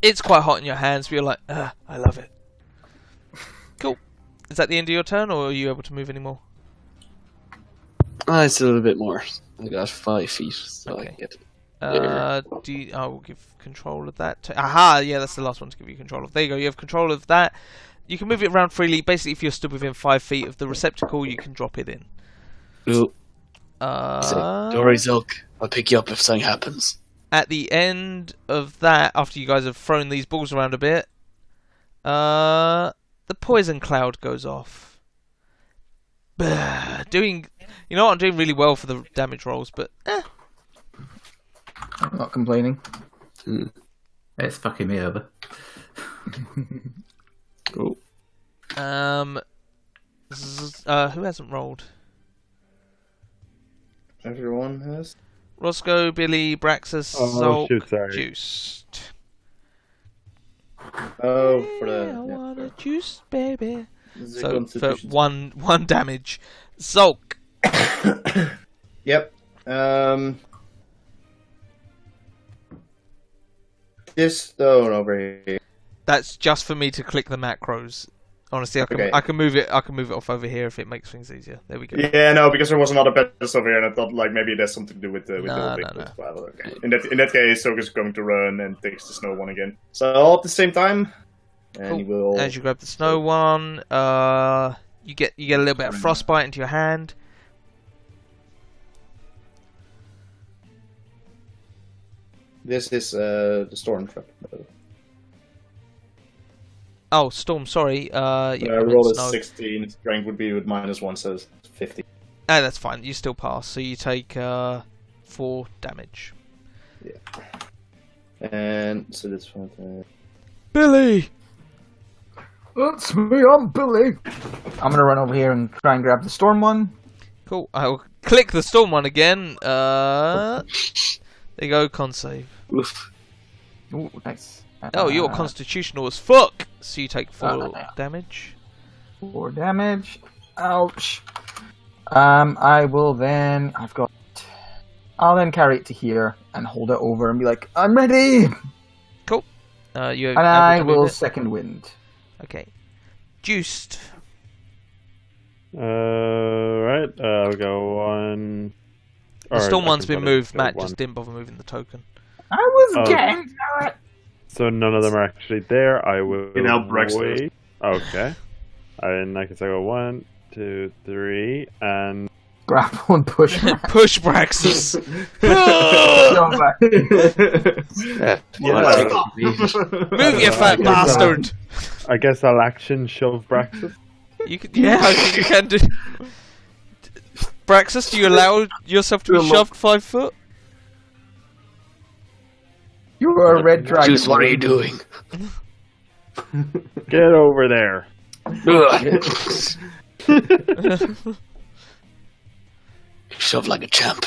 It's quite hot in your hands, but you're like, I love it. Cool. Is that the end of your turn, or are you able to move anymore? It's a little bit more. I got 5 feet, so I Okay. can get I will give control of that. Aha! Yeah, that's the last one to give you control of. There you go. You have control of that. You can move it around freely. Basically, if you're stood within 5 feet of the receptacle, you can drop it in. Ooh. Don't worry, Zulk. I'll pick you up if something happens. At the end of that, after you guys have thrown these balls around a bit, the poison cloud goes off. You know what? I'm doing really well for the damage rolls, but I'm not complaining. It's fucking me over. Cool. who hasn't rolled? Everyone has. Roscoe, Billy, Braxus, Oh, Zolk, shoot, sorry. Juiced. Oh, for I the want a juice, baby. the So for Constitution. one damage. Zolk. Yep. This stone over here. That's just for me to click the macros. Honestly, Okay. I can move it. I can move it off over here if it makes things easier. There we go. Yeah, no, because there was another pedestal over here, and I thought like maybe it has something to do with the No, whole big no. well, okay. In that case, Sok is going to run and takes the snow one again. So all at the same time, and Cool. he will. As you grab the snow one, you get a little bit of frostbite into your hand. This is the storm trap. Oh, storm. Sorry. Yeah, Roll is snow. 16. Strength would be with -1, so it's 50. Ah, that's fine. You still pass, so you take 4 damage. And so that's what. Billy. That's me, I'm Billy. I'm gonna run over here and try and grab the storm one. Cool. I will click the storm one again. There you go. Con save. Oof. Ooh, nice. Oh, you're constitutional as fuck. So you take 4 yeah. damage. 4 damage. Ouch. I will then. I'll then carry it to here and hold it over and be like, I'm ready! Cool. You And I will second wind. Okay. Juiced. Right. I'll go one. The storm one's been moved. Matt one. just didn't bother moving the token. I was getting to it. So none of them are actually there. I will You can help Rex. wait. Okay. And I guess I go 1, 2, 3, and Grapple and push. Push Braxis. Move, you fat bastard. I guess I'll action shove Braxis. You can, yeah, I think you can do. Braxis, do you allow yourself to be shoved 5 foot? You are a red dragon. Juice, what are you doing? Get over there. Shove like a champ.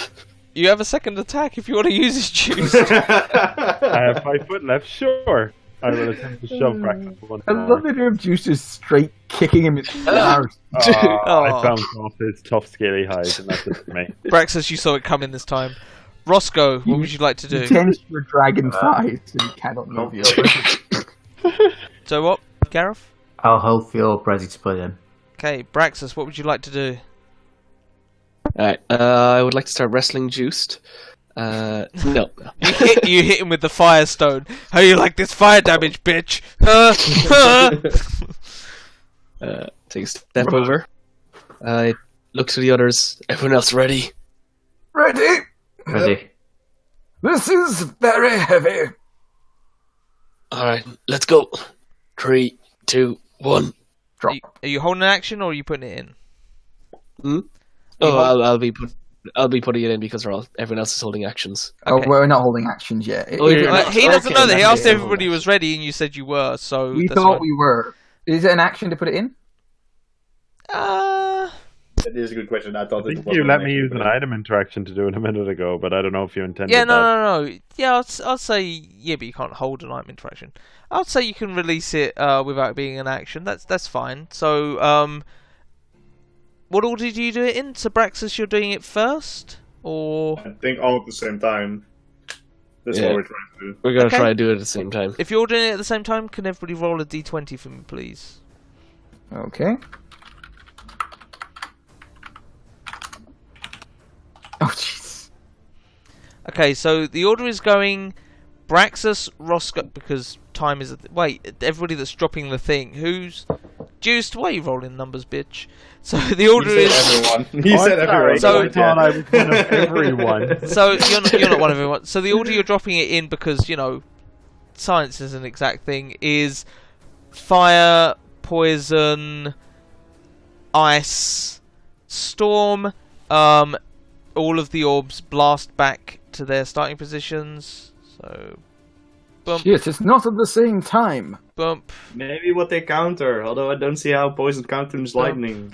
You have a second attack if you want to use his juice. I have 5 foot left. Sure. I will attempt to shove Braxis once I more. love the idea of Juice just straight kicking him in the arse. I Oh. bounced off his tough, scaly hide, and that's it for me. Braxis, you saw it coming this time. Roscoe, what would you like to do? He tends to a dragon thighs, so he cannot move you. So what, Gareth? I'll hold the orb ready to put in. Okay, Braxis, what would you like to do? Alright, I would like to start wrestling Juiced. No. You hit him with the firestone. How you like this fire damage, bitch? Take a step over. I look to the others. Everyone else ready? Ready? Ready? This is very heavy. Alright, let's go. 3, 2, 1. Drop. Are you holding an action or are you putting it in? Oh, I'll be putting it in because everyone else is holding actions. Oh, Okay. we're not holding actions yet. Oh, you're Well, not. he doesn't know that. He asked okay. everybody was ready and you said you were, so We that's thought fine. we were. Is it an action to put it in? That is a good question. I thought I think you let me use an item interaction to do it a minute ago, but I don't know if you intended yeah, that. no. Yeah, I'll say, yeah, but you can't hold an item interaction. I'd say you can release it without being an action. That's fine. So, what order do you do it in? So, Braxis, you're doing it first? Or... I think all at the same time. That's Yeah. what we're trying to do. We're gonna Okay. try to do it at the same time. If you're all doing it at the same time, can everybody roll a d20 for me, please? Okay. Oh, jeez. Okay, so the order is going Braxis, Roscoe, because time is... Wait, everybody that's dropping the thing. Who's... Juiced? Why are you rolling numbers, bitch? So the order He is... said everyone. He said everyone. So- I thought I was one of everyone. So you're not one of everyone. So the order you're dropping it in, because, you know, science is an exact thing, is fire, poison, ice, storm, all of the orbs blast back to their starting positions. So, bump, Shit, it's not at the same time. bump. Maybe what they counter, although I don't see how poison counters lightning.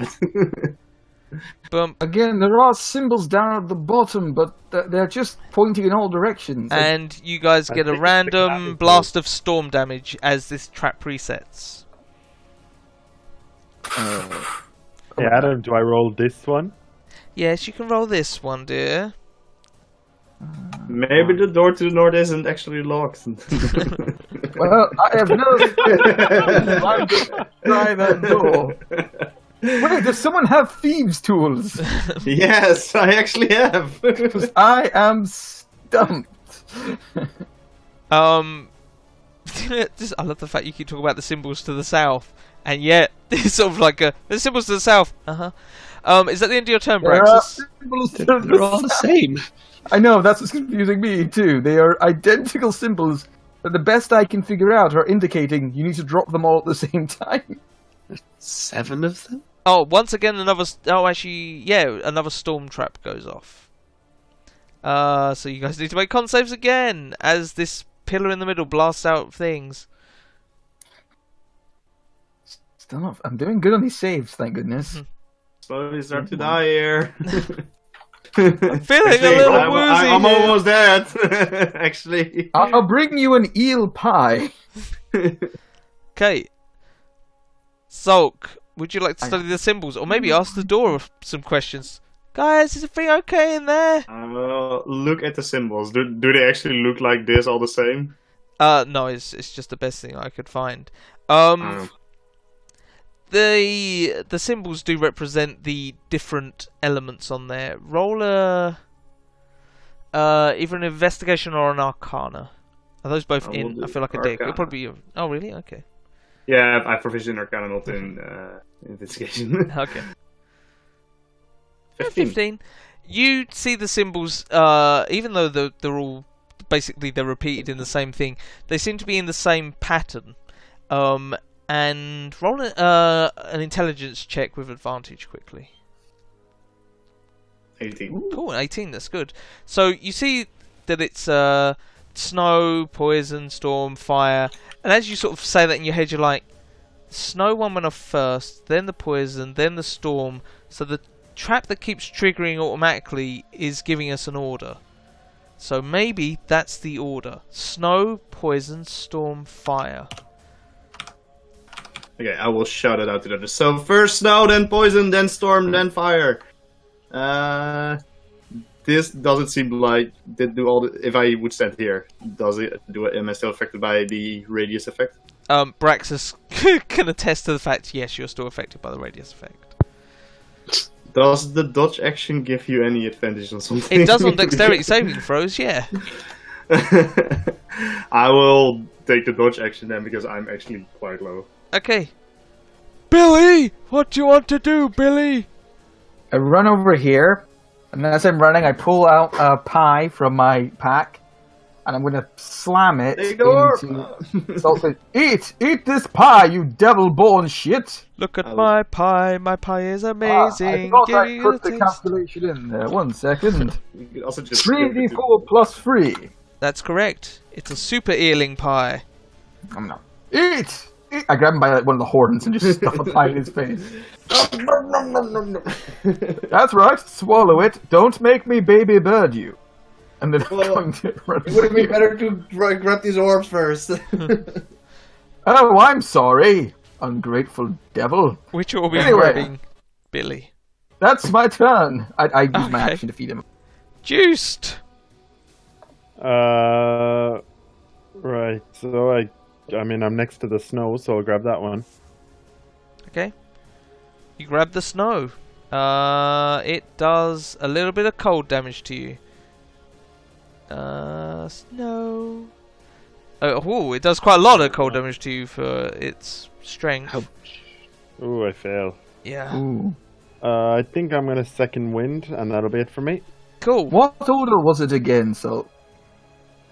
Bump. Again, there are symbols down at the bottom, but they're just pointing in all directions. And you guys I get a think the random clavicle- blast of storm damage as this trap resets. Hey, Adam, do I roll this one? Yes, you can roll this one, dear. Maybe the door to the north isn't actually locked. Well, I have no... I'm gonna try that door. Wait, does someone have thieves' tools? Yes, I actually have. Because I am stumped. Just, I love the fact you keep talking about the symbols to the south, and yet it's sort of like the symbols to the south. Is that the end of your turn, There are Braxis? symbols to They're all the same. I know, that's what's confusing me too. They are identical symbols, but the best I can figure out are indicating you need to drop them all at the same time. 7 of them? Oh, once again, another storm trap goes off. So you guys need to make con saves again as this pillar in the middle blasts out things. Still not. I'm doing good on these saves, thank goodness. Slowly start to die here. I'm feeling a little woozy. I'm here. almost dead. Actually. I'll bring you an eel pie. Okay. Sulk, would you like to study the symbols, or maybe ask the door some questions? Guys, is everything okay in there? Look at the symbols. Do they actually look like this all the same? No, it's just the best thing I could find. the symbols do represent the different elements on there. Roll a either an investigation or an arcana. Are those both in? I feel like a dick. It'll probably be. Oh, really? Okay. Yeah, I provision arcana, not in investigation. Okay. 15. You see the symbols, even though they're all basically they're repeated in the same thing. They seem to be in the same pattern. And roll an intelligence check with advantage quickly. 18. Cool, 18. That's good. So you see that it's snow, poison, storm, fire, and as you sort of say that in your head, you're like, snow one went off first, then the poison, then the storm. So the trap that keeps triggering automatically is giving us an order. So maybe that's the order: snow, poison, storm, fire. Okay, I will shout it out to them. So first snow, then poison, then storm, then fire. This doesn't seem like they do all the. If I would stand here, does it do it? Am I still affected by the radius effect? Braxus can attest to the fact, yes, you're still affected by the radius effect. Does the dodge action give you any advantage on something? It does on dexterity saving throws, yeah. I will take the dodge action then because I'm actually quite low. Okay. Billy! What do you want to do, Billy? I run over here, and as I'm running, I pull out a pie from my pack, and I'm going to slam it into... So eat this pie, you devil-born shit! Look at my pie is amazing. I thought I put the calculation in there. 1 second. You could also just 3d4 plus 3. That's correct. It's a super earling pie. Eat! I grab him by one of the horns and just stuff a pie in his face. That's right, swallow it. Don't make me baby bird you. And then I'm going to run. It would have been better to grab these orbs first. Oh, I'm sorry, ungrateful devil. Which will be grabbing Billy. That's my turn. I use my action to feed him. Juiced! Right, so I mean, I'm next to the snow, so I'll grab that one. Okay. You grab the snow. It does a little bit of cold damage to you. Snow. Oh, it does quite a lot of cold damage to you for its strength. Ooh, I fail. Yeah. Ooh. I think I'm gonna second wind, and that'll be it for me. Cool. What order was it again, so...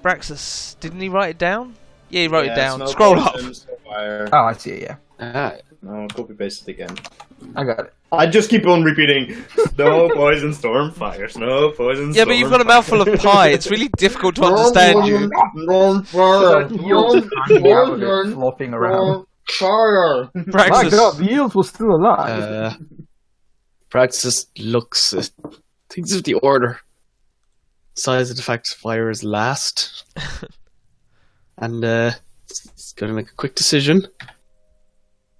Braxus, didn't he write it down? Yeah, he wrote it down. Snow, Scroll poison, up. snow, fire. Oh, I see it, yeah. No, copy paste it again. I got it. I just keep on repeating: snow, poison, storm, fire. Snow, poison, Yeah, storm, but you've got a mouthful of pie. It's really difficult to understand you. Flopping around. Fire. My Braxus, God, the eels were still alive. Praxis looks at thinks of the order. Size of the fact fire is last. And he's going to make a quick decision.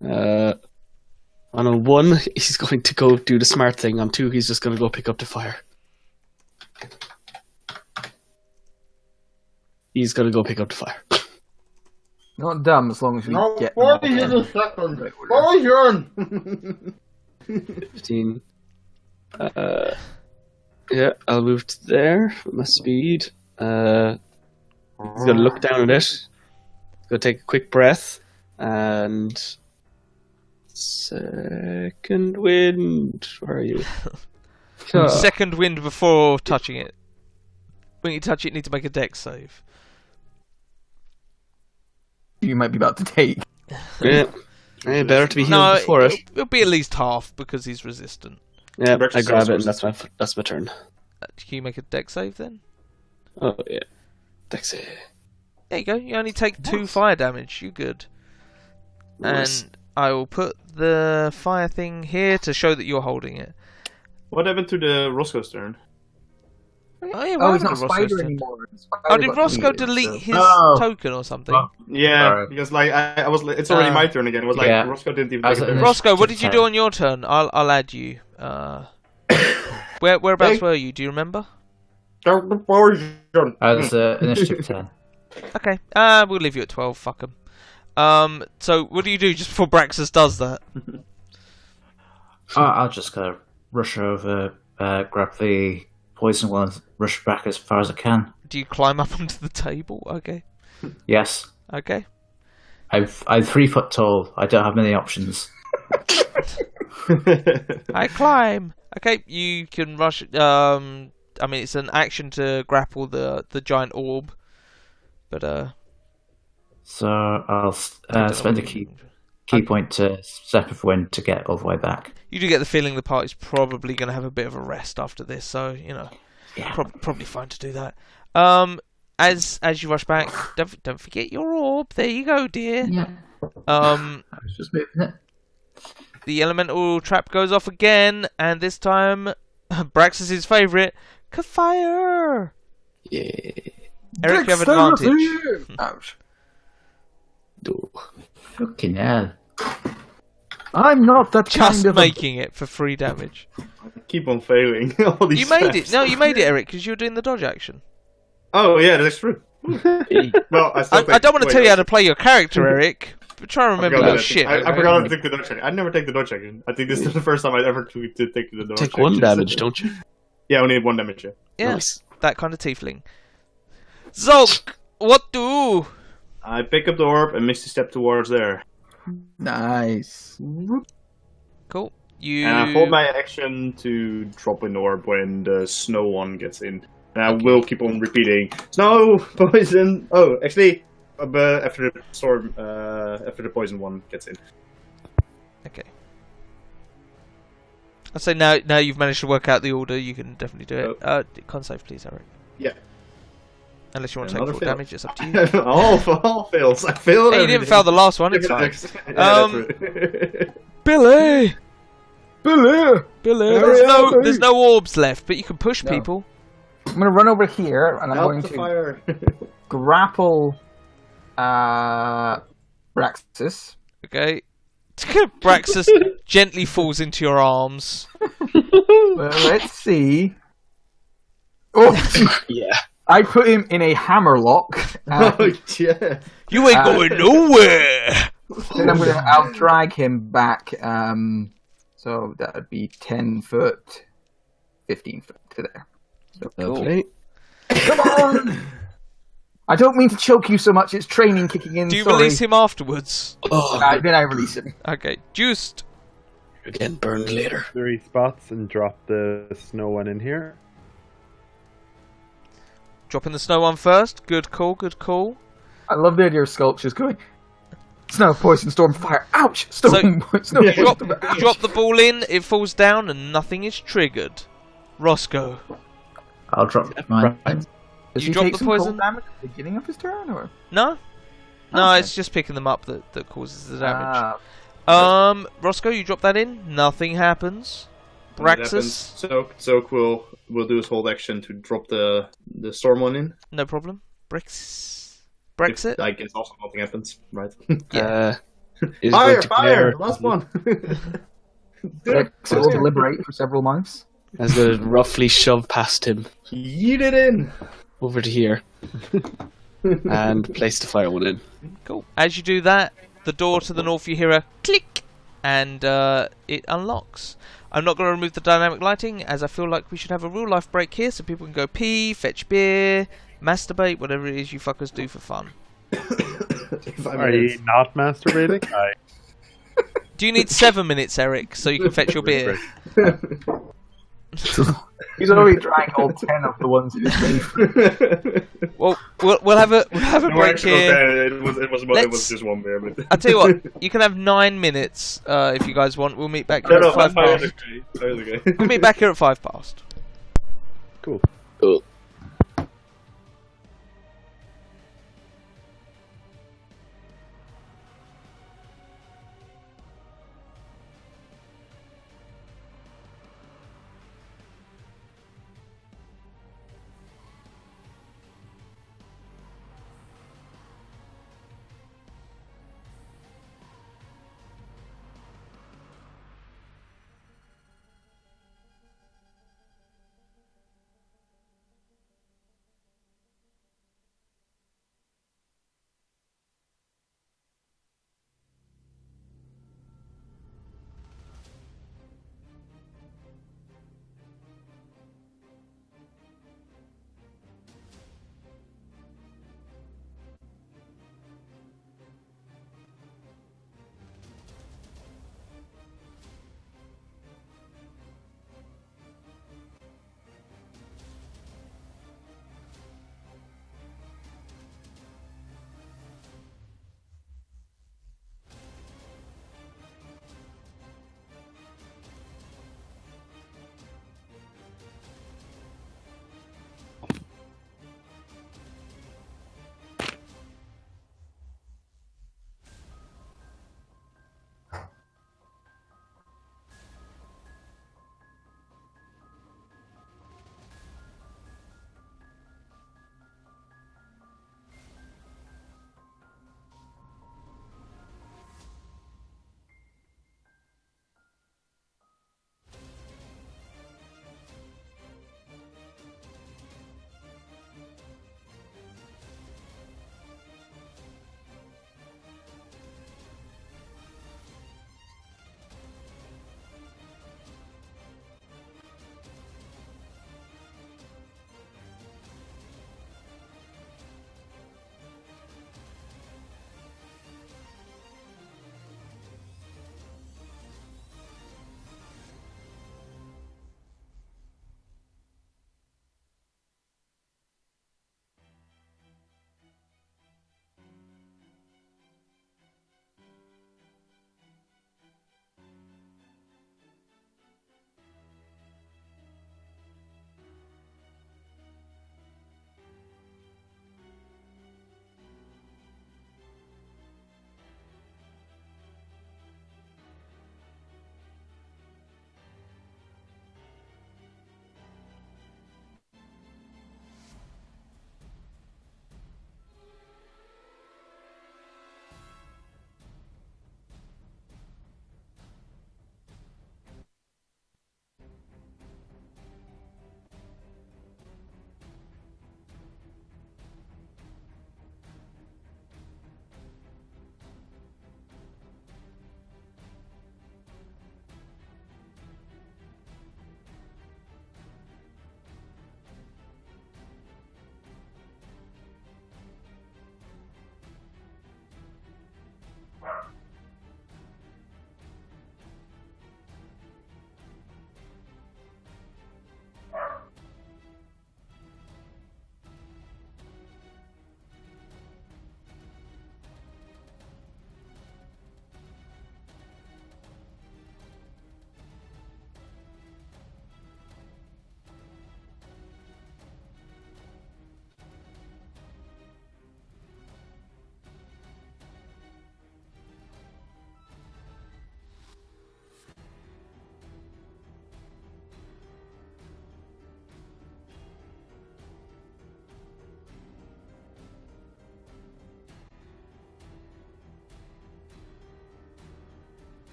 On a 1, he's going to go do the smart thing. On 2, he's just going to go pick up the fire. He's going to go pick up the fire. Not dumb as long as we get... Poison. 15. Yeah, I'll move to there with my speed. He's going to look down at it. He's going to take a quick breath. And... Second wind. Where are you? second wind before touching it. When you touch it, you need to make a dex save. You might be about to take. Yeah. Better to be healed before it. It'll be at least half because he's resistant. Yeah, I grab it and that's my turn. Can you make a dex save then? Oh, yeah. Dex save. There you go. You only take 2 fire damage. You good. Nice. And I will put the fire thing here to show that you're holding it. What happened to the Roscoe's turn? Oh, yeah, Oh, he's not Spider anymore. Oh, did Roscoe delete his token or something? Yeah, because like I was, it's already my turn again. It was like Roscoe didn't even take it. Roscoe, what did you do on your turn? I'll add you. Whereabouts were you? Do you remember? That's initiative 10. Okay, we'll leave you at 12. Fuck 'em. So what do you do just before Braxus does that? I'll just rush over, grab the poison one, and rush back as far as I can. Do you climb up onto the table? Okay. Yes. Okay. I'm 3 foot tall. I don't have many options. I climb. Okay, you can rush. I mean, it's an action to grapple the giant orb, but So I'll spend a key point to step of wind to get all the way back. You do get the feeling the party's probably going to have a bit of a rest after this, so Yeah. probably fine to do that. As you rush back, don't forget your orb. There you go, dear. Yeah. I was just moving it. The elemental trap goes off again, and this time, Braxis' favourite, fire. Yeah. Eric, you have advantage. Ouch. Fucking hell. I'm not that Just kind of making it for 3 damage. Keep on failing. All these You made it. steps. No, you made it, Eric, because you were doing the dodge action. Oh yeah, that's true. Well, I don't want to tell you how to play your character, Eric. But try and remember that shit. I forgot to take the dodge action. I never take the dodge action. I think this is the first time I'd ever to take the dodge action. Take 1 damage, don't you? Yeah, only 1 damage. Yeah. Yeah, Nice. that kind of tiefling. Zolk, what do? I pick up the orb and misty step towards there. Nice. Cool. You. And I hold my action to drop an orb when the snow one gets in. And I will keep on repeating, snow, poison. Oh, actually, after the storm, after the poison one gets in. Okay. I'd say now you've managed to work out the order, you can definitely do it. Con save, please, Eric. Yeah. Unless you want to Another take 4 fail. damage, it's up to you. all fails. I failed. Hey, you didn't fail the last one, it's fine. Yeah, Billy! Billy! There's no orbs left, but you can push No. people. I'm going to run over here, and I'm Help going the to fire. grapple Braxis. Okay. Braxis gently falls into your arms. Well, let's see. Oh, Yeah. I put him in a hammerlock. Oh yeah. You ain't going nowhere! Then I'll drag him back. So that would be 10 foot, 15 foot to there. So, Lovely. come on! I don't mean to choke you so much. It's training kicking in. Do you sorry. release him afterwards? Oh, Then I release him. Okay. Juiced. you're getting burned later. 3 spots and drop the snow one in here. Dropping the snow one first. Good call, good call. I love the idea of sculptures going. Snow, poison, storm, fire. Ouch! Storm, snow, Yeah. Drop, poison, you drop the ball in, it falls down, and nothing is triggered. Roscoe. I'll drop mine. Does You he drop take the some cold poison? damage at the beginning of his turn, or? No? No, Okay. it's just picking them up that causes the damage. Ah, Roscoe, you drop that in, nothing happens. Braxis, Soak will do his whole action to drop the storm one in. no problem. Brexit. I guess also nothing happens, right? Is Fire! going to Fire! glare- Last one. so we'll deliberate for several months. I was going to roughly shove past him Yeet it in. over to here and place the fire one in. Cool. As you do that, the door to the north, you hear a click, and it unlocks. I'm not going to remove the dynamic lighting, as I feel like we should have a real life break here, so people can go pee, fetch beer, masturbate, whatever it is you fuckers do for fun. Are you not masturbating? Do you need 7 minutes, Eric, so you can fetch your beer? He's already drank all 10 of the ones in his mouth. Well, we'll have a No, break actually, here. it was just one beer. But... I'll tell you what, you can have 9 minutes if you guys want. We'll meet back No, here no, at 5 fine, past. okay. Okay. We'll meet back here at 5 past. Cool. Cool.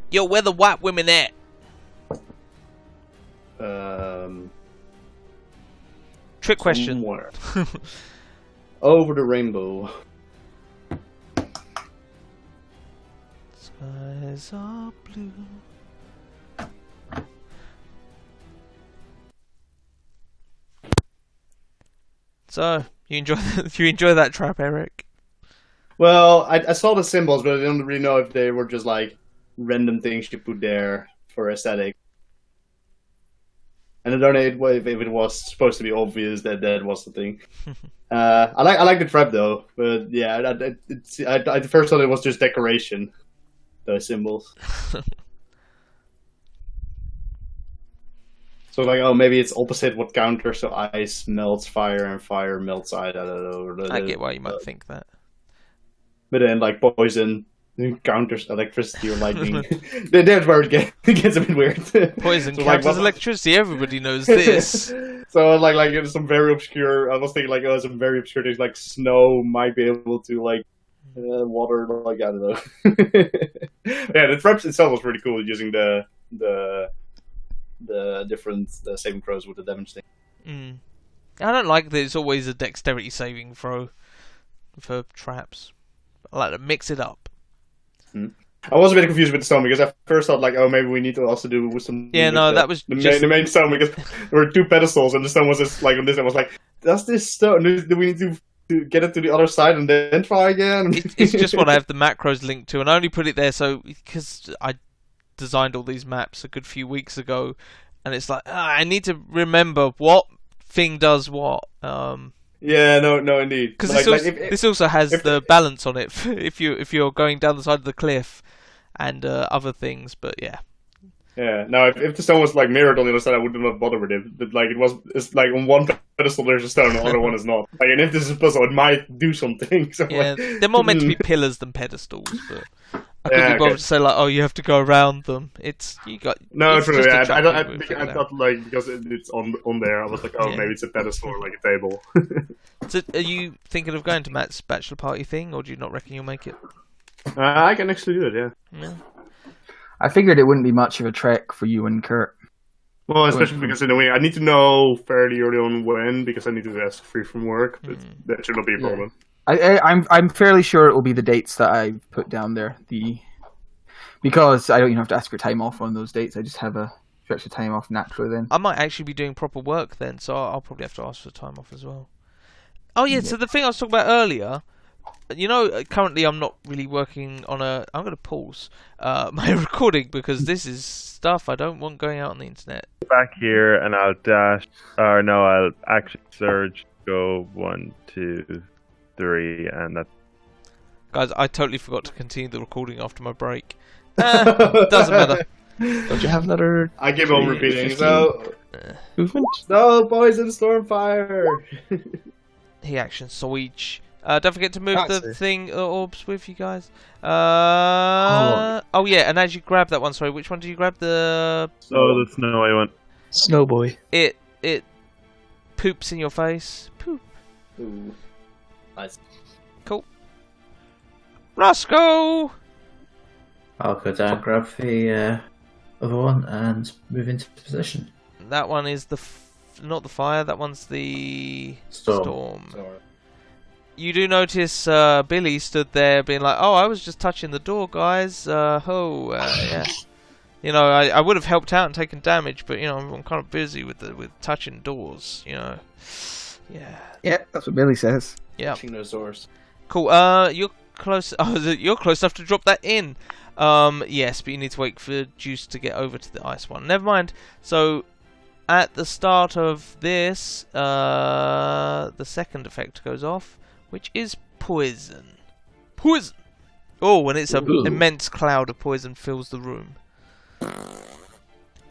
Yo, where the white women at? Trick question. Somewhere. Over the rainbow. Skies are blue. So, you enjoy that trap, Eric? Well, I saw the symbols, but I don't really know if they were just like random things you put there for aesthetic. And I don't know if it was supposed to be obvious that that was the thing. I like the trap though, but yeah, I first thought it was just decoration. Those symbols. So like, oh, maybe it's opposite what counters, so ice melts fire and fire melts ice. I don't know. I get why you might think that. But then like poison counters electricity or lightning. That's where it gets a bit weird. Poison So, counters like, electricity. Everybody knows this. So like there's some very obscure. I was thinking like, oh, some very obscure things like snow might be able to like water. Like I don't know. Yeah, the traps itself was pretty cool using the different saving throws with the damage thing. I don't like that it's always a dexterity saving throw for traps. I like to mix it up. I was a bit confused with the stone because I first thought like, oh, maybe we need to also do with some. Yeah, no, that was the main stone because there were two pedestals and the stone was just like on this. I was like, does this stone? Do we need to get it to the other side and then try again? It's just what I have the macros linked to, and I only put it there so because I designed all these maps a good few weeks ago, and it's like I need to remember what thing does what. Yeah, no, indeed. Because like, this also has the balance on it if you're going down the side of the cliff and other things. But yeah. Yeah. Now, if the stone was like mirrored on the other side, I would not bother with it. But like it's like on one pedestal there's a stone, on the other one is not. Like, and if this is a puzzle, it might do something. So, yeah, like, they're more meant to be pillars than pedestals, but I couldn't Yeah, be bothered okay. to say like, oh, you have to go around them. You got No, it's true. just a Yeah, trap, I we'll figure it out. thought like because it's on there, I was like, oh, Yeah. maybe it's a pedestal or like a table. So, are you thinking of going to Matt's bachelor party thing, or do you not reckon you'll make it? I can actually do it. Yeah. Yeah. I figured it wouldn't be much of a trek for you and Kurt. Well, especially because in a way I need to know fairly early on when because I need to ask free from work. But that should not be a problem. I'm fairly sure it will be the dates that I put down there. Because I don't even have to ask for time off on those dates. I just have a stretch of time off naturally then. I might actually be doing proper work then, so I'll probably have to ask for time off as well. Oh yeah, so the thing I was talking about earlier, you know, currently I'm not really working on I'm going to pause my recording because this is stuff I don't want going out on the internet. Back here and I'll dash, or no, I'll actually surge, go 1, 2, 3, and that's... Guys, I totally forgot to continue the recording after my break. Doesn't matter. Don't you have another? I keep on repeating. So, Movement? no poison, stormfire. He action switch. Don't forget to move the thing orbs with you guys. Oh yeah, and as you grab that one, sorry, which one do you grab? The Oh, the snowy one. Snowboy. it poops in your face. Poop. Ooh. Nice. Cool. Roscoe. I'll go down, grab the other one, and move into position. That one is not the fire. That one's the Storm. Sorry. You do notice Billy stood there being like, "Oh, I was just touching the door, guys. Yeah." You know, I would have helped out and taken damage, but you know, I'm kind of busy with touching doors. You know, yeah. Yeah, that's what Billy says. Yeah. Touching those doors. Cool. You're close. Oh, you're close enough to drop that in. Yes, but you need to wait for Juice to get over to the ice one. Never mind. So, at the start of this, the second effect goes off, which is poison. Poison. Oh, and it's an immense cloud of poison fills the room.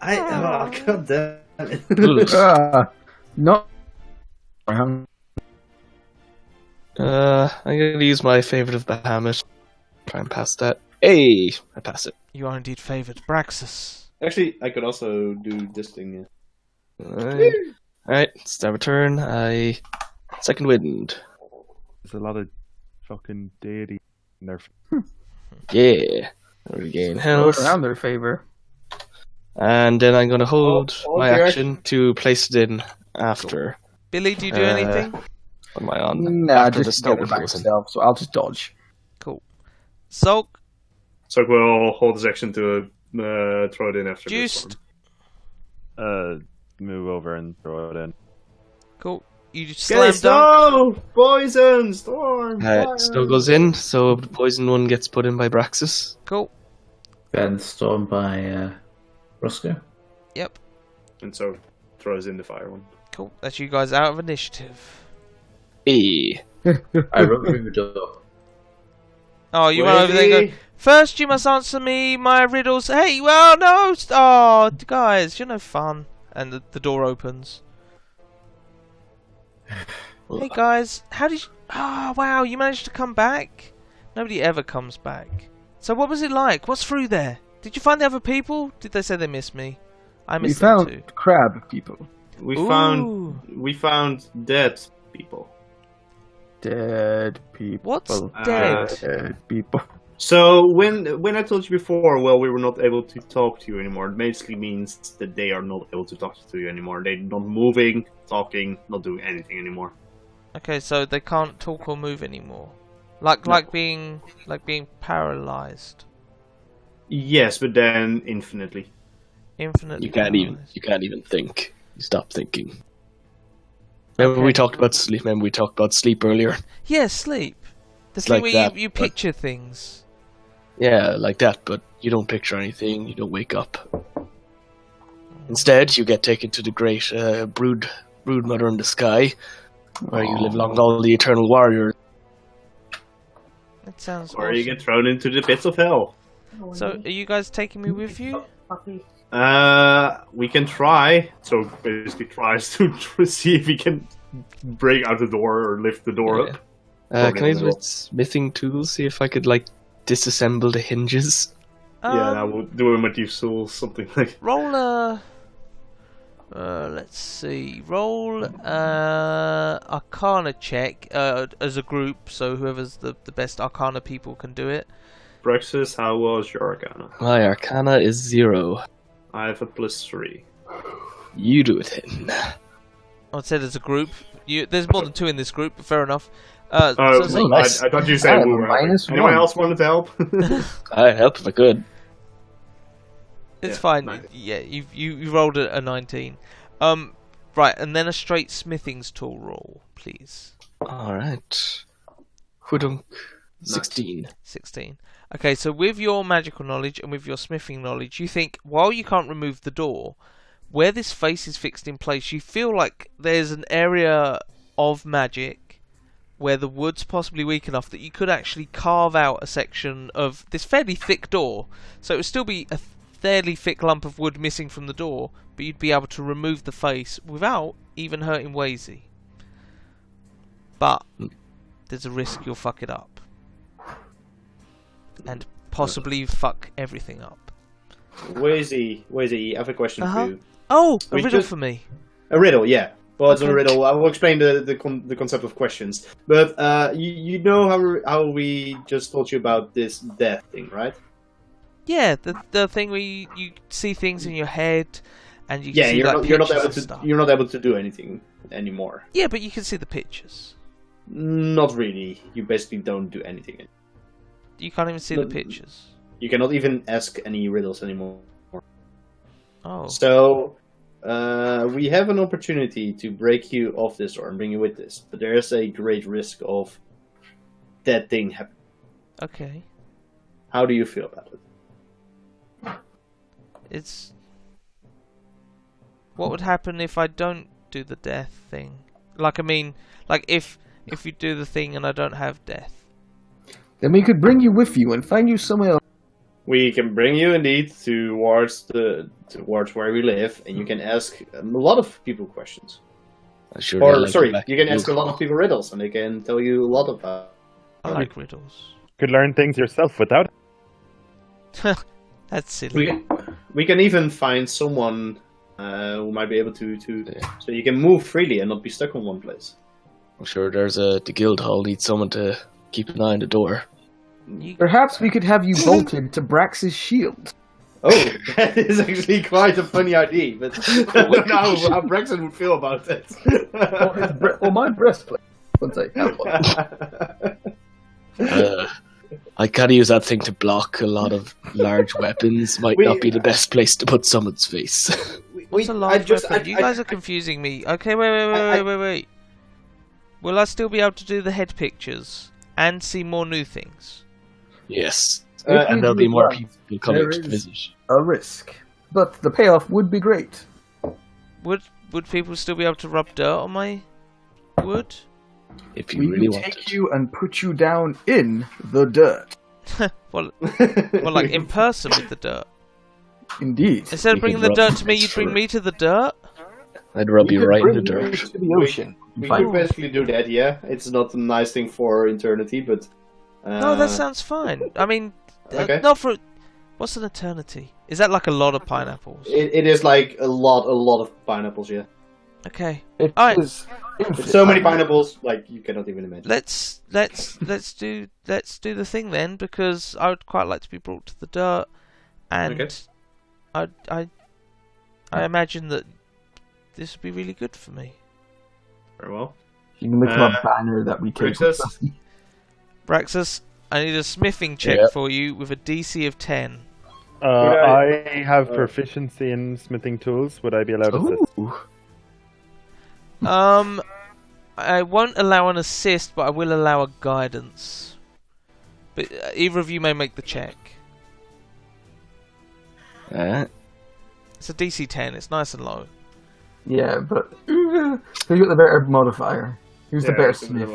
Oh, god damn it. Not. I'm going to use my favorite of Bahamut. Try and pass that. Hey! I pass it. You are indeed favoured. Braxis. Actually, I could also do this thing. Alright, it's my turn. Second wind. There's a lot of fucking deity in there. Yeah. Regain Throw health. it around their favor. And then I'm going to hold my dear. action to place it in after. Billy, do you do anything? What am I on? Nah, After the just get stone it back goes in. itself, so I'll just dodge. Cool. Sulk, So we'll hold his action to throw it in after this juiced. one. Move over and throw it in. Cool. You just Okay, slam dunk. so poison storm. fire. Still goes in, so the poison one gets put in by Braxis. Cool. Then stormed by Roscoe. Yep. And so throws in the fire one. Cool. That's you guys out of initiative. E. I run through the door. Oh, you run over there and Wait. go, first you must answer me my riddles. Hey, well, no. Oh, guys, you're no fun. And the door opens. Hey, guys, how did you... Oh, wow, you managed to come back? Nobody ever comes back. So what was it like? What's through there? Did you find the other people? Did they say they missed me? I We missed them found too. crab people. We Ooh. found dead people. Dead people. What's dead? Dead people. So when I told you before, well, we were not able to talk to you anymore. It basically means that they are not able to talk to you anymore. They're not moving, talking, not doing anything anymore. Okay, so they can't talk or move anymore. Like being paralyzed. Yes, but then infinitely. Infinitely You can't paralyzed. even think. You stop thinking. Remember we talked about sleep earlier? Yeah, sleep. The It's thing like where that, you but- picture things. Yeah, like that, but you don't picture anything, you don't wake up. Instead, you get taken to the great brood mother in the sky, where you live along all the eternal warriors. That sounds Or awesome. you get thrown into the pits of hell. So, are you guys taking me with you? We can try. So basically tries to see if he can break out the door or lift the door Yeah. up. Can I Probably do not. it smithing tools, see if I could, disassemble the hinges? Yeah, I will do him with useful something like. Roll a... let's see. Roll Arcana check as a group, so whoever's the best Arcana people can do it. Brexis, how was your Arcana? My Arcana is 0. I have a +3. You do it then. I said as a group. There's more than 2 in this group, but fair enough. So it's oh, like- nice. I thought you said I have we a were helping. -1. Anyone else wanted to help? I'd help if I could. It's Yeah, fine. nice. Yeah, you rolled a 19. Right, and then a straight smithing's tool roll, please. Alright. Hudunk. 16. 16. Okay, so with your magical knowledge and with your smithing knowledge, you think while you can't remove the door, where this face is fixed in place, you feel like there's an area of magic where the wood's possibly weak enough that you could actually carve out a section of this fairly thick door. So it would still be a fairly thick lump of wood missing from the door, but you'd be able to remove the face without even hurting Wazy. But there's a risk you'll fuck it up. And possibly fuck everything up. Wazy, I have a question Uh-huh. for you. Oh, a We riddle just- for me. A riddle, yeah. Well, it's not a Okay. riddle. I will explain the concept of questions. But you know how we just told you about this death thing, right? Yeah, the thing where you see things in your head, and you can Yeah, see you're like not, you're not pictures able and to stuff. you're not able to do anything anymore. Yeah, but you can see the pictures. Not really. You basically don't do anything. You can't even see the No. pictures. You cannot even ask any riddles anymore. Oh, So we have an opportunity to break you off this door and bring you with this, but there is a great risk of that thing happening. okay. How do you feel about it? It's what would happen if I don't do the death thing? Like, I mean, like if you do the thing and I don't have death. Then we could bring you with you and find you somewhere else. We can bring you indeed towards where we live, and you can ask a lot of people questions. I sure Or do like sorry, it back you can to ask a lot of people riddles, and they can tell you a lot about. I like riddles. Could learn things yourself without it. That's silly. We can even find someone who might be able to so you can move freely and not be stuck in one place. I'm sure the guild hall needs someone to keep an eye on the door. Perhaps we could have you bolted to Brax's shield. Oh, that is actually quite a funny idea, but I don't know how Brexit would feel about it. Or my breastplate. Once I have one. I can't use that thing to block a lot of large weapons. Might not be the best place to put someone's face. What's a large weapon? You guys are confusing me. Okay, wait. Will I still be able to do the head pictures and see more new things? Yes, and there'll be more people coming to visit. A risk, but the payoff would be great. Would people still be able to rub dirt on my wood? If you We really will want take it. you and put you down in the dirt. well, like in person with the dirt. Indeed. Instead of You bringing could the rub dirt to me, you'd bring sure. me to the dirt? I'd rub you could right in the bring you dirt. to the ocean. We Fine. could basically do that, yeah. It's not a nice thing for eternity, but... No, that sounds fine. I mean, Okay. not for... What's an eternity? Is that like a lot of pineapples? It is like a lot of pineapples, yeah. Okay. It Alright. is It's so many pineapples, like, you cannot even imagine. Let's do the thing then, because I would quite like to be brought to the dirt, and Okay. I imagine that this would be really good for me. Very well. You can become a banner that we take. Brixus? Braxus, I need a smithing check Yeah. for you with a DC of 10. I have proficiency in smithing tools. Would I be allowed to assist? Ooh. I won't allow an assist, but I will allow a guidance. But either of you may make the check. It's a DC 10. It's nice and low. Yeah, but who's got the better modifier? Who's the better smith?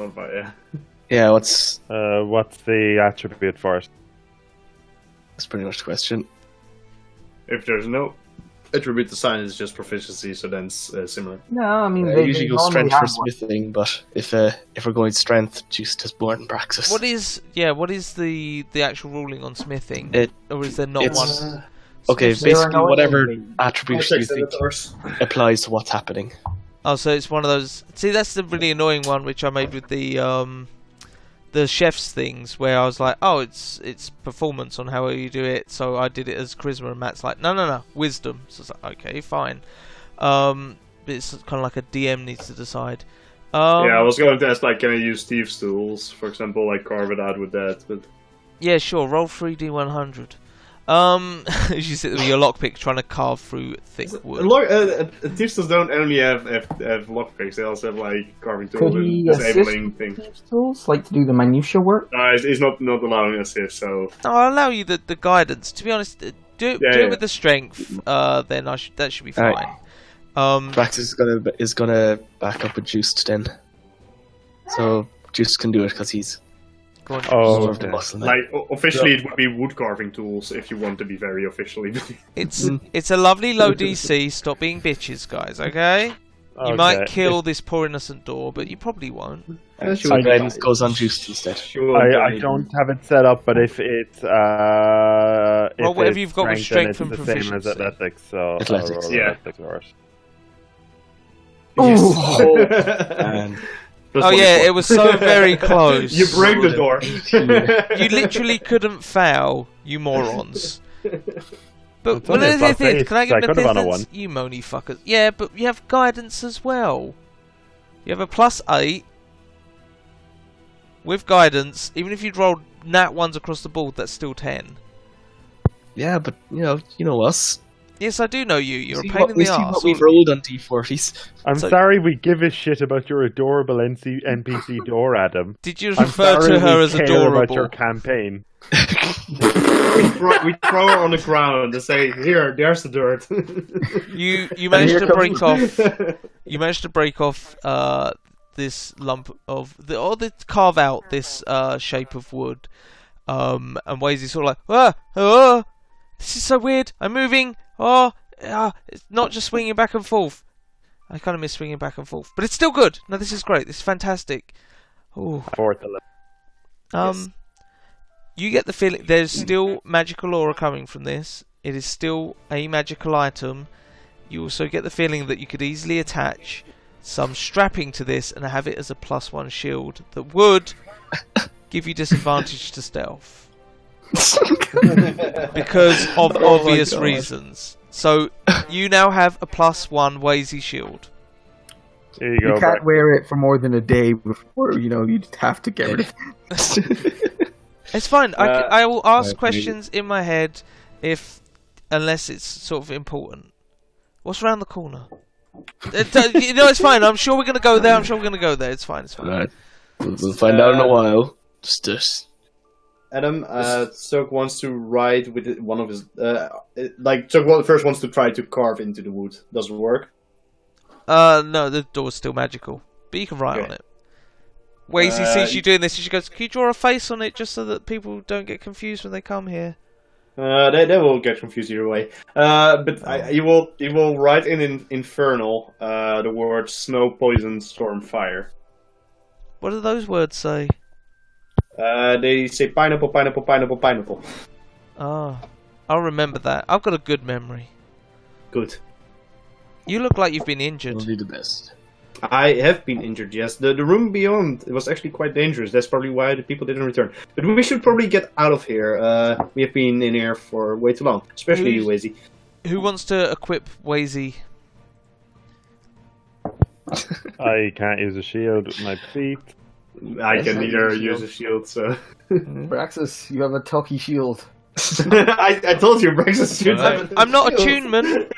Yeah, what's What's the attribute for it? that's pretty much the question. If there's no attribute to sign, it's just proficiency, so then it's similar. No, I mean I they usually go normally strength for have one. smithing, but if we're going strength, just as born praxis. What is the actual ruling on smithing? It- Or is there not it's- one? Okay, Smiths, basically there are no whatever enemies. attribute you think applies to what's happening. Oh, so it's one of those. See, that's the really annoying one which I made with the chef's things, where I was like, oh, it's performance on how you do it, so I did it as charisma, and Matt's like, no, wisdom. So it's like, okay, fine. It's kind of like a DM needs to decide. Yeah, I was going to ask, like, can I use thieves' tools, for example, like carve it out with that, but... Yeah, sure. Roll 3d100. As you sit there with your lockpick trying to carve through thick wood. Thieves' tools don't only have lockpicks, they also have, like, carving tools Could and he assist disabling things. thieves' tools, like to do the minutia work? No, it's not allowing assist, so... No, I'll allow you the guidance. To be honest, do Yeah. it with the strength. Then that should be fine. Alright. Praxis is gonna back up with Juiced then. So Juiced can do it because he's Go on. Oh, sort of the okay. muscle man. Like, officially it would be wood carving tools, if you want to be very officially. It's a lovely low DC. Stop being bitches, guys. Okay. You might kill this poor innocent door, but you probably won't. So guidance goes on Juiced instead. I don't have it set up, but if it's Well, whatever it's you've got with then strength and it's the same as proficiency. athletics, so Athletics, I'll roll yeah. athletics first. And Oh yeah, it was so very close. You break the door. You literally couldn't foul, you morons. But It's only a plus eight, can I so I get could have an on a assistance? You moany fuckers. Yeah, but you have guidance as well. You have a +8 with guidance. Even if you'd rolled nat ones across the board, that's still 10. yeah, but you know us. Yes, I do know you. You're See a pain in we the see arse. what we've rolled on D40s. I'm So- sorry we give a shit about your adorable NPC door, Adam. Did you I'm refer sorry to her we as care adorable? about your campaign. we throw her on the ground and say, "Here, there's the dirt." You managed to break off. off. You managed to break off this lump of carve out this shape of wood. And Wazy's sort of like, this is so weird. I'm moving. It's not just swinging back and forth. I kind of miss swinging back and forth, but it's still good. No, this is great. This is fantastic. Ooh. Fourth level. You get the feeling there's still magical aura coming from this. It is still a magical item. You also get the feeling that you could easily attach some strapping to this and have it as a +1 shield that would give you disadvantage to stealth. because of Oh my obvious God. reasons. So you now have a +1 Wazy shield. There you go. You can't Brax. wear it for more than a day before, you'd have to get rid of it. It's fine. I will ask Right, questions in my head unless it's sort of important. What's around the corner? It's fine. I'm sure we're gonna go there. It's fine. It's fine. Right. We'll find out in a while. Just Adam, Soak wants to ride with one of his... Soak first wants to try to carve into the wood. Doesn't work. No, the door's still magical, but you can write Okay. on it. Wazy sees you doing this, and she goes, "Can you draw a face on it just so that people don't get confused when they come here?" They will get confused either way. But you will write in Infernal the words snow, poison, storm, fire. What do those words say? They say pineapple, pineapple, pineapple, pineapple. Ah, I'll remember that. I've got a good memory. Good. You look like you've been injured. will do the best. I have been injured, yes. The room beyond, it was actually quite dangerous. That's probably why the people didn't return. But we should probably get out of here. We have been in here for way too long. Especially you, Wazy. Who wants to equip Wazy? I can't use a shield with my feet. I Yes, can I neither use use a shield, so... Braxis, you have a talky shield. I told you, Brexit should have I'm not attunement.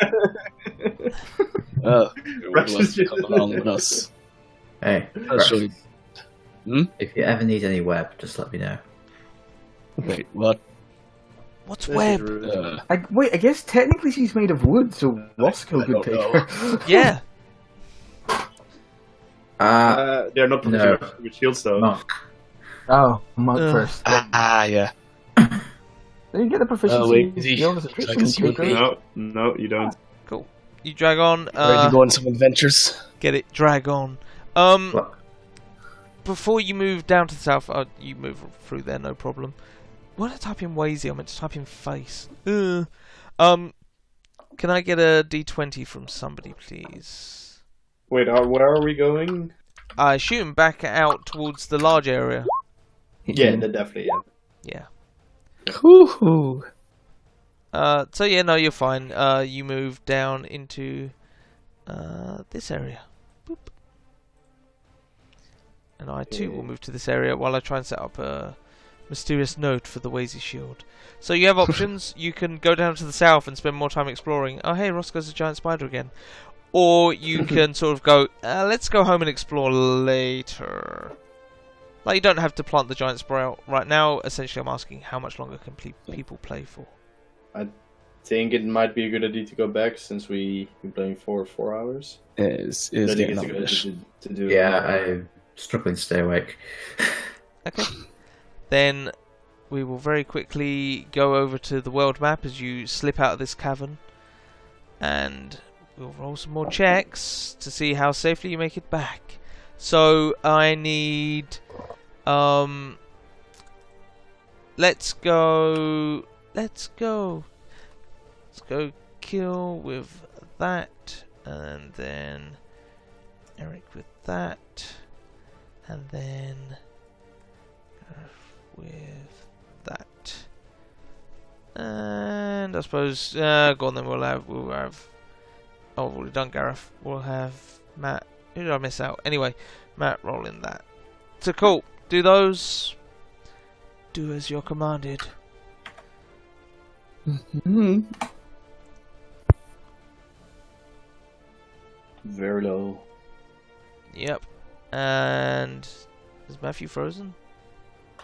Oh, you're welcome to come along with us. Hey, I'll show you. if you ever need any web, just let me know. Wait, what? What's web? I guess technically she's made of wood, so Roscoe I could don't take know. her. Yeah. They're not No. with shields, though. Mark. Oh, Monk Ugh. first. Yeah. Then you get the proficiency. wait, is he- You know, as a I Christian, can see take what her. No, you don't. Cool. You drag on. Ready to go on some adventures? Get it. Drag on. What? Before you move down to the south, you move through there, no problem. When I type in Wazy, I meant to type in face. Can I get a D20 from somebody, please? Wait, where are we going? Shoot him back out towards the large area. Yeah, definitely, yeah. Yeah. Woohoo! So yeah, no, you're fine. You move down into this area. Boop. And I too will move to this area while I try and set up a mysterious note for the Wazy shield. So you have options. You can go down to the south and spend more time exploring. Oh hey, Roscoe's a giant spider again. Or you can sort of go, let's go home and explore later. Like, you don't have to plant the giant sprout right now. Essentially, I'm asking how much longer can people play for? I think it might be a good idea to go back since we've been playing for 4 hours. Is I think getting it's on a good it. idea to do. Yeah, I'm struggling to stay awake. Okay. Then we will very quickly go over to the world map as you slip out of this cavern. And we'll roll some more checks to see how safely you make it back. So I need... Let's go kill with that, and then Eric with that, and then with that, and I suppose go on then. We'll have. Oh, we've already done Gareth. We'll have Matt. Who did I miss out? Anyway, Matt, roll in that. So cool. Do those. Do as you're commanded. Very low. Yep. And is Matthew frozen?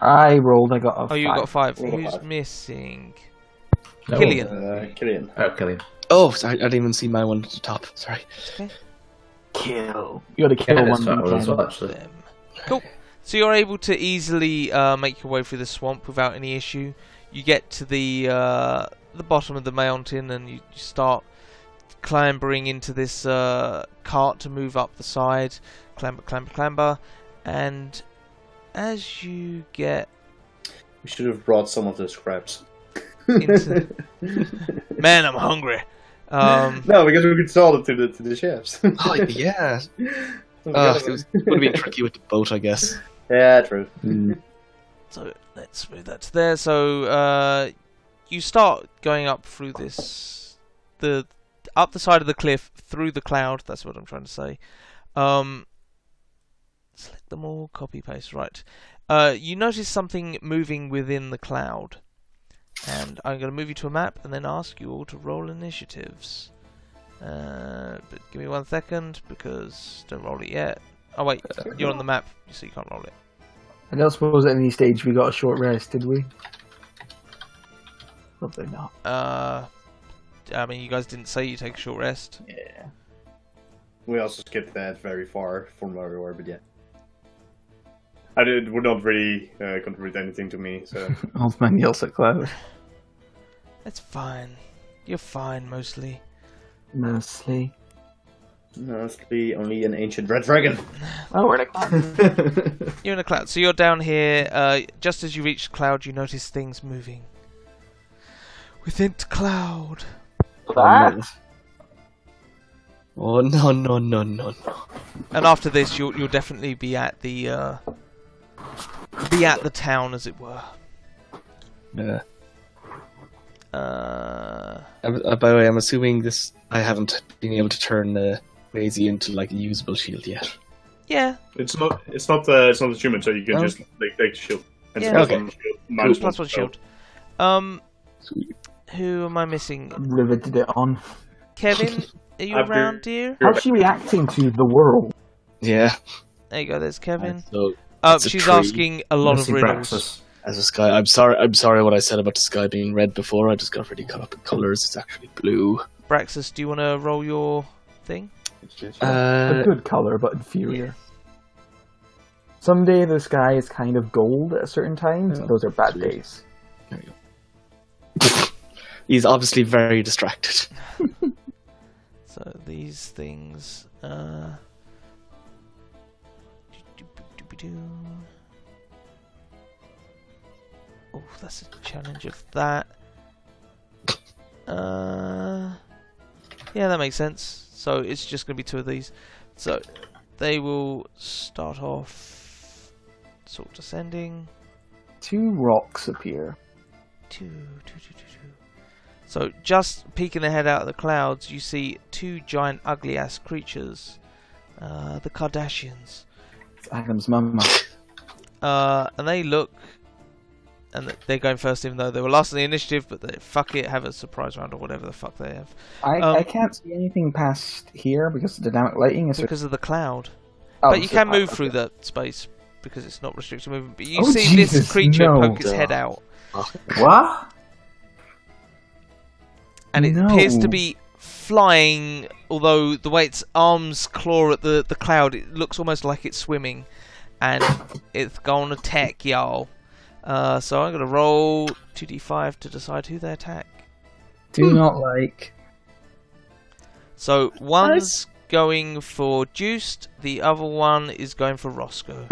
I rolled, I got a Oh, you got 5. Roll a Who's 5. missing? No. Killian. Killian. Oh, Killian. Oh, I didn't even see my one at the top. Sorry. Okay. kill. You gotta kill Yeah, one that's what I was as man. well, actually. Them. Cool. So you're able to easily make your way through the swamp without any issue. You get to the bottom of the mountain and you start clambering into this cart to move up the side. Clamber, clamber, clamber. And as you get We should have brought some of those crabs. into... Man, I'm hungry. No, because we could sell it to the chefs. Oh, yeah. It would have been tricky with the boat, I guess. Yeah, true. So let's move that to there. So you start going up through this, up the side of the cliff through the cloud. That's what I'm trying to say. Select them all. Copy paste. Right. You notice something moving within the cloud, and I'm going to move you to a map and then ask you all to roll initiatives. But give me 1 second because don't roll it yet. Oh wait, you're on the map, so you can't roll it. I don't suppose at any stage we got a short rest, did we? Probably not. I mean, you guys didn't say you take a short rest. Yeah. We also skipped that very far from where we were, but yeah. It would not really contribute anything to me, so... Old man yells at cloud. It's fine. You're fine, mostly. Mostly. Mostly only an ancient red dragon. Oh, we're in a cloud. You're in a cloud. So you're down here. Just as you reach the cloud, you notice things moving. Within the cloud. That? Oh no. And after this, you'll definitely be at the town, as it were. Yeah. By the way, I'm assuming this. I haven't been able to turn Maisie into like a usable shield yet. Yeah. It's not achievement, so you can just take the shield. And Yeah. okay. Plus one shield. Sweet. Who am I missing? Riveted it on. Kevin, are you around, dear? How's she reacting to the world? Yeah. There you go. There's Kevin. So it's a She's tree. asking a lot of Missy riddles. Braxis. As a sky, I'm sorry what I said about the sky being red before. I just got really caught up in colours. It's actually blue. Braxis, do you want to roll your thing? A good colour, but inferior. Someday the sky is kind of gold at certain times. Yeah. Those are bad Sweet. days. There you go. He's obviously very distracted. So these things. Oh, that's a challenge of that. Yeah, that makes sense. So it's just going to be 2 of these. So they will start off sort of descending. 2 rocks appear. Two. So just peeking their head out of the clouds, you see 2 giant ugly ass creatures. The Kardashians. It's Adam's mama. And they look, and they're going first, even though they were last on the initiative. But they, fuck it, have a surprise round or whatever the fuck they have. I can't see anything past here because the dynamic lighting is Because of the cloud. Oh, But you so- can move okay. through the space because it's not restricted movement. But you Oh, see Jesus, this creature no. poke its head out, What? and it No. appears to be flying. Although the way its arms claw at the cloud, it looks almost like it's swimming, and it's going to attack y'all. So I'm gonna roll 2d5 to decide who they attack. Do not like. So one's going for Juiced, the other one is going for Roscoe.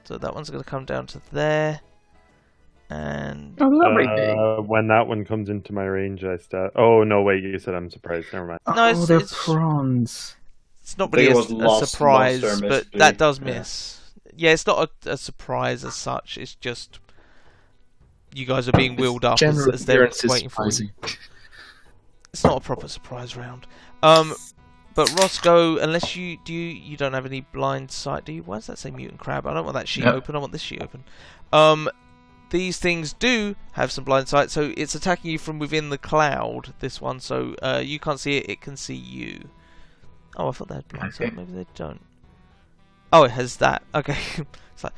So that one's going to come down to there. And Oh, lovely. When that one comes into my range, I start. Oh no, wait! You said I'm surprised. Never mind. No, oh, it's- they're it's- prawns. it's not I really think a, it was lost a surprise, monster, but basically. that does Yeah. miss. Yeah, it's not a surprise as such. It's just you guys are being wheeled up General as they're appearance is waiting for you. surprising. It's not a proper surprise round. But Roscoe, unless you don't have any blind sight, do you? Why does that say mutant crab? I don't want that sheet No. open. I want this sheet open. These things do have some blind sight, so it's attacking you from within the cloud. This one, so you can't see it. It can see you. Oh, I thought they had blind sight. Maybe they don't. Oh, it has that. Okay. It's like,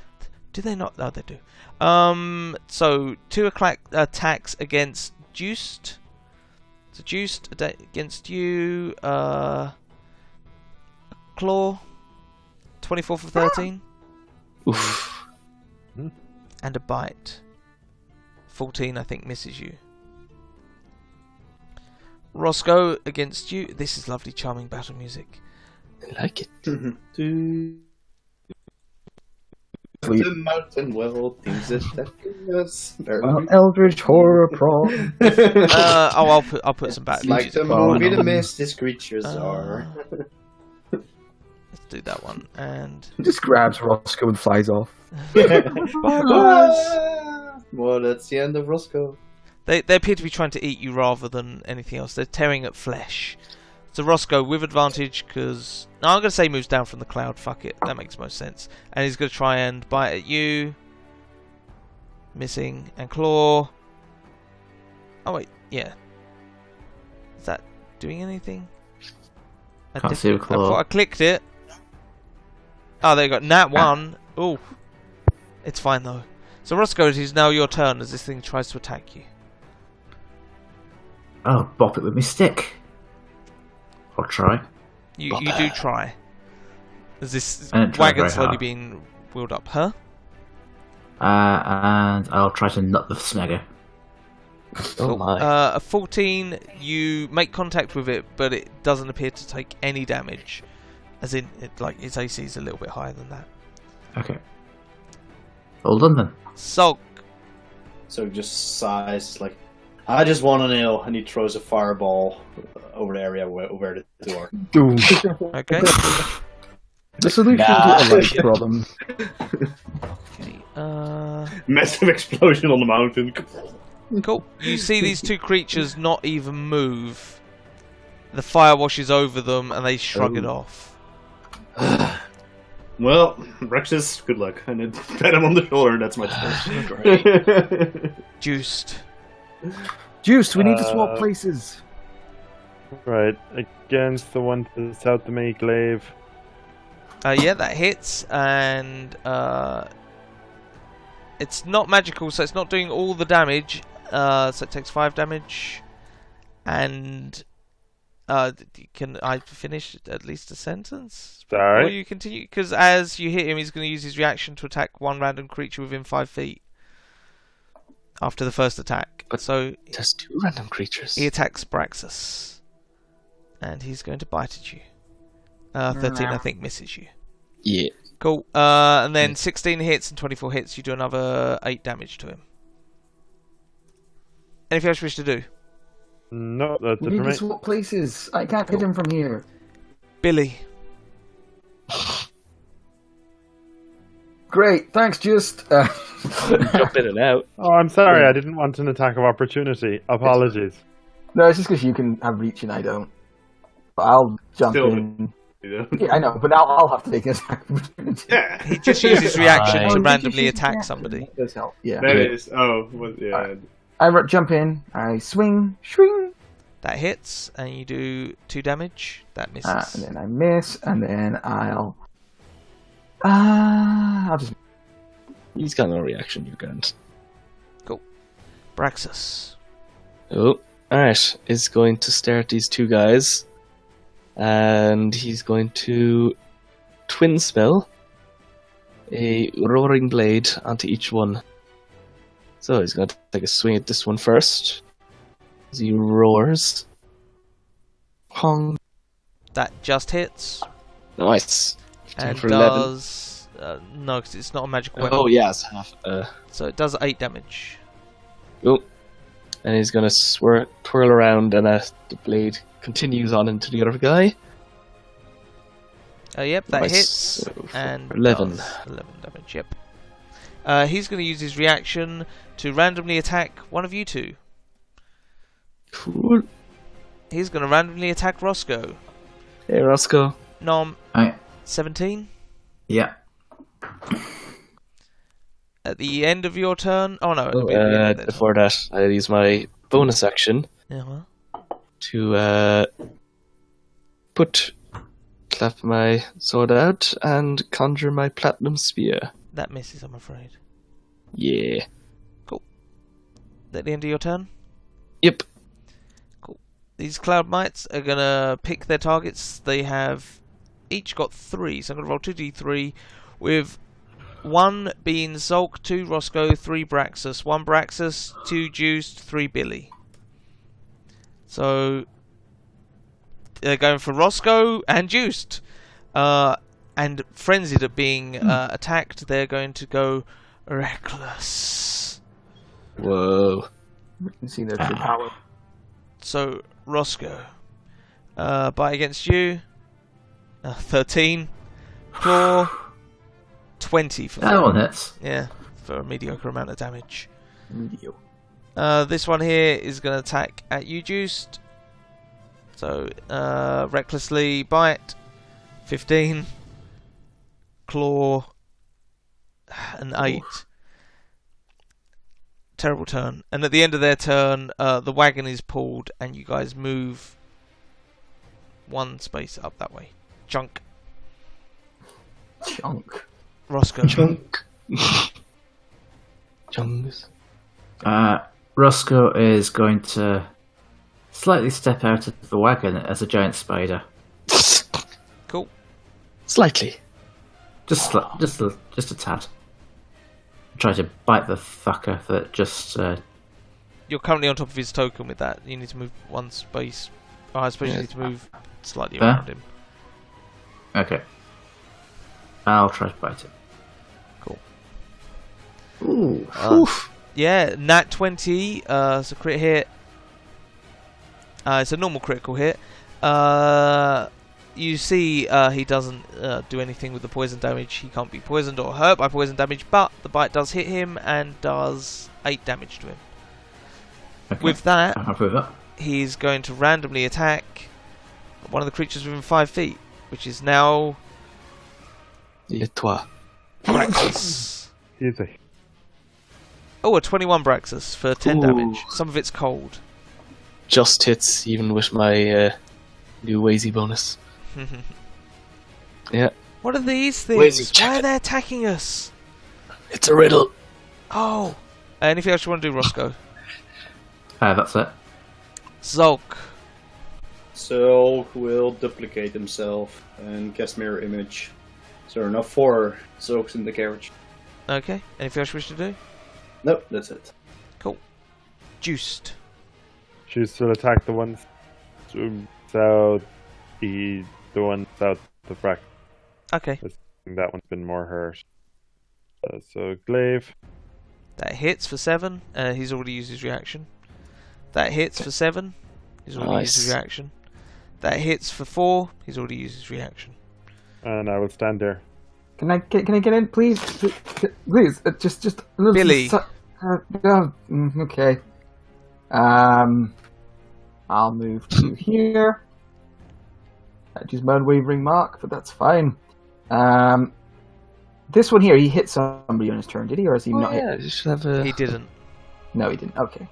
do they not? No, they do. So 2 attacks against Juiced. So Juiced against you. Claw. 24 for 13. Oof. And a bite. 14, I think, misses you. Roscoe against you. This is lovely, charming battle music. I like it. The mountain well things that was very Eldritch horror prawn. I'll put some battle like music. the movie The Mist, these creatures are. do that one. And He just grabs Roscoe and flies off. Well, that's the end of Roscoe. they appear to be trying to eat you rather than anything else. They're tearing at flesh. So Roscoe with advantage because I'm going to say moves down from the cloud. Fuck it, that makes most sense. And he's going to try and bite at you. Missing and claw. Oh wait, yeah. Is that doing anything? Can't see a I claw. thought I clicked it. Oh, there you go. Nat 1. Oh. It's fine though. So Roscoe, it is now your turn as this thing tries to attack you. Oh, bop it with my stick. I'll try. You do try. As this I didn't try wagon very slowly hard. being wheeled up, huh? And I'll try to nut the snagger. Oh my. A 14, you make contact with it, but it doesn't appear to take any damage. As in, its AC is a little bit higher than that. Okay. All done then. Sulk. So he just sighs like, I just want an ale, and he throws a fireball over the area where the door. Doom. Okay. The solution to a life problem. Okay. Massive explosion on the mountain. Cool. You see these two creatures not even move. The fire washes over them, and they shrug it off. Well, Rexus, good luck. And then pat him on the shoulder, that's my turn. Juiced. Juiced, we need to swap places. Right, against the one to the south of me, glaive. Yeah, that hits, and it's not magical, so it's not doing all the damage. So it takes 5 damage, and can I finish at least a sentence? Sorry. Or you continue, because as you hit him, he's going to use his reaction to attack one random creature within 5 feet after the first attack. But So there's 2 random creatures. he attacks Braxus, and he's going to bite at you. 13, I think, misses you. Yeah. Cool. And then 16 hits and 24 hits. You do another 8 damage to him. Anything else you wish to do? No, that's We it need for to me. swap places. I can't hit him from here. Billy. Great, thanks, Just. Jump in and out. Oh, I'm sorry, I didn't want an attack of opportunity. Apologies. No, it's just because you can have reach and I don't. But I'll jump Still- in. You know? Yeah, I know, but now I'll have to take an attack of opportunity. Yeah. He just uses reaction Oh, to you randomly just use attack reaction. somebody. That does help. Yeah. That is. Oh, what, yeah. Alright. I jump in, I swing, swing, That hits, and you do 2 damage. That misses. and then I miss, and then I'll just. He's got no reaction, you can't. Braxus. Oh, alright. Is going to stare at these 2 guys. And he's going to twin spell a roaring blade onto each one. So he's going to take a swing at this one first. As he roars. Pong. That just hits. Nice. And for 11. does... no, because it's not a magical weapon. Oh, yeah, it's half. So it does 8 damage. Oh. And he's going to twirl around, and the blade continues on into the other guy. Yep, that Nice. hits. So, And 11. does 11 damage, yep. He's going to use his reaction to randomly attack one of you 2. Cool. He's going to randomly attack Roscoe. Hey, Roscoe. Nom, Right. 17. Yeah. At the end of your turn... Oh, no. It'll be at the end of their Before that, I use my bonus action turn. to clap my sword out and conjure my platinum spear. That misses, I'm afraid. Yeah. At the end of your turn? Yep. These Cloud Mites are going to pick their targets. They have each got 3, so I'm going to roll 2d3 with 1 being Zulk, 2 Roscoe, 3 Braxus, 1 Braxus, 2 Juiced, 3 Billy. So they're going for Roscoe and Juiced. And frenzied at being attacked, they're going to go Reckless. Whoa. You can see their true power. So, Roscoe. Bite against you. 13. Claw. 20 for That one hits. Yeah, for a mediocre amount of damage. Medio. This one here is going to attack at you, Juiced. So, recklessly bite. 15. Claw. An 8. Terrible turn. And at the end of their turn, the wagon is pulled and you guys move one space up that way. Chunk. Chunk. Roscoe. Chunk. Chunks. Roscoe is going to slightly step out of the wagon as a giant spider. Cool. Slightly. Just a tad. Try to bite the fucker that just. You're currently on top of his token with that. You need to move one space. Oh, I suppose you need to move slightly There? around him. Okay. I'll try to bite it. Cool. Ooh. Yeah, nat 20. It's a crit hit. It's a normal critical hit. You see he doesn't do anything with the poison damage. He can't be poisoned or hurt by poison damage, but the bite does hit him and does 8 damage to him. Okay. With that, I'm happy with that. he's going to randomly attack one of the creatures within 5 feet, which is now Et toi. Braxus. Easy. Oh, a 21 Braxus for 10 Ooh. damage. Some of it's cold. Just hits, even with my new Wazy bonus. Yeah. What are these Where's things? his Why are jacket? they attacking us? It's a riddle. Oh. Anything else you want to do, Roscoe? That's it. Zulk. So will duplicate himself and cast mirror image. So there are now 4 Zoaks in the carriage. Okay. Anything else you wish to do? Nope, that's it. Cool. Juiced. Choose to attack the ones south, the one south of Brack. Okay. I think that one's been more hurt. So Glaive. That hits for 7. He's already used his reaction. That hits for 7. He's already used his Nice. reaction. That hits for 4. He's already used his reaction. And I will stand there. Can I get in, please? Please, just a little. Billy. Okay. I'll move to here. I just my unwavering mark, but that's fine. This one here, he hit somebody on his turn, did he, or has he not hit? Yeah, you should have a... He didn't. No, he didn't. Okay.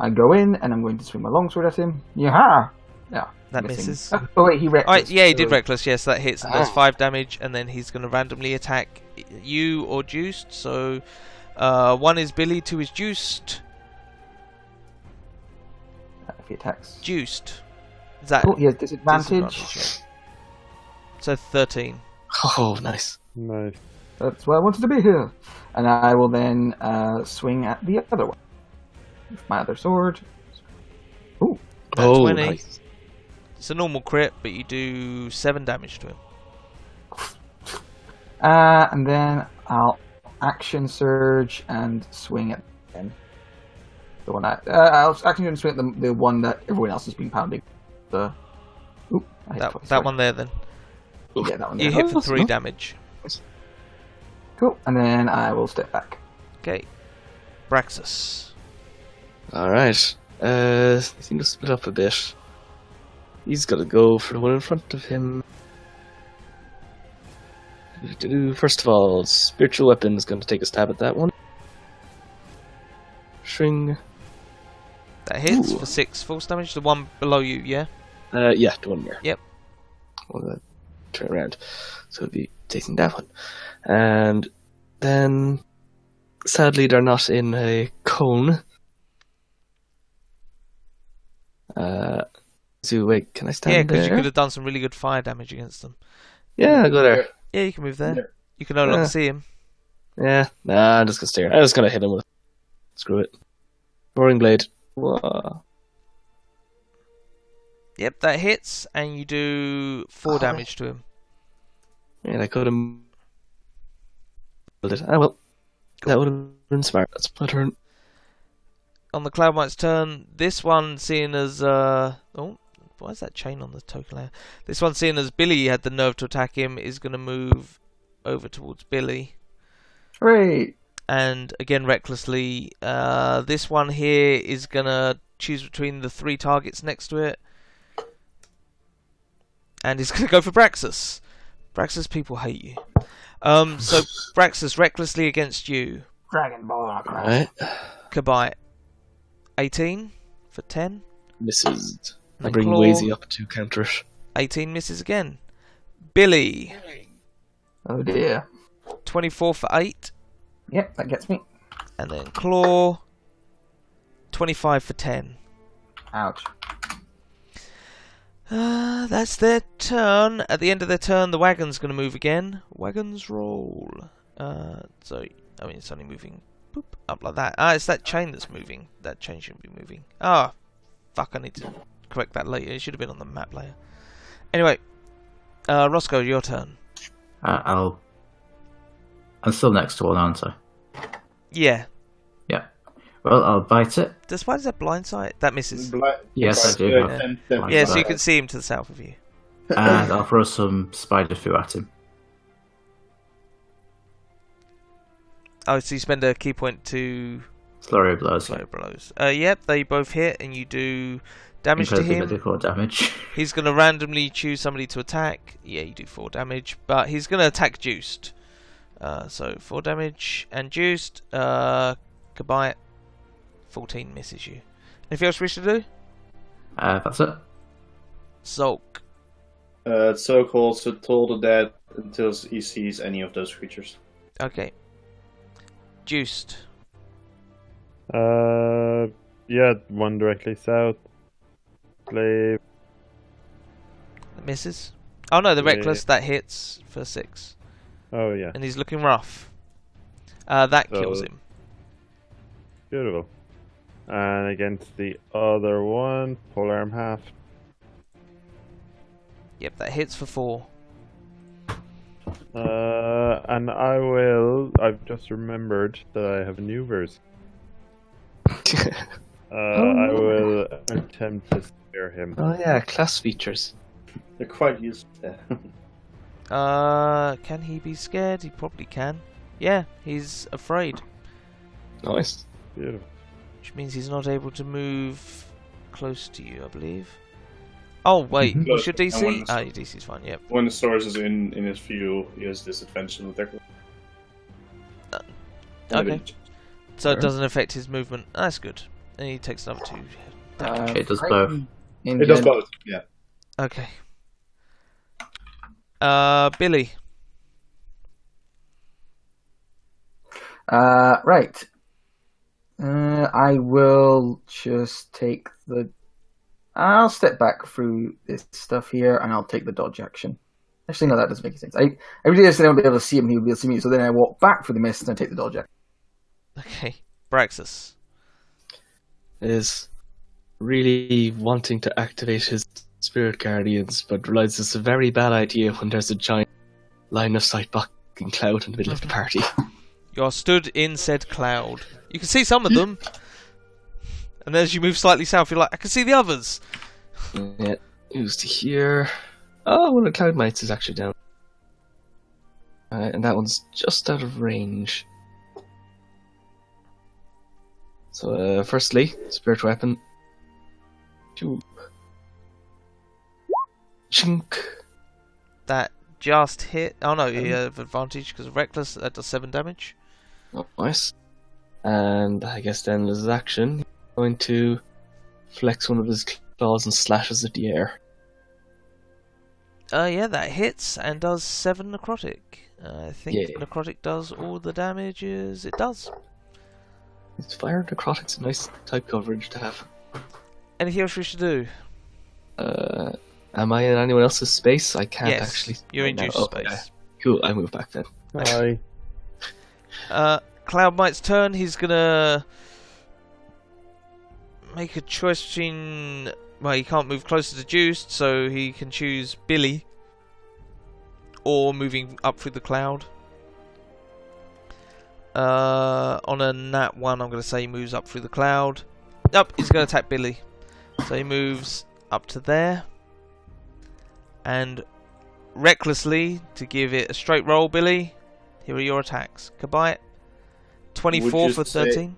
I go in and I'm going to swing my longsword at him. Yaha! Yeah. That missing. misses. Oh wait, he reckless. Yeah, he did so- reckless. Yes, that hits. And does 5 damage, and then he's going to randomly attack you or Juiced. So, 1 is Billy, 2 is Juiced. If he attacks. Juiced. Is that Oh, he has disadvantage. yeah. So 13. Oh, nice. Nice. That's why I wanted to be here. And I will then swing at the other one with my other sword. Ooh, That's Oh, 20. nice. It's a normal crit, but you do 7 damage to him. and then I'll action surge and swing at him. The one I'll action swing at the one that everyone else has been pounding. I hit twice, That sorry. one there, then. Yeah, that one. You There. hit for 3 damage. Cool. And then I will step back. Okay. Braxus. Alright. They seem to split up a bit. He's got to go for the one in front of him. First of all, spiritual weapon is going to take a stab at that one. Shring. That hits Ooh. for 6 force damage. The one below you, yeah? Yeah, the one there. Yep. Well, turn around. So it'll be taking that one. And then, sadly, they're not in a cone. So wait, can I stand Yeah, because there? you could have done some really good fire damage against them. Yeah, I'll go there. Yeah, you can move there. There. You can no longer Yeah. see him. Yeah, nah, I'm just gonna stare. I'm just gonna hit him with it. Screw it. Roaring Blade. Whoa. Yep, that hits, and you do 4 Oh. damage to him. Man, I could have... Ah, well. That would have been smart. That's my turn. On the Cloudmite's turn, this one, seeing as... Oh, Why is that chain on the token layer? This one, seeing as Billy had the nerve to attack him, is going to move over towards Billy. Hooray! And again, recklessly, this one here is going to choose between the 3 targets next to it. And he's going to go for Braxus. Braxus, people hate you. So, Braxus, recklessly against you. Dragon Ball. Alright. Kabite. 18 for 10. Misses. I And bring claw. Wazy up to counter it. 18 misses again. Billy. Oh dear. 24 for 8. Yep, that gets me. And then Claw. 25 for 10. Ouch. That's their turn. At the end of their turn, the wagon's going to move again. Wagons roll. So, I mean, it's only moving boop, up like that. It's that chain that's moving. That chain shouldn't be moving. Fuck, I need to correct that later. It should have been on the map layer. Anyway, Roscoe, your turn. I'm still next to one, aren't I? Yeah. Yeah. Well, I'll bite it. Why does that blind sight? That misses. Yes, I do. Yeah, have 10, blind Yeah, so you sight. can see him to the south of you. And I'll throw some spider foo at him. Oh, so you spend a key point to Flurry of blows. slow blows. Yep, they both hit, and you do damage to Incredibly him. medical damage. He's going to randomly choose somebody to attack. Yeah, you do 4 damage, but he's going to attack Juiced. So 4 damage and Juiced. Goodbye. 14 misses you. Anything else we wish to do? That's it. Sulk. So called, so told the dead until he sees any of those creatures. Okay. Juiced. Yeah, one directly south. Slave. That misses. Oh no, the Yeah. Reckless, that hits for 6. Oh yeah, And he's looking rough. That So- kills him. beautiful. And against the other one, polearm half. Yep, that hits for 4. And I've just remembered that I have a new verse. I will attempt to scare him. Oh yeah, class features. They're quite useful. Yeah. Can he be scared? He probably can. Yeah, he's afraid. Nice. Beautiful. Which means he's not able to move close to you, I believe. Oh, wait. Mhm. What's your And when DC? the- Your DC's fine, yep. When the source is in his view, he has disadvantage on attack. Okay. So it Sure. doesn't affect his movement. That's good. And he takes another 2 damage. It does both. It does both. Yeah. Okay. Billy. Right. I will just take the. I'll step back through this stuff here, and I'll take the dodge action. Actually, no, that doesn't make sense. I really just don't be able to see him. He'll be able to see me. So then I walk back for the mist, and I take the dodge action. Okay. Braxus. Is really wanting to activate his spirit guardians, but realizes it's a very bad idea when there's a giant line of sight blocking cloud in the middle of the party. You're stood in said cloud. You can see some of them. And as you move slightly south, you're like, I can see the others. Yeah, moves to here. Oh, one of the cloud mites is actually down. And that one's just out of range. So, firstly, spirit weapon. Chink. That just hit. Oh no, you have advantage because of Reckless. That does 7 damage. Oh, nice. And I guess then as his action, he's going to flex one of his claws and slashes at the air. Yeah, that hits and does 7 necrotic. I think Yeah. necrotic does all the damages it does. It's fire necrotic's a nice type coverage to have. Anything else we should do? Am I in anyone else's space? I can't Yes, actually. you're in right now. juice Okay. space. Cool, I move back then. Hi. Cloud Mite's turn. He's gonna make a choice between. Well, he can't move closer to Juiced, so he can choose Billy or moving up through the cloud. On a nat 1, I'm gonna say he moves up through the cloud. Nope, he's gonna attack Billy. So he moves up to there. and recklessly, to give it a straight roll, Billy, here are your attacks. Goodbye. 24 you for say- 13.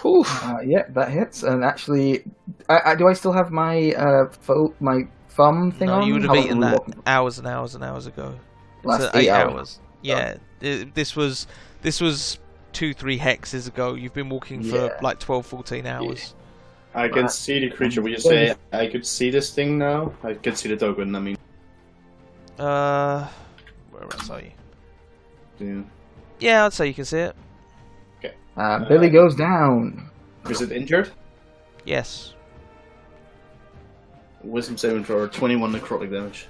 Whew. Yeah, that hits. And actually, do I still have my my thumb thing No, on? you would have How eaten long that were we hours and hours and hours ago. Last So 8 hours. Yeah, this was 2-3 hexes ago. You've been walking for Yeah. like 12-14 hours. I can see the creature. Would you say I could see this thing now? I can see the token. I mean, Where else are you? yeah. Yeah, I'd say you can see it. Billy goes down. Is it injured? Yes. Wisdom saving throw, 21 necrotic damage.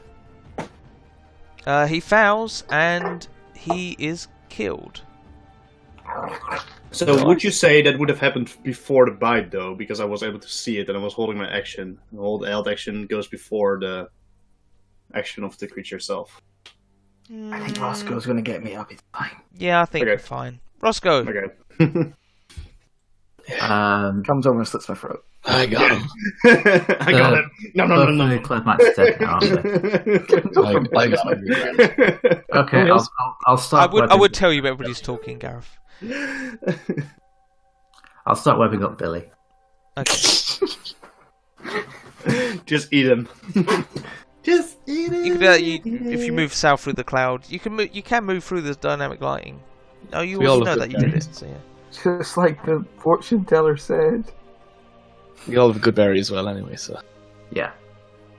He fouls and he is killed. So would you say that would have happened before the bite, though? Because I was able to see it and I was holding my action. The hold held action goes before the action of the creature itself. I think Roscoe's gonna get me up. It's fine. Yeah, I think Okay. you're fine. Roscoe. Okay. Comes over and slits my throat. I got him. I got him. No. Hopefully Clement's dead now, aren't they? I got him. Okay, I'll I start. would tell you everybody's talking, Gareth. I'll start webbing up Billy. Okay. Just eat him. Just eat him. You can, if you move south through the cloud, you can move through the dynamic lighting. Oh, you We already all know have that you good did berries. it. So yeah. Just like the fortune teller said. We all have a good berry as well, anyway. So Yeah.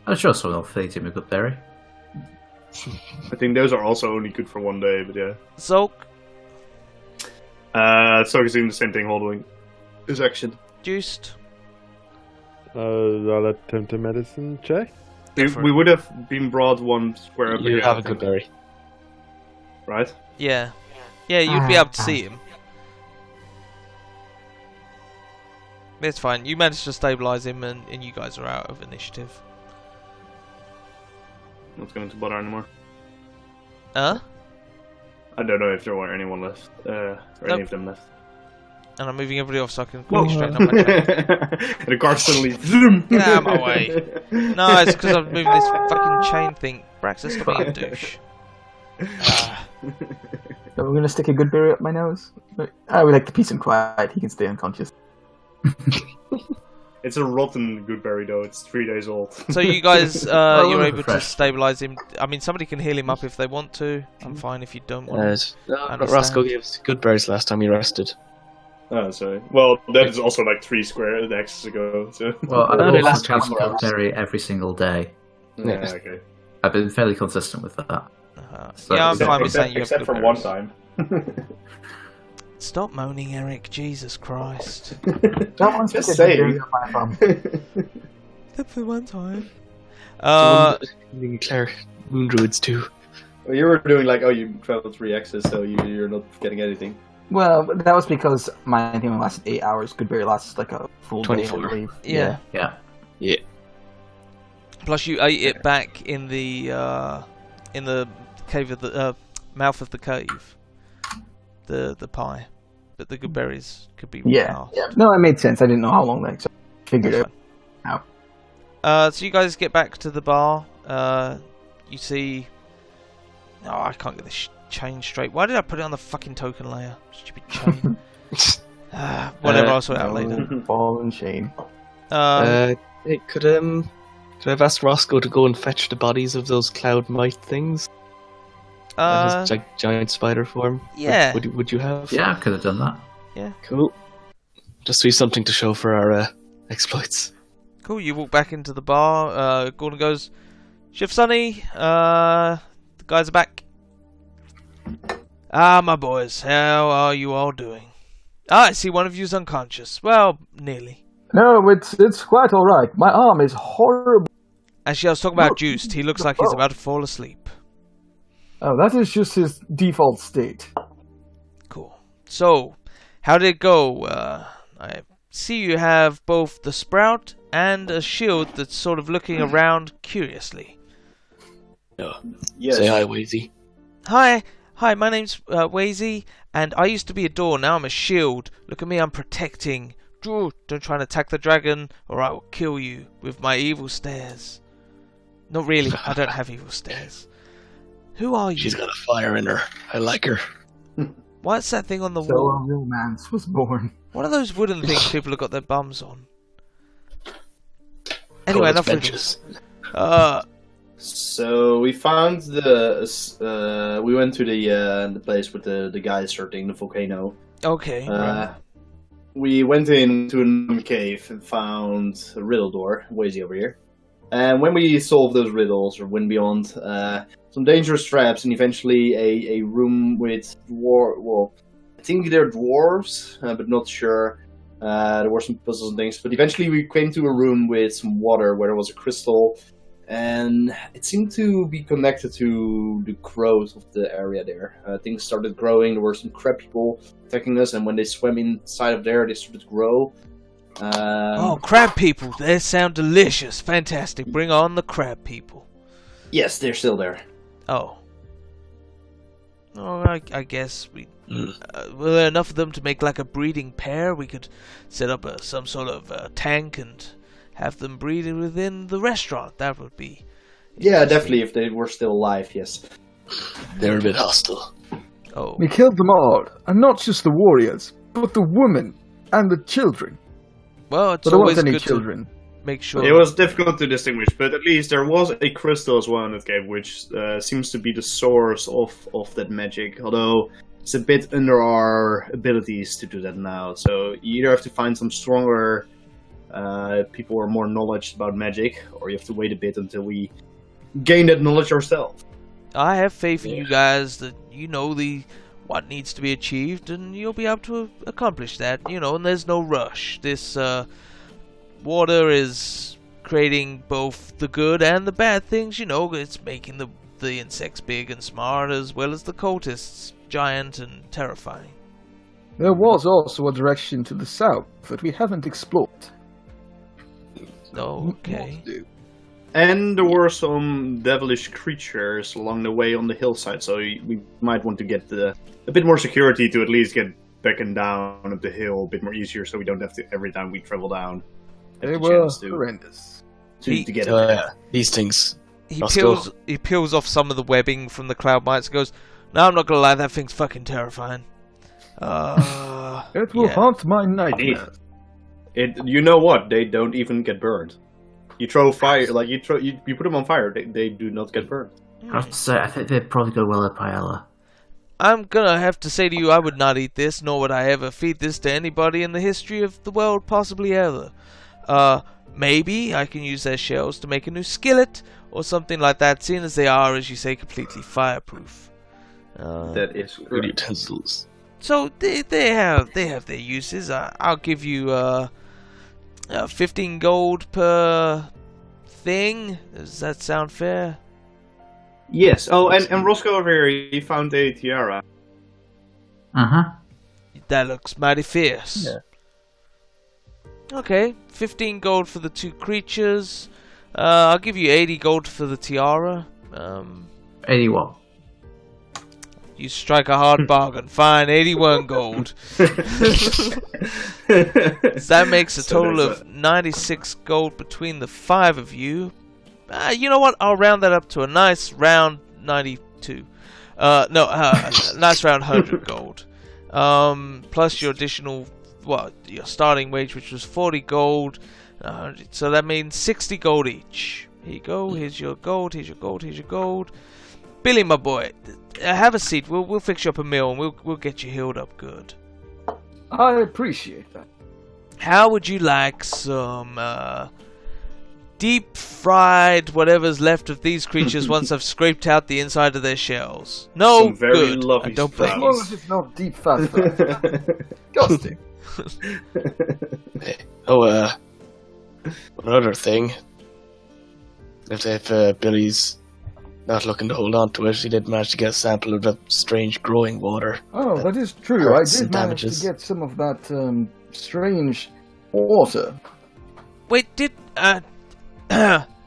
I'm sure someone will feed him a good berry. I think those are also only good for one day, but yeah. Zolk, So he's doing the same thing, holding his action. juiced. I'll attempt a medicine check. We would have been brought one square up you again, have I a good think. berry. Right? Yeah, you'd be able to see him. It's fine. You managed to stabilize him, and you guys are out of initiative. Not going to bother anymore. Huh? I don't know if there were anyone left, or any Nope. of them left. And I'm moving everybody off so I can quickly straighten up my train. And the car suddenly. Zoom! Get out of my way. No, it's because I'm moving this fucking chain thing. Braxton, stop being a douche. So we're gonna stick a good berry up my nose. I would like to peace and quiet. He can stay unconscious. It's a rotten goodberry, though. It's 3 days old. So you guys, Oh, you're able to fresh. stabilize him. I mean, somebody can heal him up if they want to. I'm fine if you don't want. Understand. Roscoe gave us good berries last time he rested. Oh, sorry. Well, that is also like 3 square axes ago. So. Well, I No, they also last have 24 hours. good berry every single day. Yeah, okay. I've been fairly consistent with that. So Yeah, I'm except- fine with saying you have Except good for berries. one time. Stop moaning, Eric. Jesus Christ. Don't want to Just stick a good saying. berry up my thumb. Except for one time. Claire, moon druids too. Well, you were doing like, oh, you traveled 3 axes, so you're not getting anything. Well, that was because my thing lasted 8 hours. Good berry lasts like a full day, I 24. believe. Yeah. Yeah. Yeah. Plus, you ate it back in the cave of the mouth of the cave. The pie, but the good berries could be. Yeah. passed. No, it made sense. I didn't know how long that. So I figured That's it out. So you guys get back to the bar. You see. No, I can't get this chain straight. Why did I put it on the fucking token layer? Stupid chain. Whatever, I'll sort it out later. Ball and chain. Hey, could I have asked Roscoe to go and fetch the bodies of those cloud mite things? His giant spider form. Yeah. Would you have? Yeah, I could have done that. Cool. Just so something to show for our exploits. Cool. You walk back into the bar. Gordon goes, "Chef Sonny, the guys are back." Ah, my boys, how are you all doing? Ah, I see one of you's unconscious. Well, nearly. No, it's quite all right. My arm is horrible. Actually, I was talking about Juiced. He looks like he's about to fall asleep. Oh, that is just his default state. Cool. So, how did it go? I see you have both the sprout and a shield that's sort of looking around curiously. Yes. Say hi, Wazy. Hi, my name's Wazy, and I used to be a door, now I'm a shield. Look at me, I'm protecting. Don't try and attack the dragon, or I will kill you with my evil stares. Not really. I don't have evil stairs. Who are you? She's got a fire in her. I like her. What's that thing on the So wall? a romance was born. What are those wooden things people have got their bums on? Anyway, Cold enough benches. riddles. So we found we went to the place with the guys starting the volcano. Okay. Right. We went into a cave and found a riddle door, way over here. And when we solved those riddles, or went beyond some dangerous traps, and eventually a room with I think they're dwarves, but not sure. There were some puzzles and things, but eventually we came to a room with some water where there was a crystal, and it seemed to be connected to the growth of the area there. Things started growing. There were some crab people attacking us, and when they swam inside of there, they started to grow. Oh, crab people! They sound delicious. Fantastic. Bring on the crab people. Yes, they're still there. Oh. Oh, I guess we... were there enough of them to make like a breeding pair? We could set up some sort of tank and have them breed within the restaurant. That would be... Yeah, definitely, if they were still alive, yes. They're a bit hostile. Oh. We killed them all, and not just the warriors, but the women and the children. Well, it's But there always weren't any good children. to make sure... It was difficult to distinguish, but at least there was a crystal as well in that cave, which seems to be the source of that magic, although it's a bit under our abilities to do that now. So you either have to find some stronger people or more knowledge about magic, or you have to wait a bit until we gain that knowledge ourselves. I have faith in you guys that you know what needs to be achieved, and you'll be able to accomplish that, and there's no rush. This water is creating both the good and the bad things, it's making the insects big and smart, as well as the cultists giant and terrifying. There was also a direction to the south that we haven't explored. Okay. And there were some devilish creatures along the way on the hillside, so we might want to get a bit more security to at least get back and down up the hill a bit more easier, so we don't have to, every time we travel down, They were horrendous. to get These things. He peels off some of the webbing from the cloud mites and goes, "No, I'm not gonna lie, that thing's fucking terrifying." It will yeah. haunt my nightmares. You know what? They don't even get burned. You throw fire, like you put them on fire, they do not get burned. I have to say, I think they'd probably go well at paella. I'm gonna have to say to you, I would not eat this, nor would I ever feed this to anybody in the history of the world, possibly ever. Maybe I can use their shells to make a new skillet, or something like that, seeing as they are, as you say, completely fireproof. That is Good correct. utensils. So they have their uses. I'll give you 15 gold per thing. Does that sound fair? Yes. Oh, and Roscoe over here, he found a tiara. Uh-huh. That looks mighty fierce. Yeah. Okay, 15 gold for the two creatures. I'll give you 80 gold for the tiara. 81. You strike a hard bargain. Fine, 81 gold. That makes a total of 96 gold between the 5 of you. You know what? I'll round that up to a nice round 92. Nice round 100 gold. Plus your additional, your starting wage, which was 40 gold. So that means 60 gold each. Here you go. Here's your gold. Here's your gold. Here's your gold. Billy, my boy, have a seat. We'll fix you up a meal and we'll get you healed up good. I appreciate that. How would you like some deep fried whatever's left of these creatures once I've scraped out the inside of their shells? No, Some very good. lovely I don't stuff. As blame long you. as it's not deep fat fried. Disgusting. One other thing. If Billy's not looking to hold on to it, he did manage to get a sample of the strange growing water. Oh, that is true. I Hurts did and manage damages. to get some of that strange water. Wait, let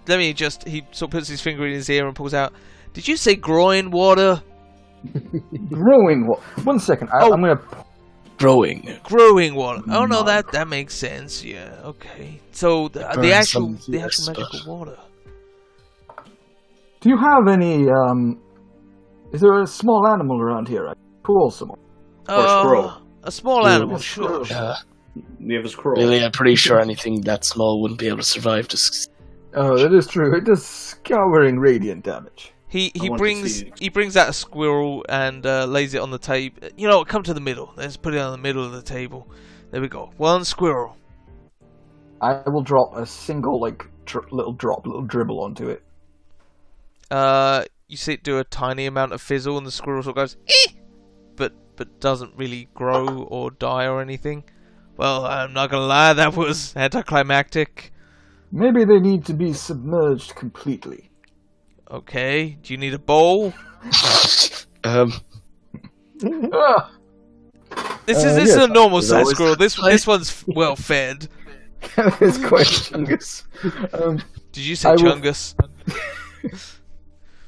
me just... He sort of puts his finger in his ear and pulls out... Did you say groin water? Growing water. 1 second. I'm going to... Growing. Growing water. Oh no, that makes sense. Yeah, okay. So the burns actual some yes, magical but- water. Do you have any, is there a small animal around here I can pull some on? Or squirrel. A small animal, sure. We have a squirrel. Really, I'm pretty sure anything that small wouldn't be able to survive. Just Oh, that is true. It does scouring radiant damage. He want to brings see. he brings out a squirrel and lays it on the table. You know, come to the middle. Let's put it on the middle of the table. There we go. One squirrel. I will drop a single, little dribble onto it. You see it do a tiny amount of fizzle, and the squirrel sort of goes, but doesn't really grow or die or anything. Well, I'm not gonna lie, that was anticlimactic. Maybe they need to be submerged completely. Okay, do you need a bowl? Ah, This is yes, a normal there's size always- squirrel. This one's well fed. it's quite chungus. Did you say I will- chungus?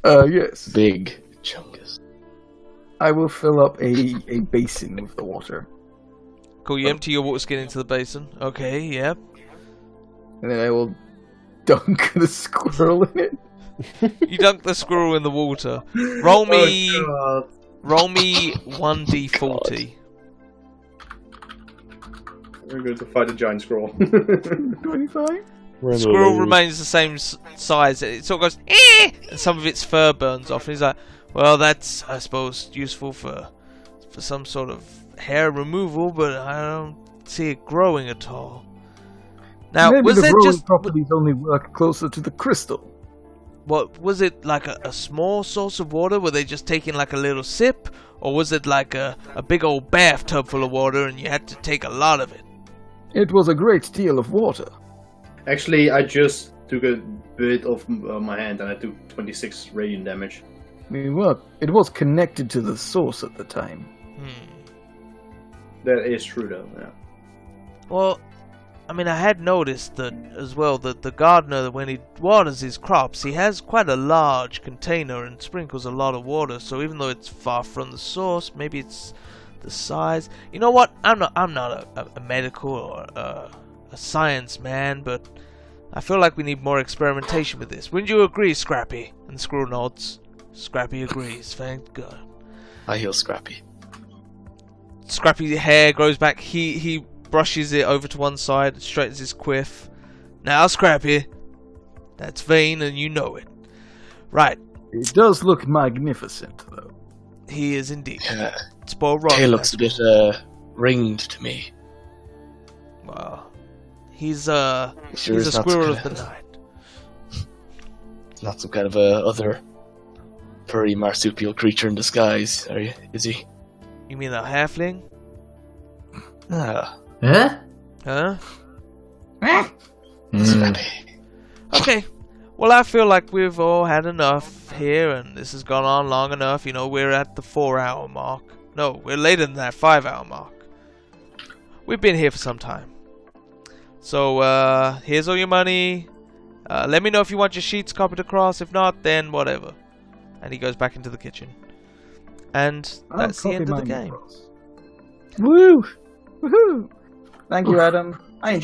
Yes. big chungus. I will fill up a basin with the water. Cool, you empty your water skin into the basin. Okay, yep. And then I will dunk the squirrel in it. You dunk the squirrel in the water. Roll me Oh, God. roll me 1d40. We're going to fight a giant squirrel. 25? We're in the Squirrel lead. remains the same size. It sort of goes, and some of its fur burns off. And he's like, well, that's, I suppose, useful for some sort of hair removal, but I don't see it growing at all. Now, Maybe was the it growing just properties only work closer to the crystal. what was it like a small source of water? Were they just taking like a little sip, or was it like a big old bathtub full of water and you had to take a lot of it? It was a great deal of water. Actually, I just took a bit off my hand and I took 26 radiant damage. It was connected to the source at the time. That is true, though. Yeah. Well, I mean, I had noticed that as well, that the gardener, when he waters his crops, he has quite a large container and sprinkles a lot of water. So even though it's far from the source, maybe it's the size. You know what? I'm not a medical or a science man, but I feel like we need more experimentation with this. Wouldn't you agree, Scrappy? And the squirrel nods. Scrappy agrees. Thank God. I heal Scrappy. Scrappy's hair grows back. He brushes it over to one side, straightens his quiff. Now, Scrappy, that's vain, and you know it. Right, It does look magnificent, though. he is indeed. Yeah, Spoiled rotten. tail looks a bit ringed to me. Well, he's Sure he's a it's not squirrel some of the kind night. Not some kind of other furry marsupial creature in disguise, are you? Is he? You mean a halfling? Ah, Huh? Huh? Scrappy. Okay. Well, I feel like we've all had enough here, and this has gone on long enough. You know, we're at the 4-hour mark. No, we're later than that 5-hour mark. We've been here for some time. So, here's all your money. Let me know if you want your sheets copied across. If not, then whatever. And he goes back into the kitchen. And that's the end of the game. Woo! Woohoo! Thank you, Adam. I enjoyed